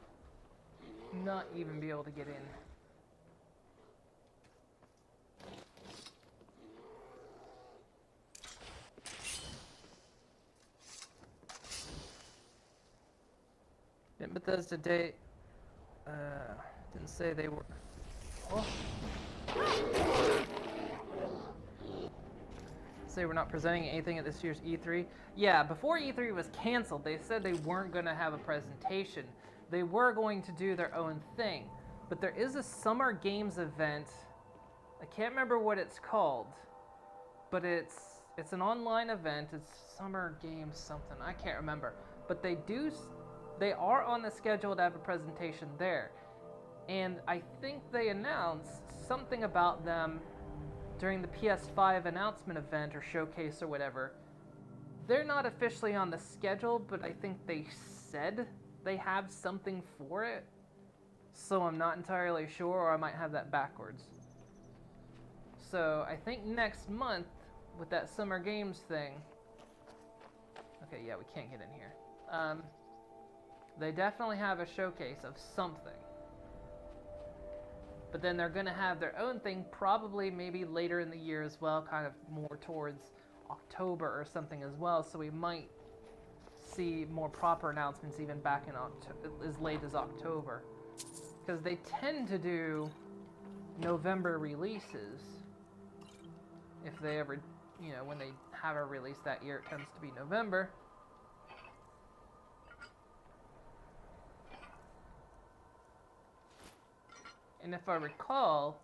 [SPEAKER 1] not even be able to get in. Didn't Bethesda date? Didn't say they were. Oh. Say we're not presenting anything at this year's E3. Yeah, before E3 was canceled, they said they weren't going to have a presentation. They were going to do their own thing, but there is a Summer Games event. I can't remember what it's called, but it's an online event. It's Summer Games something. I can't remember, but they are on the schedule to have a presentation there. And I think they announced something about them during the PS5 announcement event or showcase or whatever. They're not officially on the schedule, but I think they said they have something for it. So I'm not entirely sure, or I might have that backwards. So I think next month with that Summer Games thing. Okay, yeah, we can't get in here. They definitely have a showcase of something. But then they're going to have their own thing probably maybe later in the year as well, kind of more towards October or something as well. So we might see more proper announcements even back in as late as October. Because they tend to do November releases. If they ever, when they have a release that year, it tends to be November. And if I recall,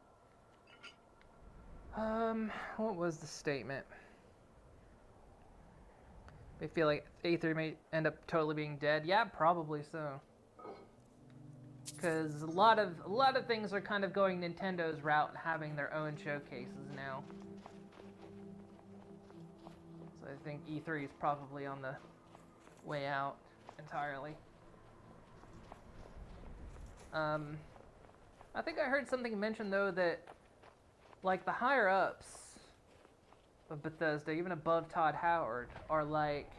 [SPEAKER 1] what was the statement? They feel like A3 may end up totally being dead. Yeah, probably so. Because a lot of things are kind of going Nintendo's route and having their own showcases now. So I think E3 is probably on the way out entirely. I think I heard something mentioned, though, that, like, the higher-ups of Bethesda, even above Todd Howard, are, like,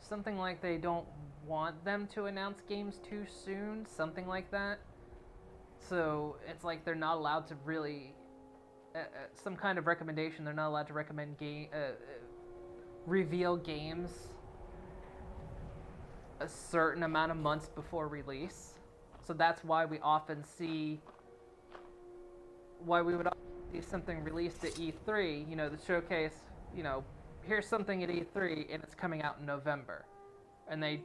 [SPEAKER 1] something like they don't want them to announce games too soon, something like that. So it's like they're not allowed to really, some kind of recommendation, they're not allowed to recommend reveal games a certain amount of months before release. So that's why we often see, why we would often see something released at E3, you know, the showcase, you know, here's something at E3 and it's coming out in November. And they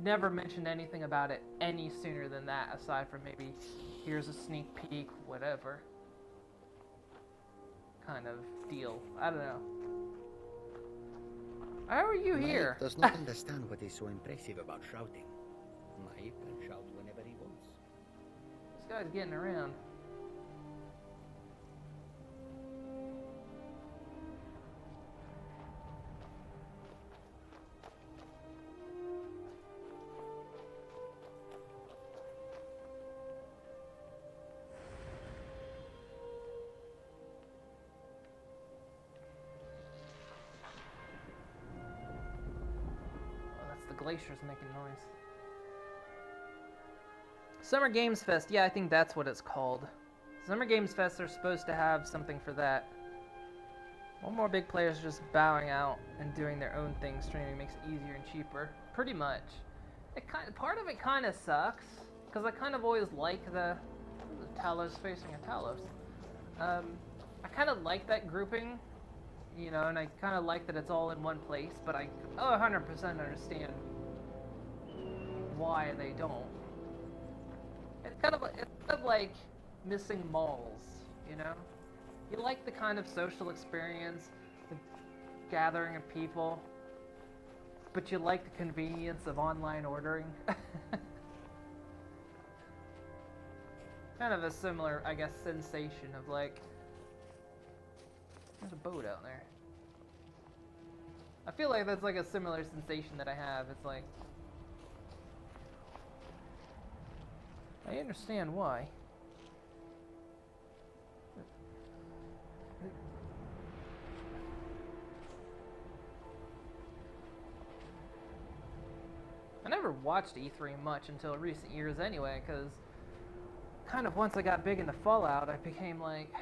[SPEAKER 1] never mention anything about it any sooner than that, aside from maybe here's a sneak peek, whatever kind of deal. I don't know. How are you here?
[SPEAKER 15] Mike does not understand what is so impressive about shouting. Mike can shout whenever he wants.
[SPEAKER 1] This guy's getting around. Glacier's making noise. Summer Games Fest, yeah, I think that's what it's called. Summer Games Fest are supposed to have something for that. One more big players just bowing out and doing their own thing. Streaming makes it easier and cheaper. Pretty much. Part of it kind of sucks, because I kind of always like the Talos facing a Talos. I kind of like that grouping, you know, and I kind of like that it's all in one place, but I 100% understand why they don't. It's kind of like missing malls, you know? You like the kind of social experience, the gathering of people, but you like the convenience of online ordering. Kind of a similar, I guess, sensation of like, there's a boat out there. I feel like that's like a similar sensation that I have. It's like, I understand why. I never watched E3 much until recent years anyway, because kind of once I got big into Fallout, I became like,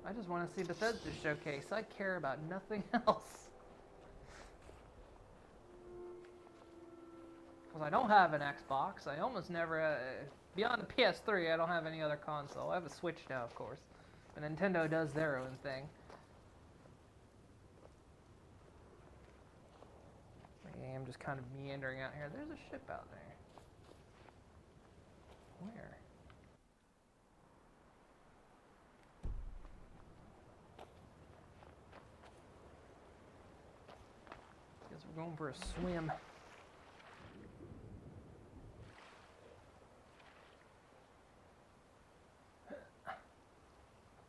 [SPEAKER 1] I just want to see Bethesda showcase. I care about nothing else. Because I don't have an Xbox. I almost never, beyond the PS3, I don't have any other console. I have a Switch now, of course. But Nintendo does their own thing. I'm just kind of meandering out here. There's a ship out there. Where? Guess we're going for a swim.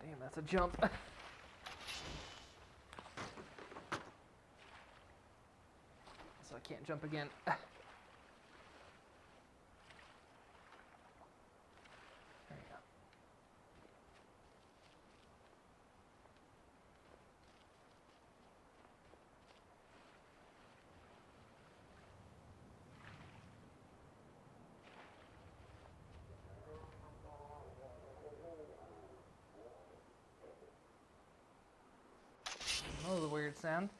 [SPEAKER 1] Damn, that's a jump. So I can't jump again. There you go. That was a weird sound.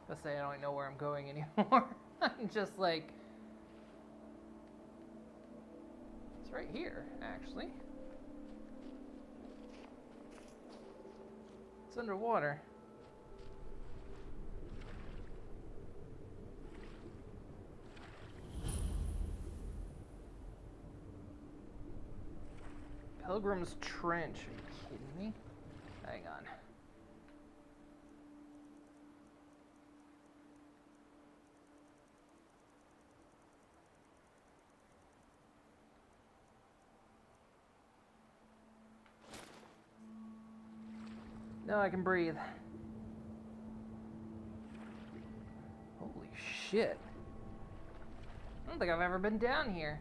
[SPEAKER 1] I say I don't know where I'm going anymore. I'm just like, it's right here, actually. It's underwater. Pilgrim's Trench. Are you kidding me? Hang on. No, I can breathe. Holy shit. I don't think I've ever been down here.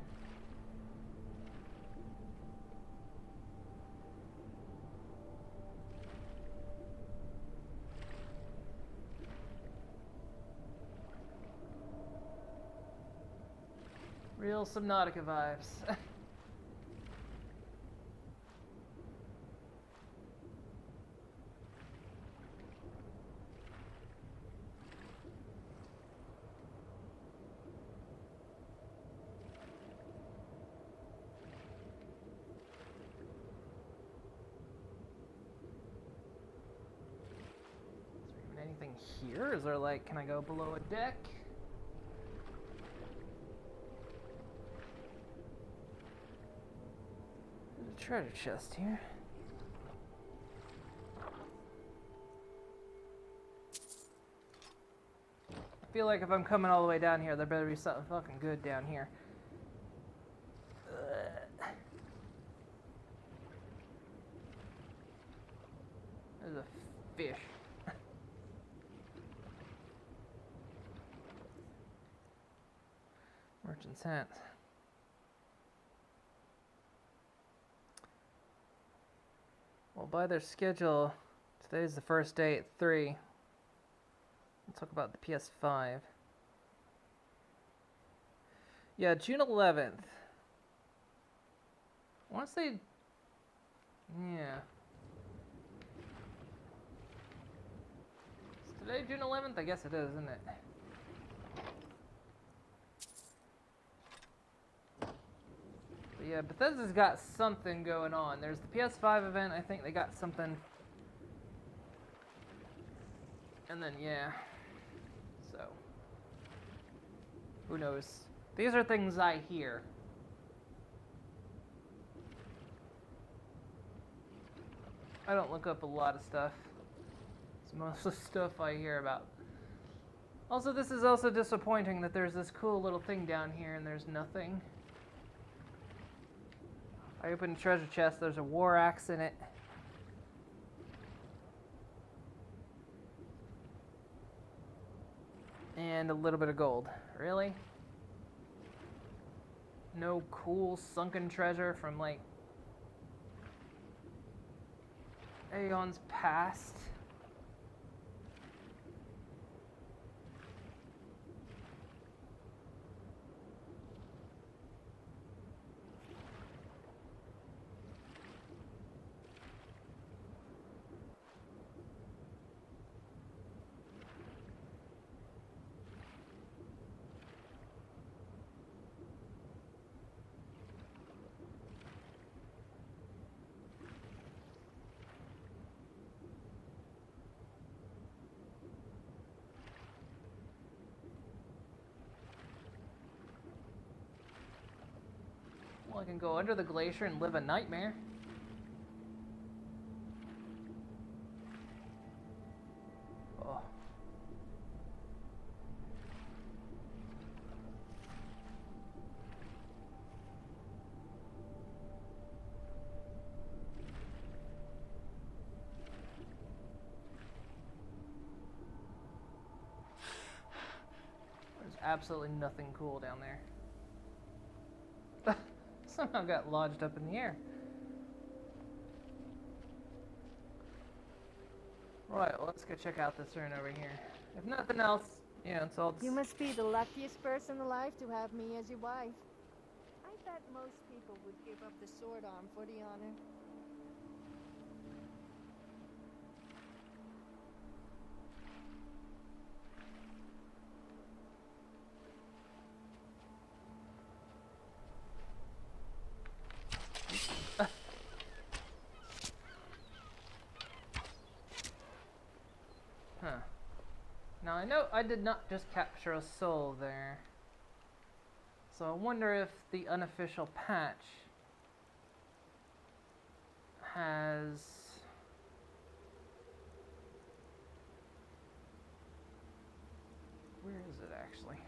[SPEAKER 1] Still some Nautica vibes. Anything here? Is there like, can I go below a deck? There's a treasure chest here. I feel like if I'm coming all the way down here, there better be something fucking good down here. There's a fish. Merchant's hat. Well, by their schedule, today's the first day at 3. We'll talk about the PS5. Yeah, June 11th. I want to say... Yeah. Is today June 11th? I guess it is, isn't it? But yeah, Bethesda's got something going on. There's the PS5 event. I think they got something. And then, yeah. So. Who knows? These are things I hear. I don't look up a lot of stuff. It's mostly stuff I hear about. Also, this is also disappointing that there's this cool little thing down here and there's nothing. I opened a treasure chest, there's a war axe in it. And a little bit of gold. Really? No cool sunken treasure from like aeons past? Well, I can go under the glacier and live a nightmare. Oh. There's absolutely nothing cool down there. Somehow got lodged up in the air. Right, well, let's go check out this urn over here. If nothing else, yeah, it's all...
[SPEAKER 2] You must be the luckiest person alive to have me as your wife. I bet most people would give up the sword arm for the honor.
[SPEAKER 1] Huh. Now I know I did not just capture a soul there. So I wonder if the unofficial patch has... Where is it actually?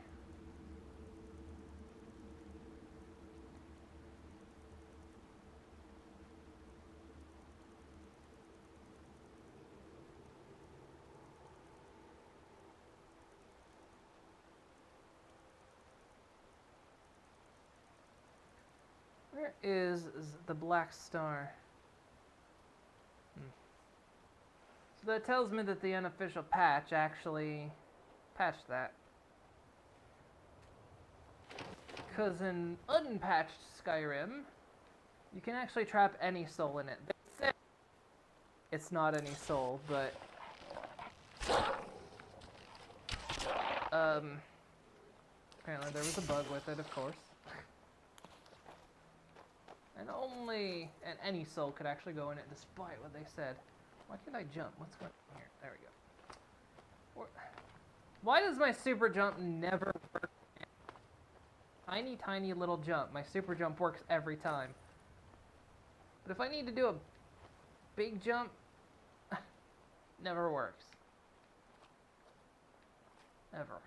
[SPEAKER 1] Where is the black star? So that tells me that the unofficial patch actually patched that. because in unpatched Skyrim, you can actually trap any soul in it. They say it's not any soul, but apparently there was a bug with it, of course. And any soul could actually go in it, despite what they said. Why can't I jump? What's going on here? There we go. Why does my super jump never work? Tiny, tiny little jump. My super jump works every time. But if I need to do a big jump, never works. Ever.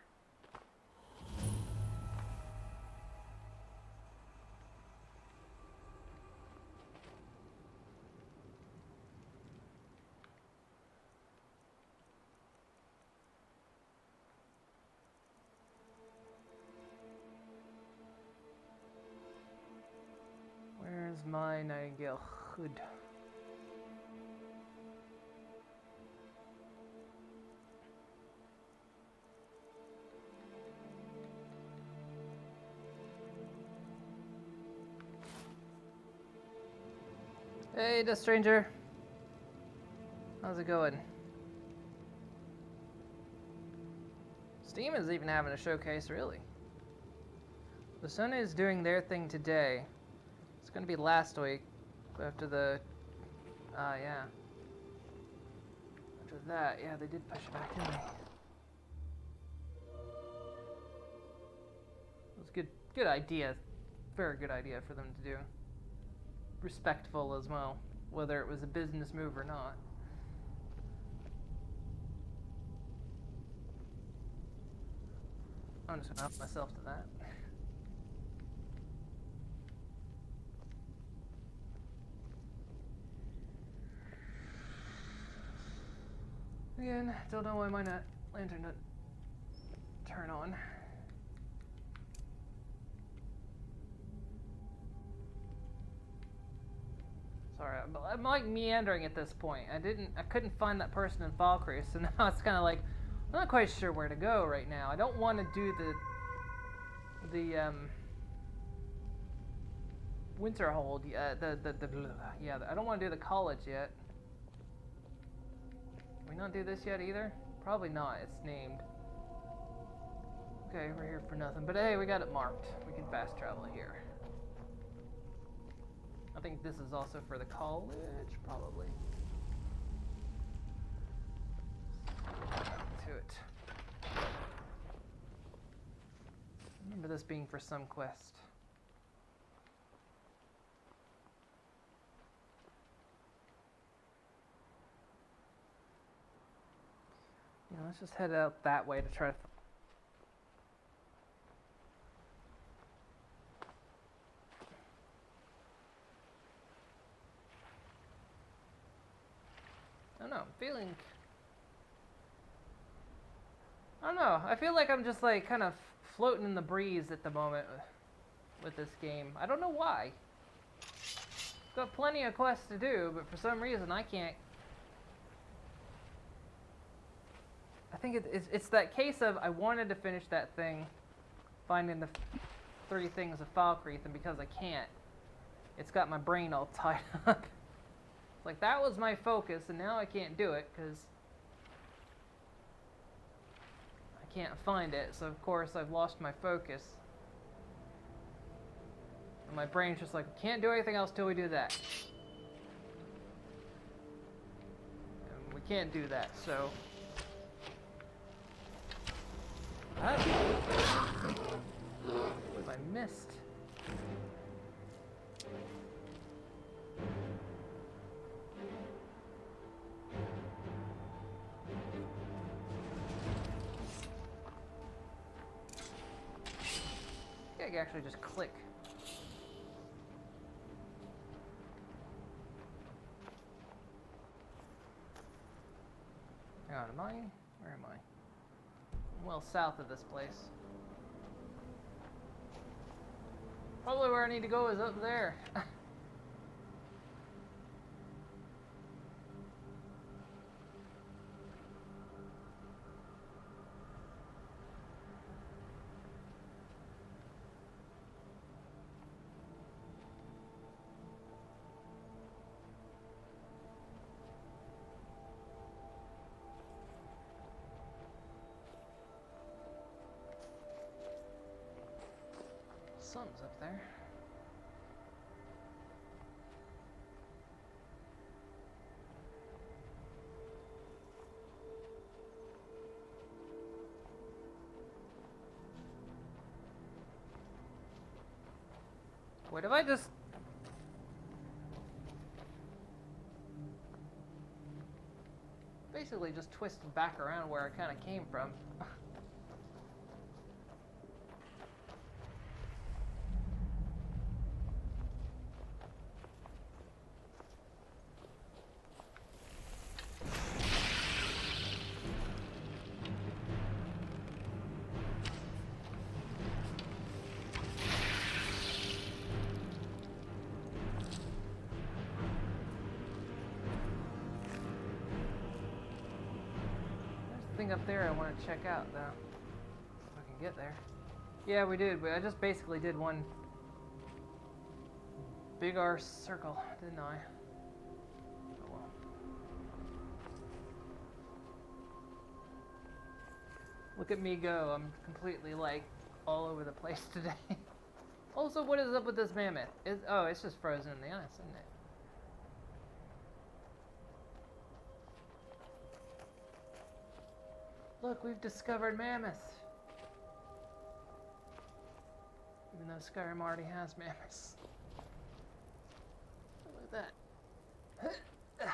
[SPEAKER 1] Where's my Nightingale hood? Hey, the stranger. How's it going? Steam is even having a showcase, really. The Sun is doing their thing today. It's gonna be last week, after the, yeah. After that, yeah, they did push it back, didn't they? It was good idea, very good idea for them to do. Respectful as well, whether it was a business move or not. I'm just gonna help myself to that. Again, don't know why my lantern doesn't turn on. Sorry, I'm like meandering at this point. I couldn't find that person in Valkyrie, so now it's kind of like, I'm not quite sure where to go right now. I don't want to do the Winterhold, yeah, I don't want to do the college yet. Can we not do this yet either? Probably not, it's named. Okay, we're here for nothing, but hey, we got it marked. We can fast travel here. I think this is also for the college, probably. To it. I remember this being for some quest. Yeah, let's just head out that way to try to. I don't know, I don't know, I feel like I'm just like kind of floating in the breeze at the moment with this game. I don't know why. Got plenty of quests to do, but for some reason I can't. I think it's that case of I wanted to finish that thing, finding the 30 things of Falkreath, and because I can't, it's got my brain all tied up. Like, that was my focus, and now I can't do it because I can't find it. So of course I've lost my focus, and my brain's just like, can't do anything else till we do that, and we can't do that. So what have I missed? I can actually just click. Hang on, where am I? I'm well south of this place. Probably where I need to go is up there. Something's up there. What if I just... basically just twisted back around where I kind of came from. Thing up there I want to check out though, if I can get there. Yeah, we did, but I just basically did one big arse circle, didn't I? Oh well. Look at me go, I'm completely like all over the place today. Also, what is up with this mammoth? Oh, it's just frozen in the ice, isn't it? Look, we've discovered mammoths. Even though Skyrim already has mammoths. Look at that.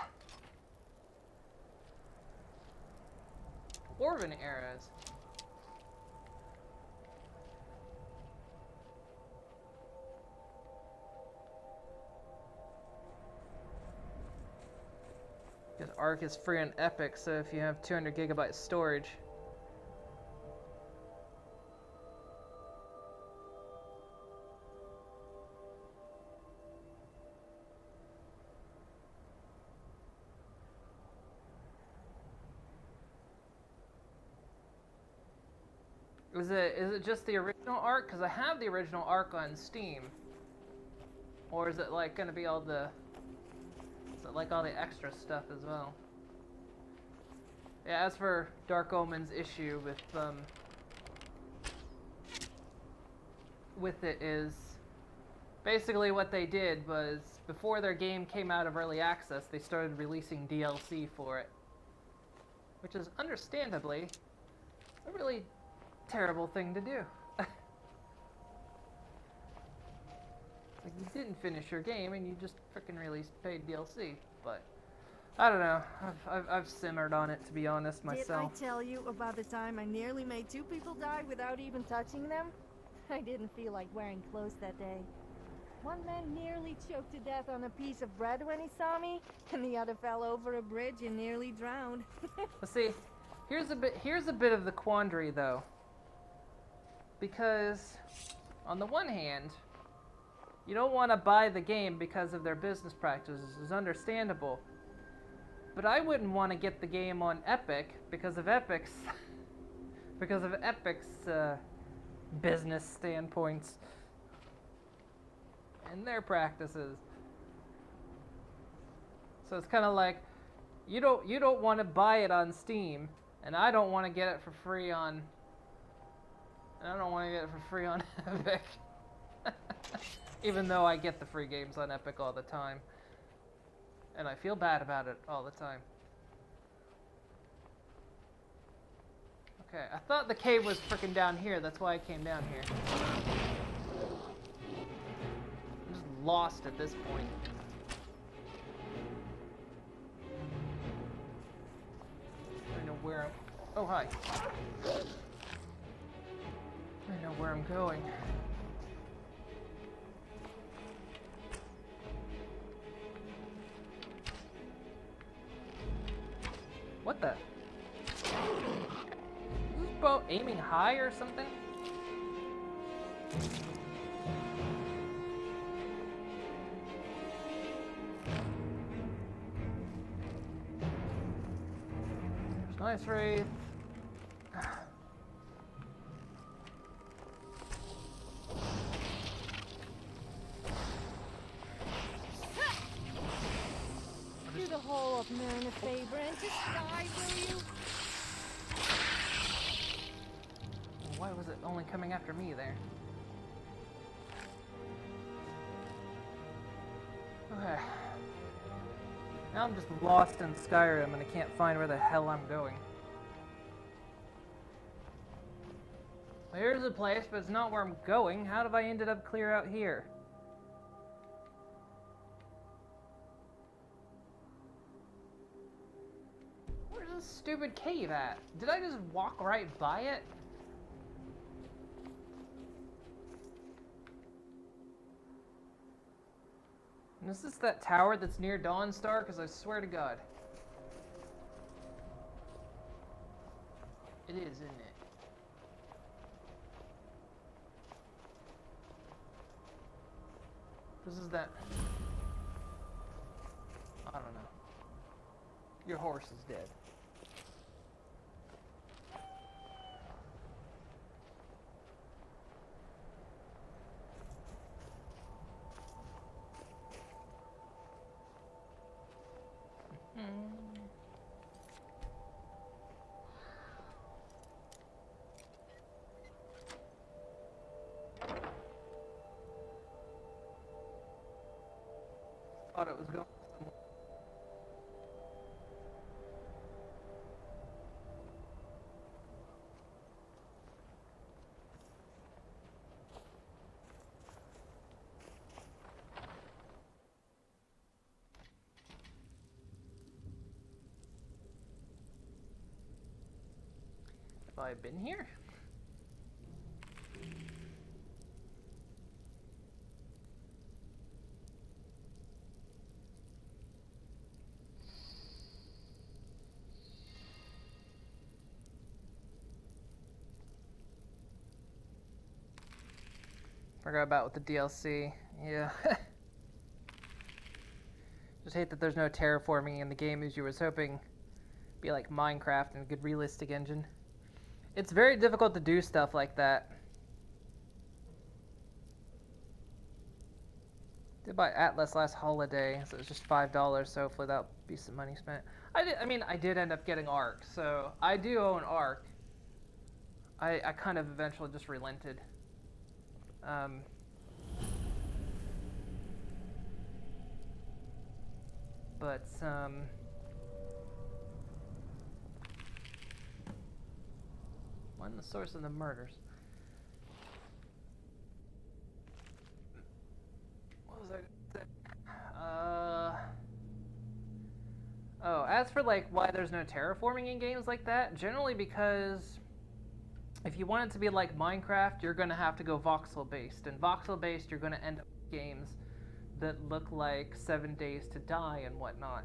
[SPEAKER 1] Dwarven arrows. Because Arc is free on Epic, so if you have 200 gigabyte storage. Is it just the original Arc? Because I have the original Arc on Steam. Or is it like gonna be all the... Is it like all the extra stuff as well? Yeah, as for Dark Omen's issue with it is... Basically what they did was, before their game came out of early access, they started releasing DLC for it. Which is understandably a really terrible thing to do. Like, you didn't finish your game and you just frickin' released paid DLC, but I don't know. I've simmered on it, to be honest, myself.
[SPEAKER 2] Did I tell you about the time I nearly made 2 people die without even touching them? I didn't feel like wearing clothes that day. One man nearly choked to death on a piece of bread when he saw me, and the other fell over a bridge and nearly drowned.
[SPEAKER 1] Well, see, here's a bit of the quandary though. Because on the one hand, you don't want to buy the game because of their business practices. It's understandable. But I wouldn't want to get the game on Epic because of Epic's business standpoints and their practices. So it's kind of like you don't want to buy it on Steam, and I don't want to get it for free on Epic. Even though I get the free games on Epic all the time. And I feel bad about it all the time. Okay, I thought the cave was freaking down here. That's why I came down here. I'm just lost at this point. I don't know where I'm... Oh, hi. I don't know where I'm going. What the? Is this boat aiming high or something? There's nice wraith.
[SPEAKER 2] Do the whole of man a favor and just die, will you?
[SPEAKER 1] Why was it only coming after me there? Okay. Now I'm just lost in Skyrim and I can't find where the hell I'm going. Well, here's the place, but it's not where I'm going. How have I ended up clear out here? Where's this stupid cave at? Did I just walk right by it? And is this that tower that's near Dawnstar? Because I swear to God. It is, isn't it? This is that... I don't know. Your horse is dead. Thought it was going somewhere. Have I been here? Forgot about with the DLC. Yeah. Just hate that there's no terraforming in the game as you was hoping. Be like Minecraft and a good realistic engine. It's very difficult to do stuff like that. Did buy Atlas last holiday, so it was just $5, so hopefully that'll be some money spent. I did end up getting Ark, so I do own Ark. I kind of eventually just relented. When the source of the murders? What was I? Oh, as for like why there's no terraforming in games like that, generally because if you want it to be like Minecraft, you're going to have to go voxel based, and voxel based you're going to end up with games that look like 7 Days to Die and whatnot.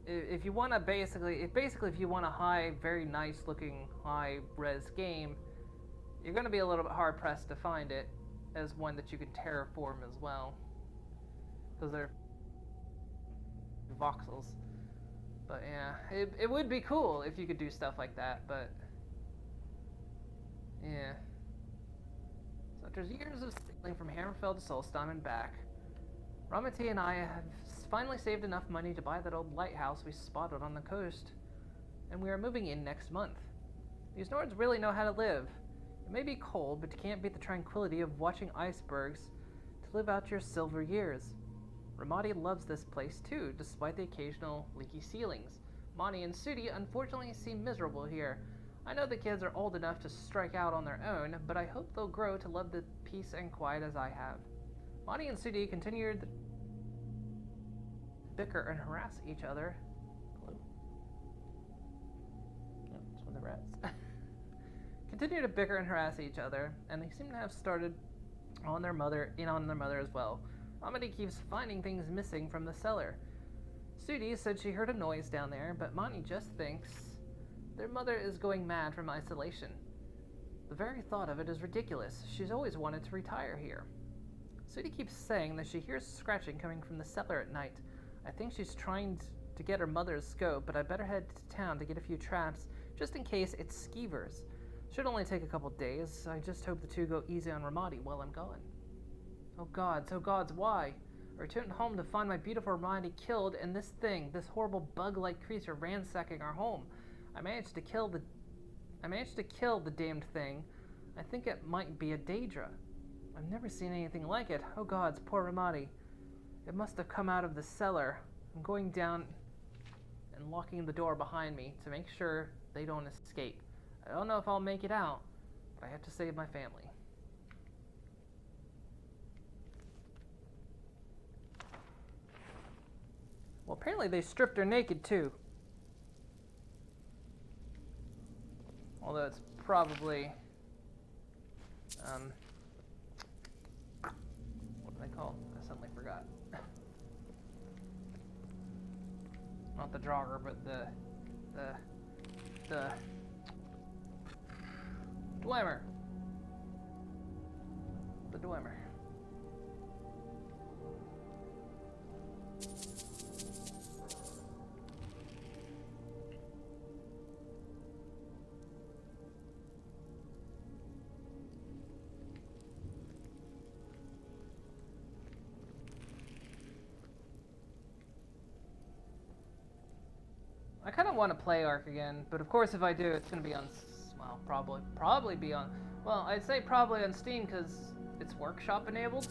[SPEAKER 1] If you want to basically if you want a very nice looking high res game, you're going to be a little bit hard pressed to find it as one that you can terraform as well, because they're voxels. But yeah, it would be cool if you could do stuff like that, but yeah. So after years of sailing from Hammerfell to Solstheim and back, Ramati and I have finally saved enough money to buy that old lighthouse we spotted on the coast, and we are moving in next month. These Nords really know how to live. It may be cold, but you can't beat the tranquility of watching icebergs to live out your silver years. Ramati loves this place too, despite the occasional leaky ceilings. Mani and Sudi unfortunately seem miserable here. I know the kids are old enough to strike out on their own, but I hope they'll grow to love the peace and quiet as I have. Mani and Sudi continued to bicker and harass each other. Hello? No, it's one of the rats. Continue to bicker and harass each other, and they seem to have started on their mother as well. Ramati keeps finding things missing from the cellar. Sudi said she heard a noise down there, but Mani just thinks their mother is going mad from isolation. The very thought of it is ridiculous. She's always wanted to retire here. Sudi keeps saying that she hears scratching coming from the cellar at night. I think she's trying to get her mother's scope, but I better head to town to get a few traps, just in case it's skeevers. Should only take a couple days. I just hope the two go easy on Ramati while I'm gone. Oh gods, why? I returned home to find my beautiful Ramati killed, and this horrible bug-like creature ransacking our home. I managed to kill the damned thing. I think it might be a Daedra. I've never seen anything like it. Oh gods, poor Ramati. It must have come out of the cellar. I'm going down and locking the door behind me to make sure they don't escape. I don't know if I'll make it out, but I have to save my family. Well, apparently they stripped her naked too. Although it's probably, what do they call? I suddenly forgot. Not the jogger, but the Dwemer. The Dwemer. I kind of want to play Ark again, but of course if I do, it's going to be on, well, probably be on, well, I'd say probably on Steam because it's workshop enabled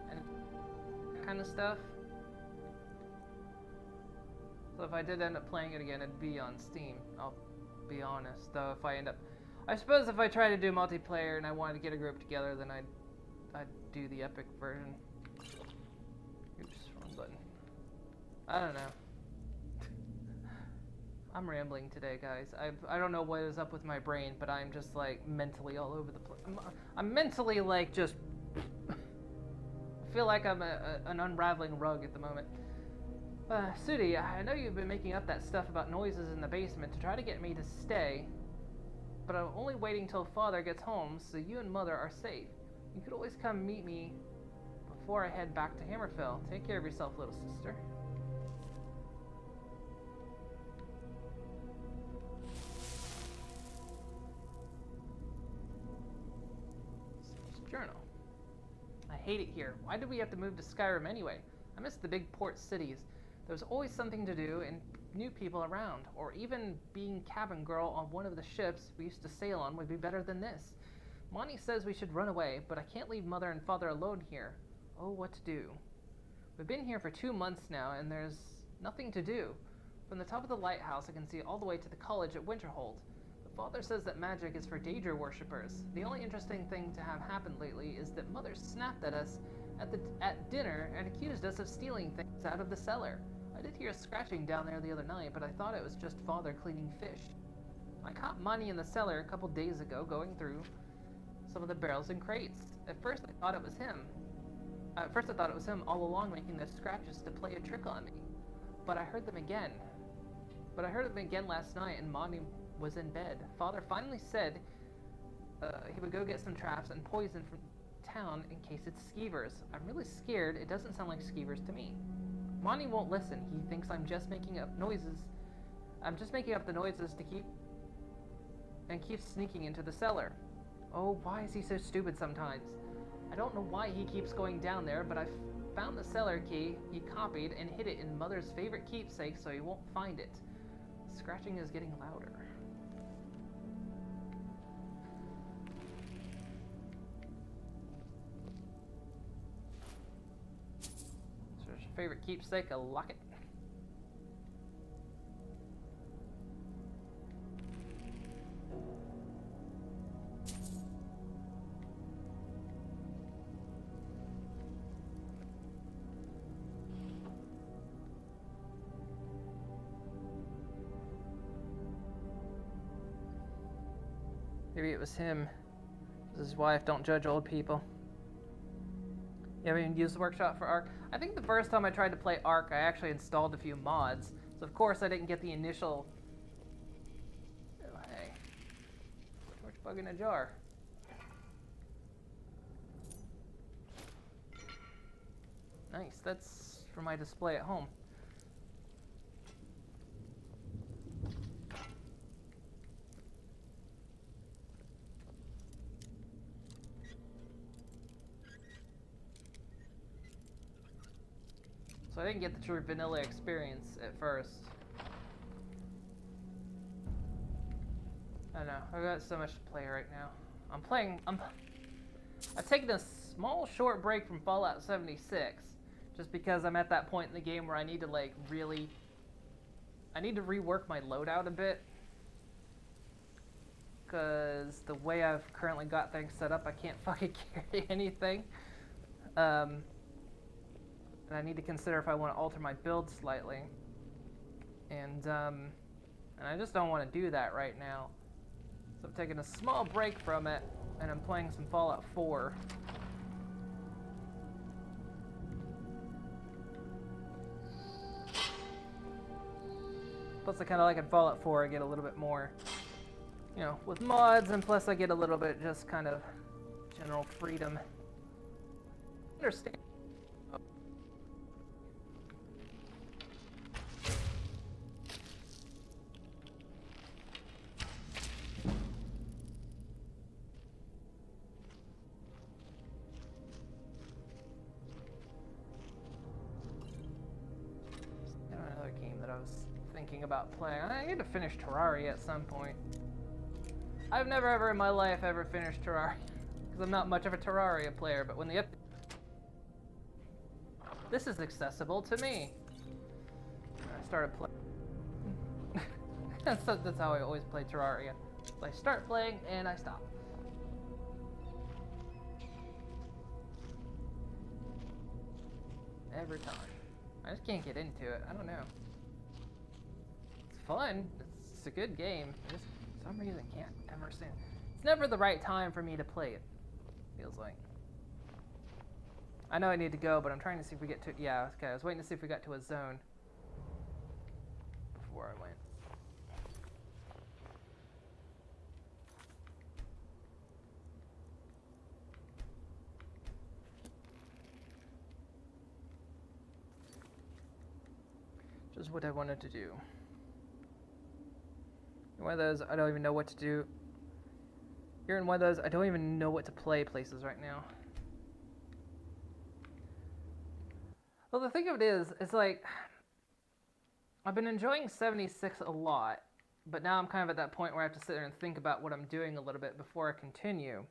[SPEAKER 1] and kind of stuff. So if I did end up playing it again, it'd be on Steam, I'll be honest. Though if I end up, I suppose if I try to do multiplayer and I wanted to get a group together, then I'd do the epic version. Oops, wrong button. I don't know. I'm rambling today, guys. I don't know what is up with my brain, but I'm just like mentally all over the place. I'm mentally like just. I feel like I'm an unraveling rug at the moment. Sudi, I know you've been making up that stuff about noises in the basement to try to get me to stay, but I'm only waiting till Father gets home so you and Mother are safe. You could always come meet me before I head back to Hammerfell. Take care of yourself, little sister. Journal. I hate it here. Why did we have to move to Skyrim anyway? I miss the big port cities. There's always something to do and new people around. Or even being cabin girl on one of the ships we used to sail on would be better than this. Monty says we should run away, but I can't leave Mother and Father alone here. Oh, what to do? We've been here for 2 months now, and there's nothing to do. From the top of the lighthouse, I can see all the way to the college at Winterhold. Father says that magic is for Daedra worshippers. The only interesting thing to have happened lately is that Mother snapped at us at dinner and accused us of stealing things out of the cellar. I did hear scratching down there the other night, but I thought it was just Father cleaning fish. I caught Monty in the cellar a couple days ago going through some of the barrels and crates. At first I thought it was him. All along making those scratches to play a trick on me. But I heard them again. Last night and Monty was in bed. Father finally said he would go get some traps and poison from town in case it's skeevers. I'm really scared. It doesn't sound like skeevers to me. Monty won't listen. He thinks I'm just making up noises. I'm just making up the noises to keep sneaking into the cellar. Oh, why is he so stupid sometimes? I don't know why he keeps going down there, but I found the cellar key he copied and hid it in Mother's favorite keepsake so he won't find it. Scratching is getting louder. Favorite keepsake, a locket. Maybe it was him. This is his wife. Don't judge old people. You haven't even used the workshop for Ark? I think the first time I tried to play Ark, I actually installed a few mods. So of course I didn't get the initial... Oh, hey. Torch bug in a jar. Nice, that's for my display at home. So I didn't get the true vanilla experience at first. I don't know, I've got so much to play right now. I've taken a small short break from Fallout 76, just because I'm at that point in the game where I need to like really, I need to rework my loadout a bit, because the way I've currently got things set up, I can't fucking carry anything. And I need to consider if I want to alter my build slightly. And I just don't want to do that right now. So I'm taking a small break from it, and I'm playing some Fallout 4. Plus I kind of like in Fallout 4, I get a little bit more, you know, with mods, and plus I get a little bit just kind of general freedom. Understand. Another game that I was thinking about playing. I need to finish Terraria at some point. I've never ever in my life ever finished Terraria, because I'm not much of a Terraria player, but when the this is accessible to me. I started playing. That's how I always play Terraria. I start playing and I stop. Every time. I just can't get into it. I don't know. It's fun. It's a good game. I just, for some reason, can't ever stand. It's never the right time for me to play it. Feels like. I know I need to go, but I'm trying to see if we get to. Yeah, okay. I was waiting to see if we got to a zone before I went. Just what I wanted to do. One of those I don't even know what to do. You're in one of those I don't even know what to play places right now. Well, the thing of it is, it's like I've been enjoying 76 a lot, but now I'm kind of at that point where I have to sit there and think about what I'm doing a little bit before I continue.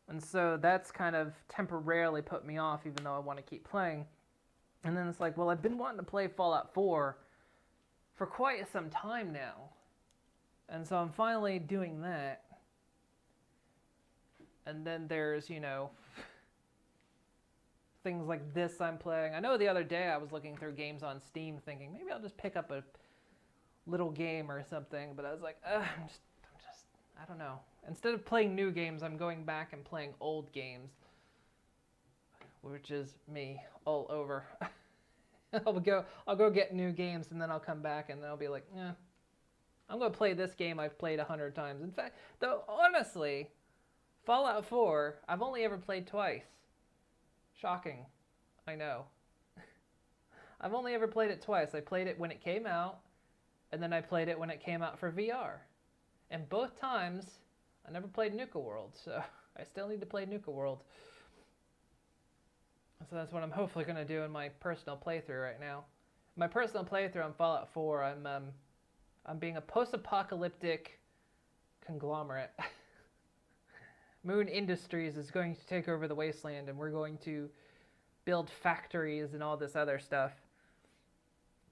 [SPEAKER 1] And so that's kind of temporarily put me off, even though I want to keep playing. And then it's like, well, I've been wanting to play Fallout 4 for quite some time now. And so I'm finally doing that. And then there's, you know, things like this I'm playing. I know the other day I was looking through games on Steam thinking, maybe I'll just pick up a little game or something. But I was like, I'm just, I don't know. Instead of playing new games, I'm going back and playing old games. Which is me all over. I'll go get new games, and then I'll come back and then I'll be like, yeah, I'm going to play this game I've played 100 times. In fact, though, honestly, Fallout 4, I've only ever played twice. Shocking. I know. I've only ever played it twice. I played it when it came out, and then I played it when it came out for VR. And both times, I never played Nuka World, so I still need to play Nuka World. So that's what I'm hopefully going to do in my personal playthrough right now. My personal playthrough on Fallout 4, I'm being a post-apocalyptic conglomerate. Moon Industries is going to take over the wasteland, and we're going to build factories and all this other stuff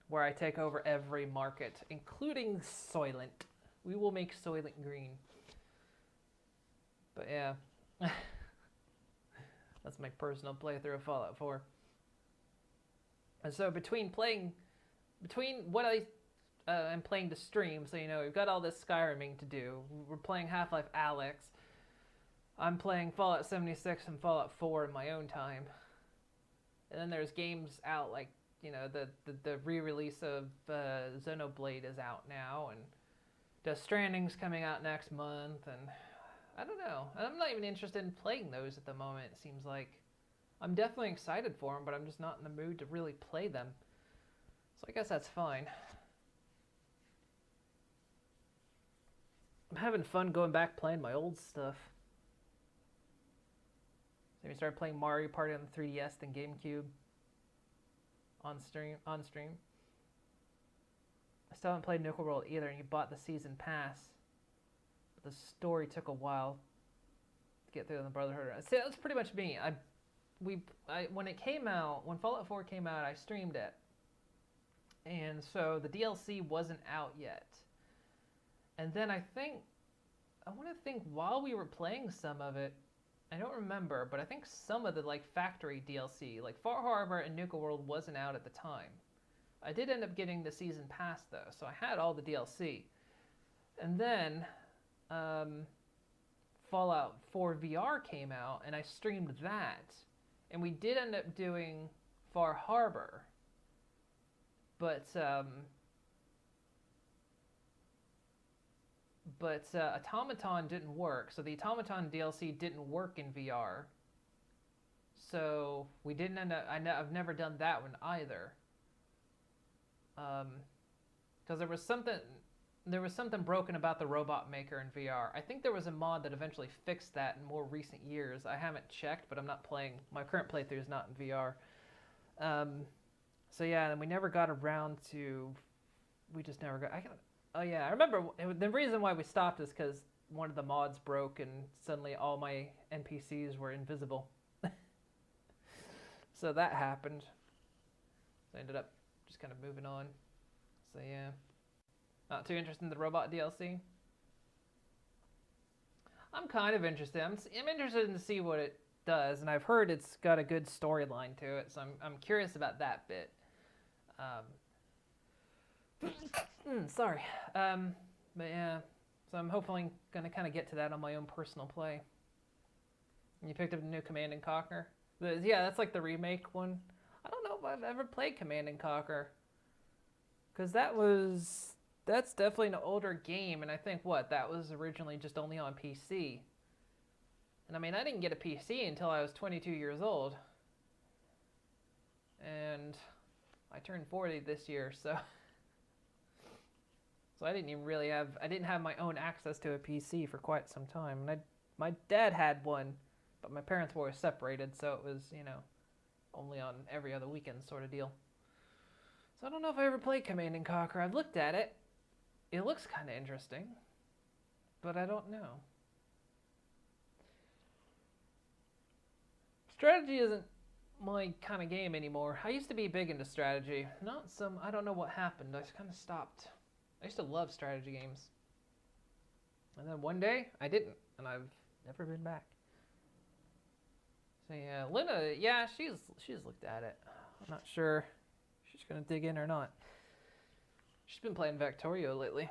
[SPEAKER 1] where I take over every market, including Soylent. We will make Soylent green. But yeah. That's my personal playthrough of Fallout 4. And so between what I am playing to stream, so you know, we've got all this Skyriming to do. We're playing Half-Life Alyx. I'm playing Fallout 76 and Fallout 4 in my own time. And then there's games out like, you know, the re-release of Xenoblade is out now, and Death Stranding's coming out next month, and I don't know. I'm not even interested in playing those at the moment, it seems like. I'm definitely excited for them, but I'm just not in the mood to really play them. So I guess that's fine. I'm having fun going back playing my old stuff. So we started playing Mario Party on the 3DS and GameCube on stream. I still haven't played Nuka World either, and you bought the season pass. The story took a while. get through the Brotherhood. See, that's pretty much me. When it came out, when Fallout 4 came out, I streamed it. And so the DLC wasn't out yet. And then I want to think while we were playing some of it, I don't remember, but I think some of the like factory DLC, like Far Harbor and Nuka World wasn't out at the time. I did end up getting the season pass though, so I had all the DLC. And then Fallout 4 VR came out, and I streamed that. And we did end up doing Far Harbor, but Automaton didn't work, so the Automaton DLC didn't work in VR. So we didn't end up. I've never done that one either. Because there was something broken about the Robot Maker in VR. I think there was a mod that eventually fixed that in more recent years. I haven't checked, but I'm not playing. My current playthrough is not in VR. So yeah, and we never got around to. We just never got. Oh yeah, I remember the reason why we stopped is because one of the mods broke and suddenly all my NPCs were invisible. So that happened. So I ended up just kind of moving on. So yeah, not too interested in the robot DLC. I'm kind of interested. I'm interested to see what it does, and I've heard it's got a good storyline to it. So I'm curious about that bit. Sorry. But yeah, so I'm hopefully going to kind of get to that on my own personal play. You picked up the new Command and Conquer? Yeah, that's like the remake one. I don't know if I've ever played Command and Conquer. Because that's definitely an older game, and I think, that was originally just only on PC. And I mean, I didn't get a PC until I was 22 years old. And I turned 40 this year, so... So I didn't even really I didn't have my own access to a PC for quite some time. And my dad had one, but my parents were always separated, so it was, only on every other weekend sort of deal. So I don't know if I ever played Command and Conquer. I've looked at it. It looks kind of interesting, but I don't know. Strategy isn't my kind of game anymore. I used to be big into strategy. I don't know what happened. I just kind of stopped. I used to love strategy games. And then one day, I didn't. And I've never been back. So yeah, Luna, yeah, she's looked at it. I'm not sure if she's going to dig in or not. She's been playing Factorio lately.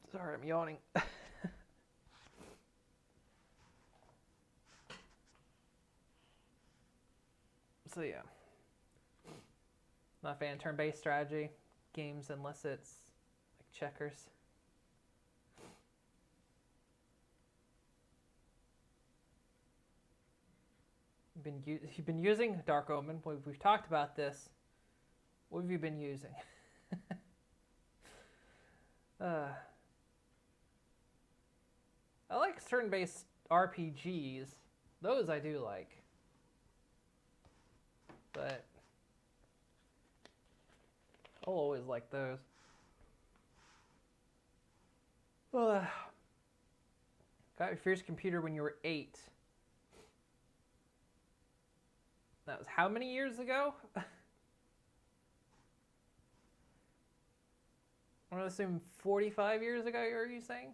[SPEAKER 1] Sorry, I'm yawning. So yeah. Not a fan of turn-based strategy games unless it's like checkers. You've been using Dark Omen. We've talked about this. What have you been using? I like turn-based RPGs. Those I do like. But I'll always like those. Got your first computer when you were 8. That was how many years ago? I'm going to assume 45 years ago, are you saying?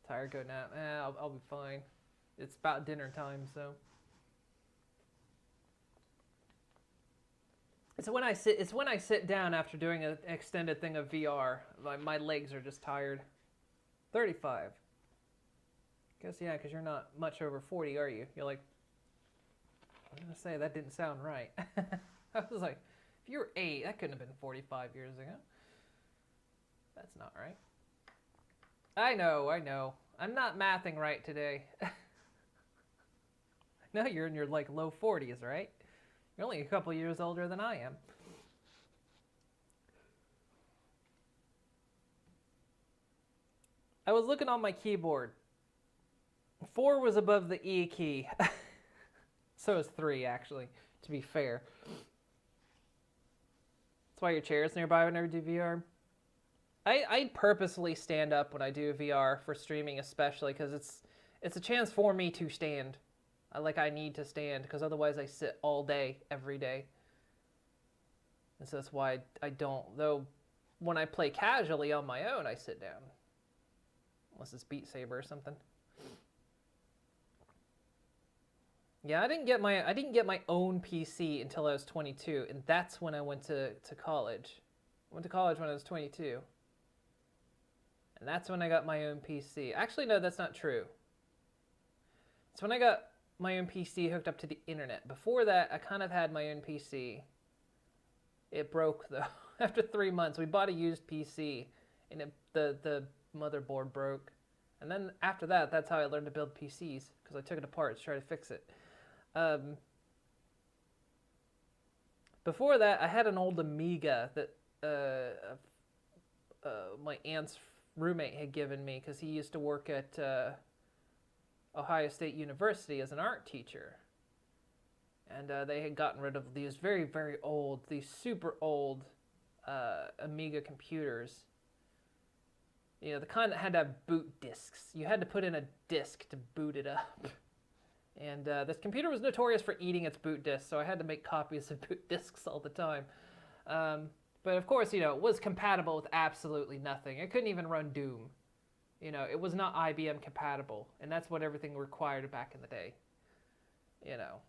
[SPEAKER 1] Tired, go nap. I'll be fine. It's about dinner time, so. It's when I sit down after doing an extended thing of VR. My legs are just tired. 35. Guess yeah, because you're not much over 40, are you? You're like, I'm gonna say that didn't sound right. I was like, if you were 8, that couldn't have been 45 years ago. That's not right. I know. I'm not mathing right today. No, you're in your like low 40s, right? You're only a couple years older than I am. I was looking on my keyboard. 4 was above the E key. So is 3, actually, to be fair. That's why your chair's nearby whenever you do VR. I purposely stand up when I do VR for streaming, especially because it's a chance for me to stand. I need to stand because otherwise I sit all day, every day. And so that's why I don't. Though when I play casually on my own, I sit down. Unless it's Beat Saber or something. Yeah, I didn't get my own PC until I was 22, and that's when I went to college. I went to college when I was 22. And that's when I got my own PC. Actually, no, that's not true. It's when I got my own PC hooked up to the internet. Before that, I kind of had my own PC. It broke, though. After 3 months, we bought a used PC, and the motherboard broke. And then after that, that's how I learned to build PCs, because I took it apart to try to fix it. Before that, I had an old Amiga that my aunt's roommate had given me because he used to work at Ohio State University as an art teacher. And they had gotten rid of these very, very old, these super old Amiga computers. You know, the kind that had to have boot discs. You had to put in a disc to boot it up. And this computer was notorious for eating its boot discs, so I had to make copies of boot discs all the time. But of course, you know, it was compatible with absolutely nothing. It couldn't even run Doom. You know, it was not IBM compatible, and that's what everything required back in the day. You know,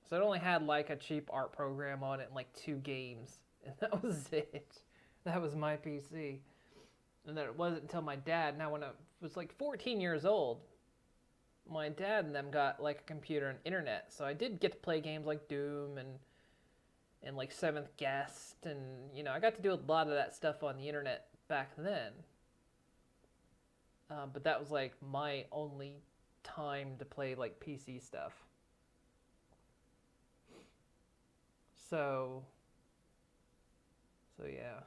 [SPEAKER 1] so it only had like a cheap art program on it and like 2 games, and that was it. That was my PC. And then it wasn't until my dad, now when I was like 14 years old, my dad and them got like a computer and internet, so I did get to play games like Doom and like Seventh Guest, and you know, I got to do a lot of that stuff on the internet back then. But that was like my only time to play like PC stuff. So yeah.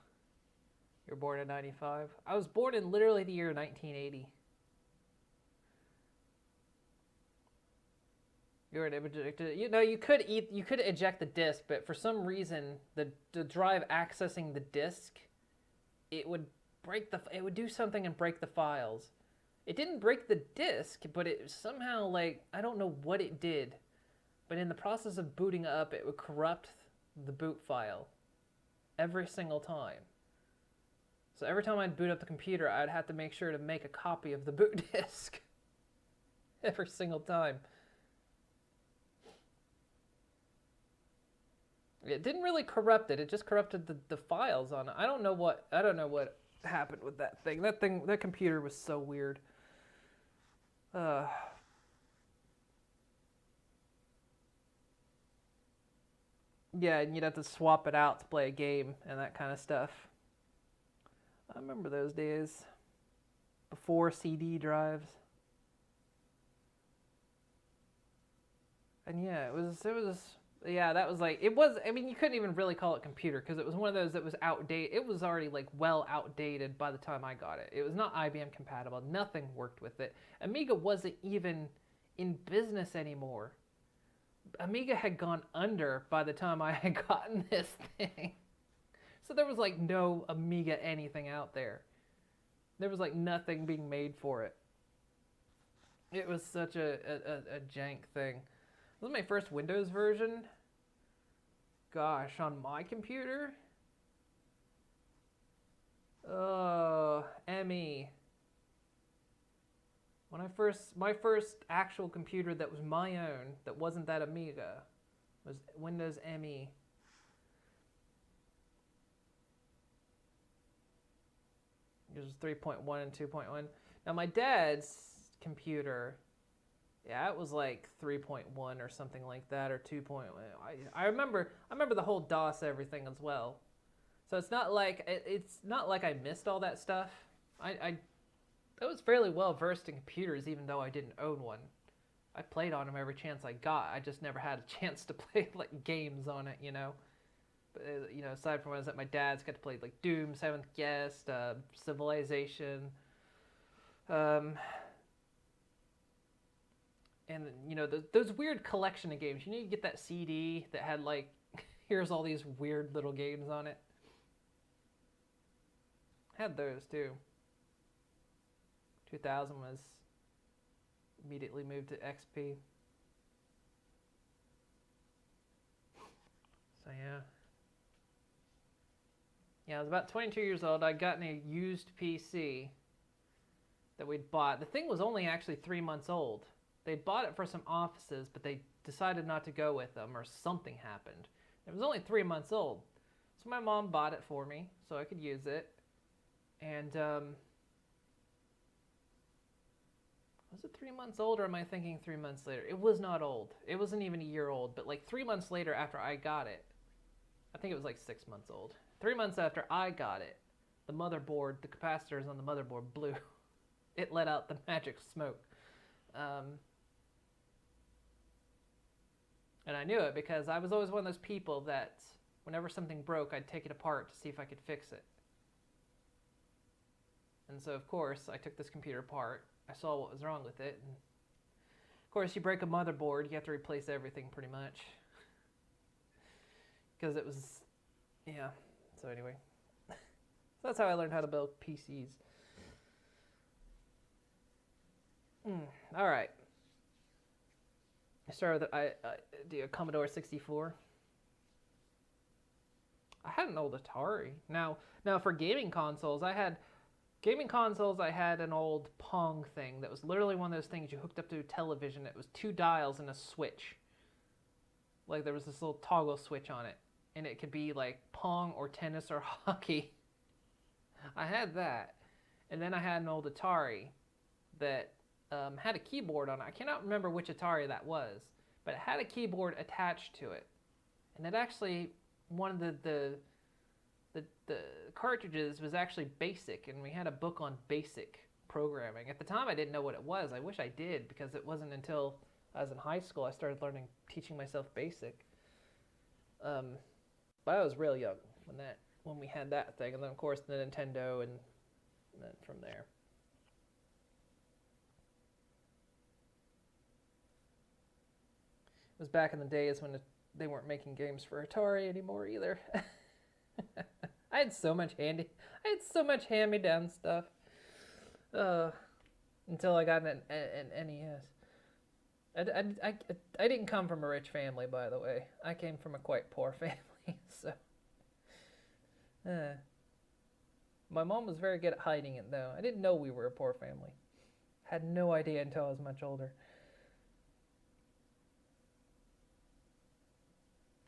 [SPEAKER 1] You're born in 95? I was born in literally the year 1980. You're an ejected. You know, you could eject the disc, but for some reason, the drive accessing the disc, it would do something and break the files. It didn't break the disc, but it somehow, like, I don't know what it did, but in the process of booting up, it would corrupt the boot file every single time. So every time I'd boot up the computer, I'd have to make sure to make a copy of the boot disk every single time. It didn't really corrupt it. It just corrupted the files on it. I don't know what happened with that thing. That computer was so weird. Yeah, and you'd have to swap it out to play a game and that kind of stuff. I remember those days. Before CD drives. And yeah, that was like, I mean, you couldn't even really call it computer because it was one of those that was outdated. It was already like well outdated by the time I got it. It was not IBM compatible. Nothing worked with it. Amiga wasn't even in business anymore. Amiga had gone under by the time I had gotten this thing. So there was like no Amiga anything out there. There was like nothing being made for it. It was such a jank thing. This was my first Windows version. Gosh, on my computer? Oh, ME. My first actual computer that was my own, that wasn't that Amiga, was Windows ME. It was 3.1 and 2.1. Now my dad's computer, yeah, it was like 3.1 or something like that, or 2.1. I remember the whole DOS everything as well. So it's not like I missed all that stuff. I was fairly well versed in computers, even though I didn't own one. I played on them every chance I got. I just never had a chance to play like games on it, you know. But you know, aside from when I was at my dad's, got to play like Doom, Seventh Guest, Civilization, and you know those weird collection of games. You need to get that CD that had like, here's all these weird little games on it. Had those too. 2000 was immediately moved to XP. So yeah. Yeah, I was about 22 years old. I'd gotten a used PC that we'd bought. The thing was only actually 3 months old. They bought it for some offices, but they decided not to go with them, or something happened. It was only 3 months old. So my mom bought it for me so I could use it. And was it 3 months old, or am I thinking 3 months later? It was not old. It wasn't even a year old, but like 3 months later after I got it, I think it was like 6 months old. 3 months after I got it, the motherboard, the capacitors on the motherboard blew. It let out the magic smoke. And I knew it because I was always one of those people that whenever something broke, I'd take it apart to see if I could fix it. And so, of course, I took this computer apart. I saw what was wrong with it. And of course, you break a motherboard, you have to replace everything pretty much. Because it was, yeah. So anyway, so that's how I learned how to build PCs. All right. I started with a Commodore 64. I had an old Atari. Now for gaming consoles, I had an old Pong thing that was literally one of those things you hooked up to a television. It was 2 dials and a switch. Like there was this little toggle switch on it. And it could be like Pong or tennis or hockey. I had that. And then I had an old Atari that had a keyboard on it. I cannot remember which Atari that was, but it had a keyboard attached to it. And it actually, one of the cartridges was actually BASIC, and we had a book on BASIC programming. At the time, I didn't know what it was. I wish I did, because it wasn't until I was in high school I started teaching myself BASIC. But I was real young when we had that thing, and then of course the Nintendo, and then from there. It was back in the days when they weren't making games for Atari anymore either. I had so much hand-me-down stuff until I got an NES. I didn't come from a rich family, by the way. I came from a quite poor family, so. My mom was very good at hiding it, though. I didn't know we were a poor family. Had no idea until I was much older.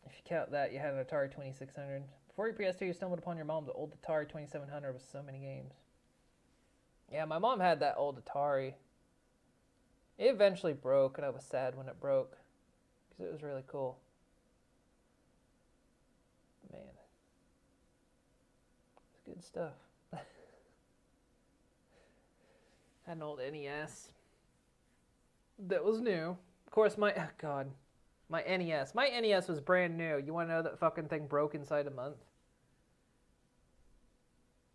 [SPEAKER 1] If you count that, you had an Atari 2600. Before your PS2, you stumbled upon your mom's old Atari 2700 with so many games. Yeah, my mom had that old Atari. It eventually broke, and I was sad when it broke, because it was really cool. Man. It's good stuff. Had an old NES that was new. Of course, my NES. My NES was brand new. You want to know that fucking thing broke inside a month?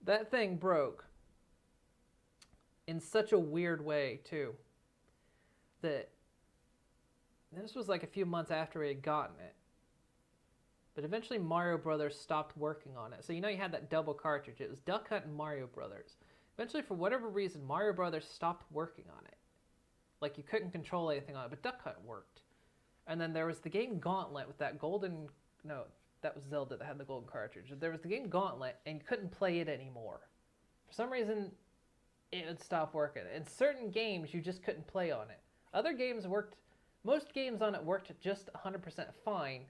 [SPEAKER 1] That thing broke in such a weird way, too, that this was like a few months after we had gotten it. But eventually Mario Brothers stopped working on it. So you know you had that double cartridge. It was Duck Hunt and Mario Brothers. Eventually, for whatever reason, Mario Brothers stopped working on it. Like, you couldn't control anything on it, but Duck Hunt worked. And then there was the game Gauntlet with that golden... No, that was Zelda that had the golden cartridge. There was the game Gauntlet, and you couldn't play it anymore. For some reason, it would stop working. In certain games, you just couldn't play on it. Other games worked... Most games on it worked just 100% fine,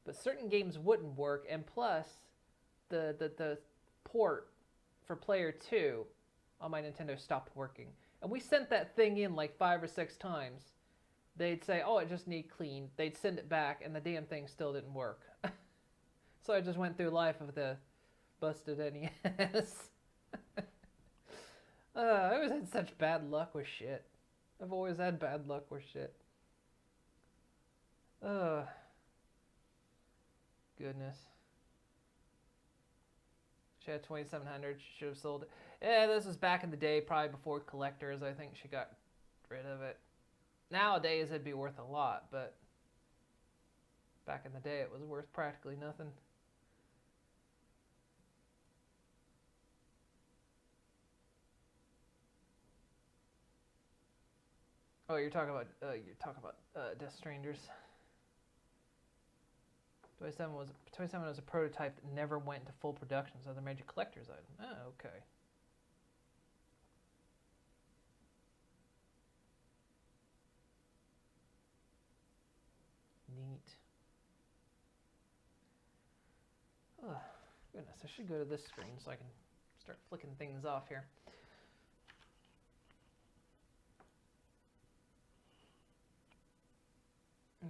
[SPEAKER 1] but certain games wouldn't work, and plus, the port for Player 2 on my Nintendo stopped working. And we sent that thing in like 5 or 6 times. They'd say, oh, it just needs cleaned. They'd send it back, and the damn thing still didn't work. So I just went through life of the busted NES. I always had such bad luck with shit. I've always had bad luck with shit. Goodness. She had 2700. She should have sold it. Yeah, this was back in the day, probably before collectors. I think she got rid of it. Nowadays, it'd be worth a lot, but back in the day, it was worth practically nothing. Oh, you're talking about Death Stranders. 27 was a prototype that never went into full production, so the major collector's item. Oh, okay. Neat. Oh, goodness, I should go to this screen so I can start flicking things off here.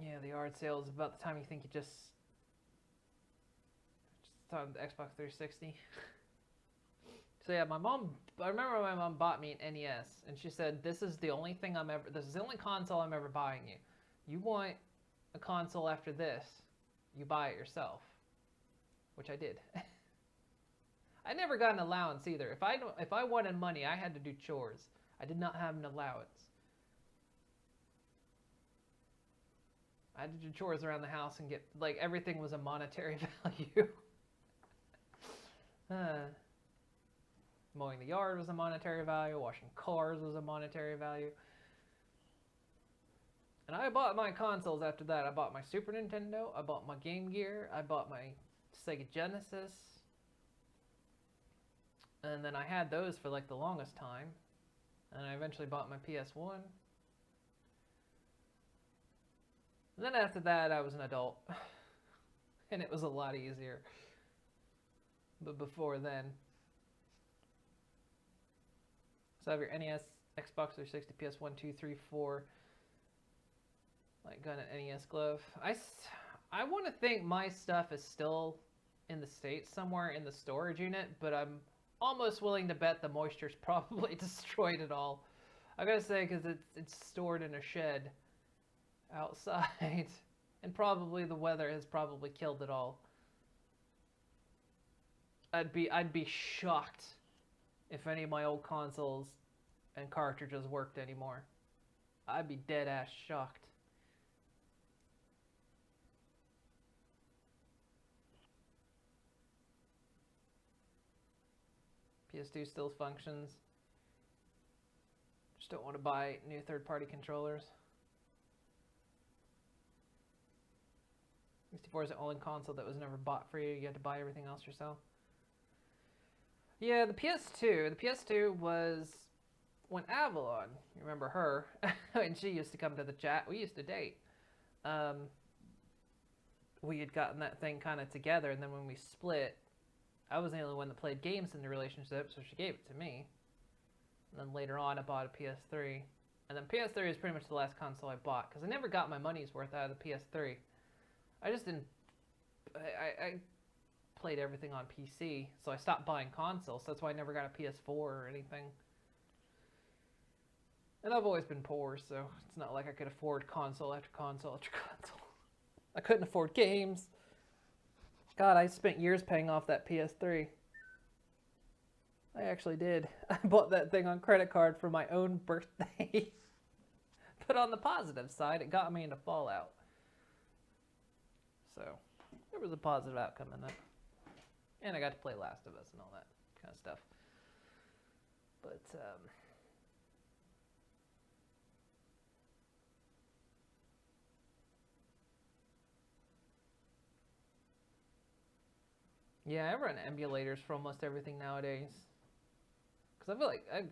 [SPEAKER 1] Yeah, the yard sale is about the time you think you just on the Xbox 360. So yeah, I remember my mom bought me an NES, and she said, this is the only console I'm ever buying you. You want a console after this, you buy it yourself. Which I did. I never got an allowance either. If I wanted money, I had to do chores. I did not have an allowance. I had to do chores around the house and get, like, everything was a monetary value. Mowing the yard was a monetary value. Washing cars was a monetary value. And I bought my consoles after that. I bought my Super Nintendo. I bought my Game Gear. I bought my Sega Genesis. And then I had those for like the longest time. And I eventually bought my PS1. And then after that, I was an adult. And it was a lot easier. But before then. So I have your NES, Xbox 360, PS1, 2, 3, 4. Like gun and NES glove. I want to think my stuff is still in the States somewhere in the storage unit, but I'm almost willing to bet the moisture's probably destroyed it all. I gotta say, because it's stored in a shed outside, and probably the weather has probably killed it all. I'd be shocked if any of my old consoles and cartridges worked anymore. I'd be dead ass shocked. PS2 still functions. Just don't want to buy new third-party controllers. 64 is the only console that was never bought for you. You had to buy everything else yourself. Yeah, the PS2 was when Avalon, you remember her, and she used to come to the chat. We used to date. We had gotten that thing kind of together, and then when we split, I was the only one that played games in the relationship, so she gave it to me. And then later on, I bought a PS3. And then PS3 is pretty much the last console I bought, because I never got my money's worth out of the PS3. I just didn't... I played everything on PC, so I stopped buying consoles. So that's why I never got a PS4 or anything. And I've always been poor, so it's not like I could afford console after console after console. I couldn't afford games. God, I spent years paying off that PS3. I actually did. I bought that thing on credit card for my own birthday. But on the positive side, it got me into Fallout. So, there was a positive outcome in that. And I got to play Last of Us and all that kind of stuff. But, yeah, I run emulators for almost everything nowadays. Because I feel like, I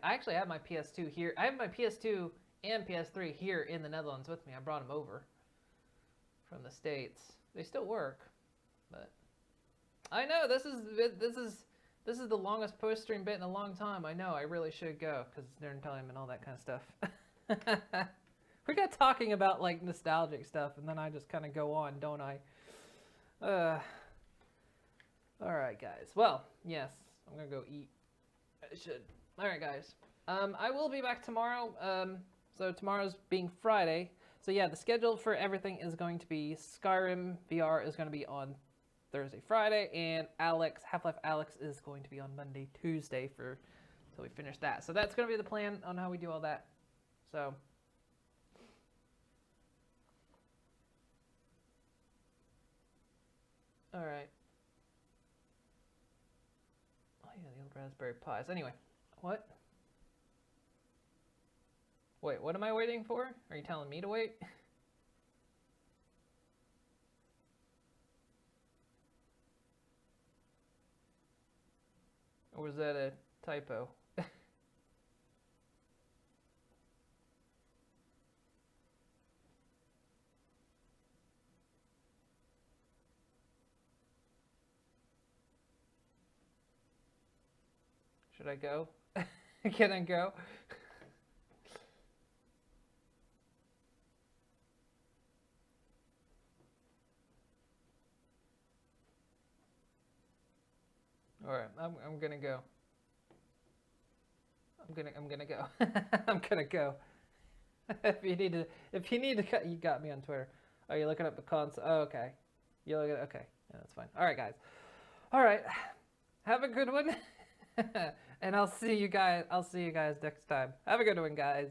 [SPEAKER 1] actually have my PS2 here. I have my PS2 and PS3 here in the Netherlands with me. I brought them over from the States. They still work, but I know this is the longest post stream bit in a long time. I know I really should go because it's dinner time and all that kind of stuff. We got talking about like nostalgic stuff, and then I just kind of go on, don't I? All right, guys. Well, yes, I'm gonna go eat. I should. All right, guys. I will be back tomorrow. So tomorrow's being Friday. So yeah, the schedule for everything is going to be Skyrim VR is going to be on Thursday, Friday, and Half-Life Alex is going to be on Monday, Tuesday till we finish that. So that's going to be the plan on how we do all that. So. All right. Oh yeah, the old Raspberry Pis. Anyway, what? Wait, what am I waiting for? Are you telling me to wait? Or was that a typo? Should I go? Can I go? All right, I'm gonna go. I'm gonna go. I'm gonna go. If you need to cut, you got me on Twitter. Oh, you're looking up the console. Oh, okay. You look at okay. Yeah, that's fine. All right, guys. All right. Have a good one. And I'll see you guys next time. Have a good one, guys.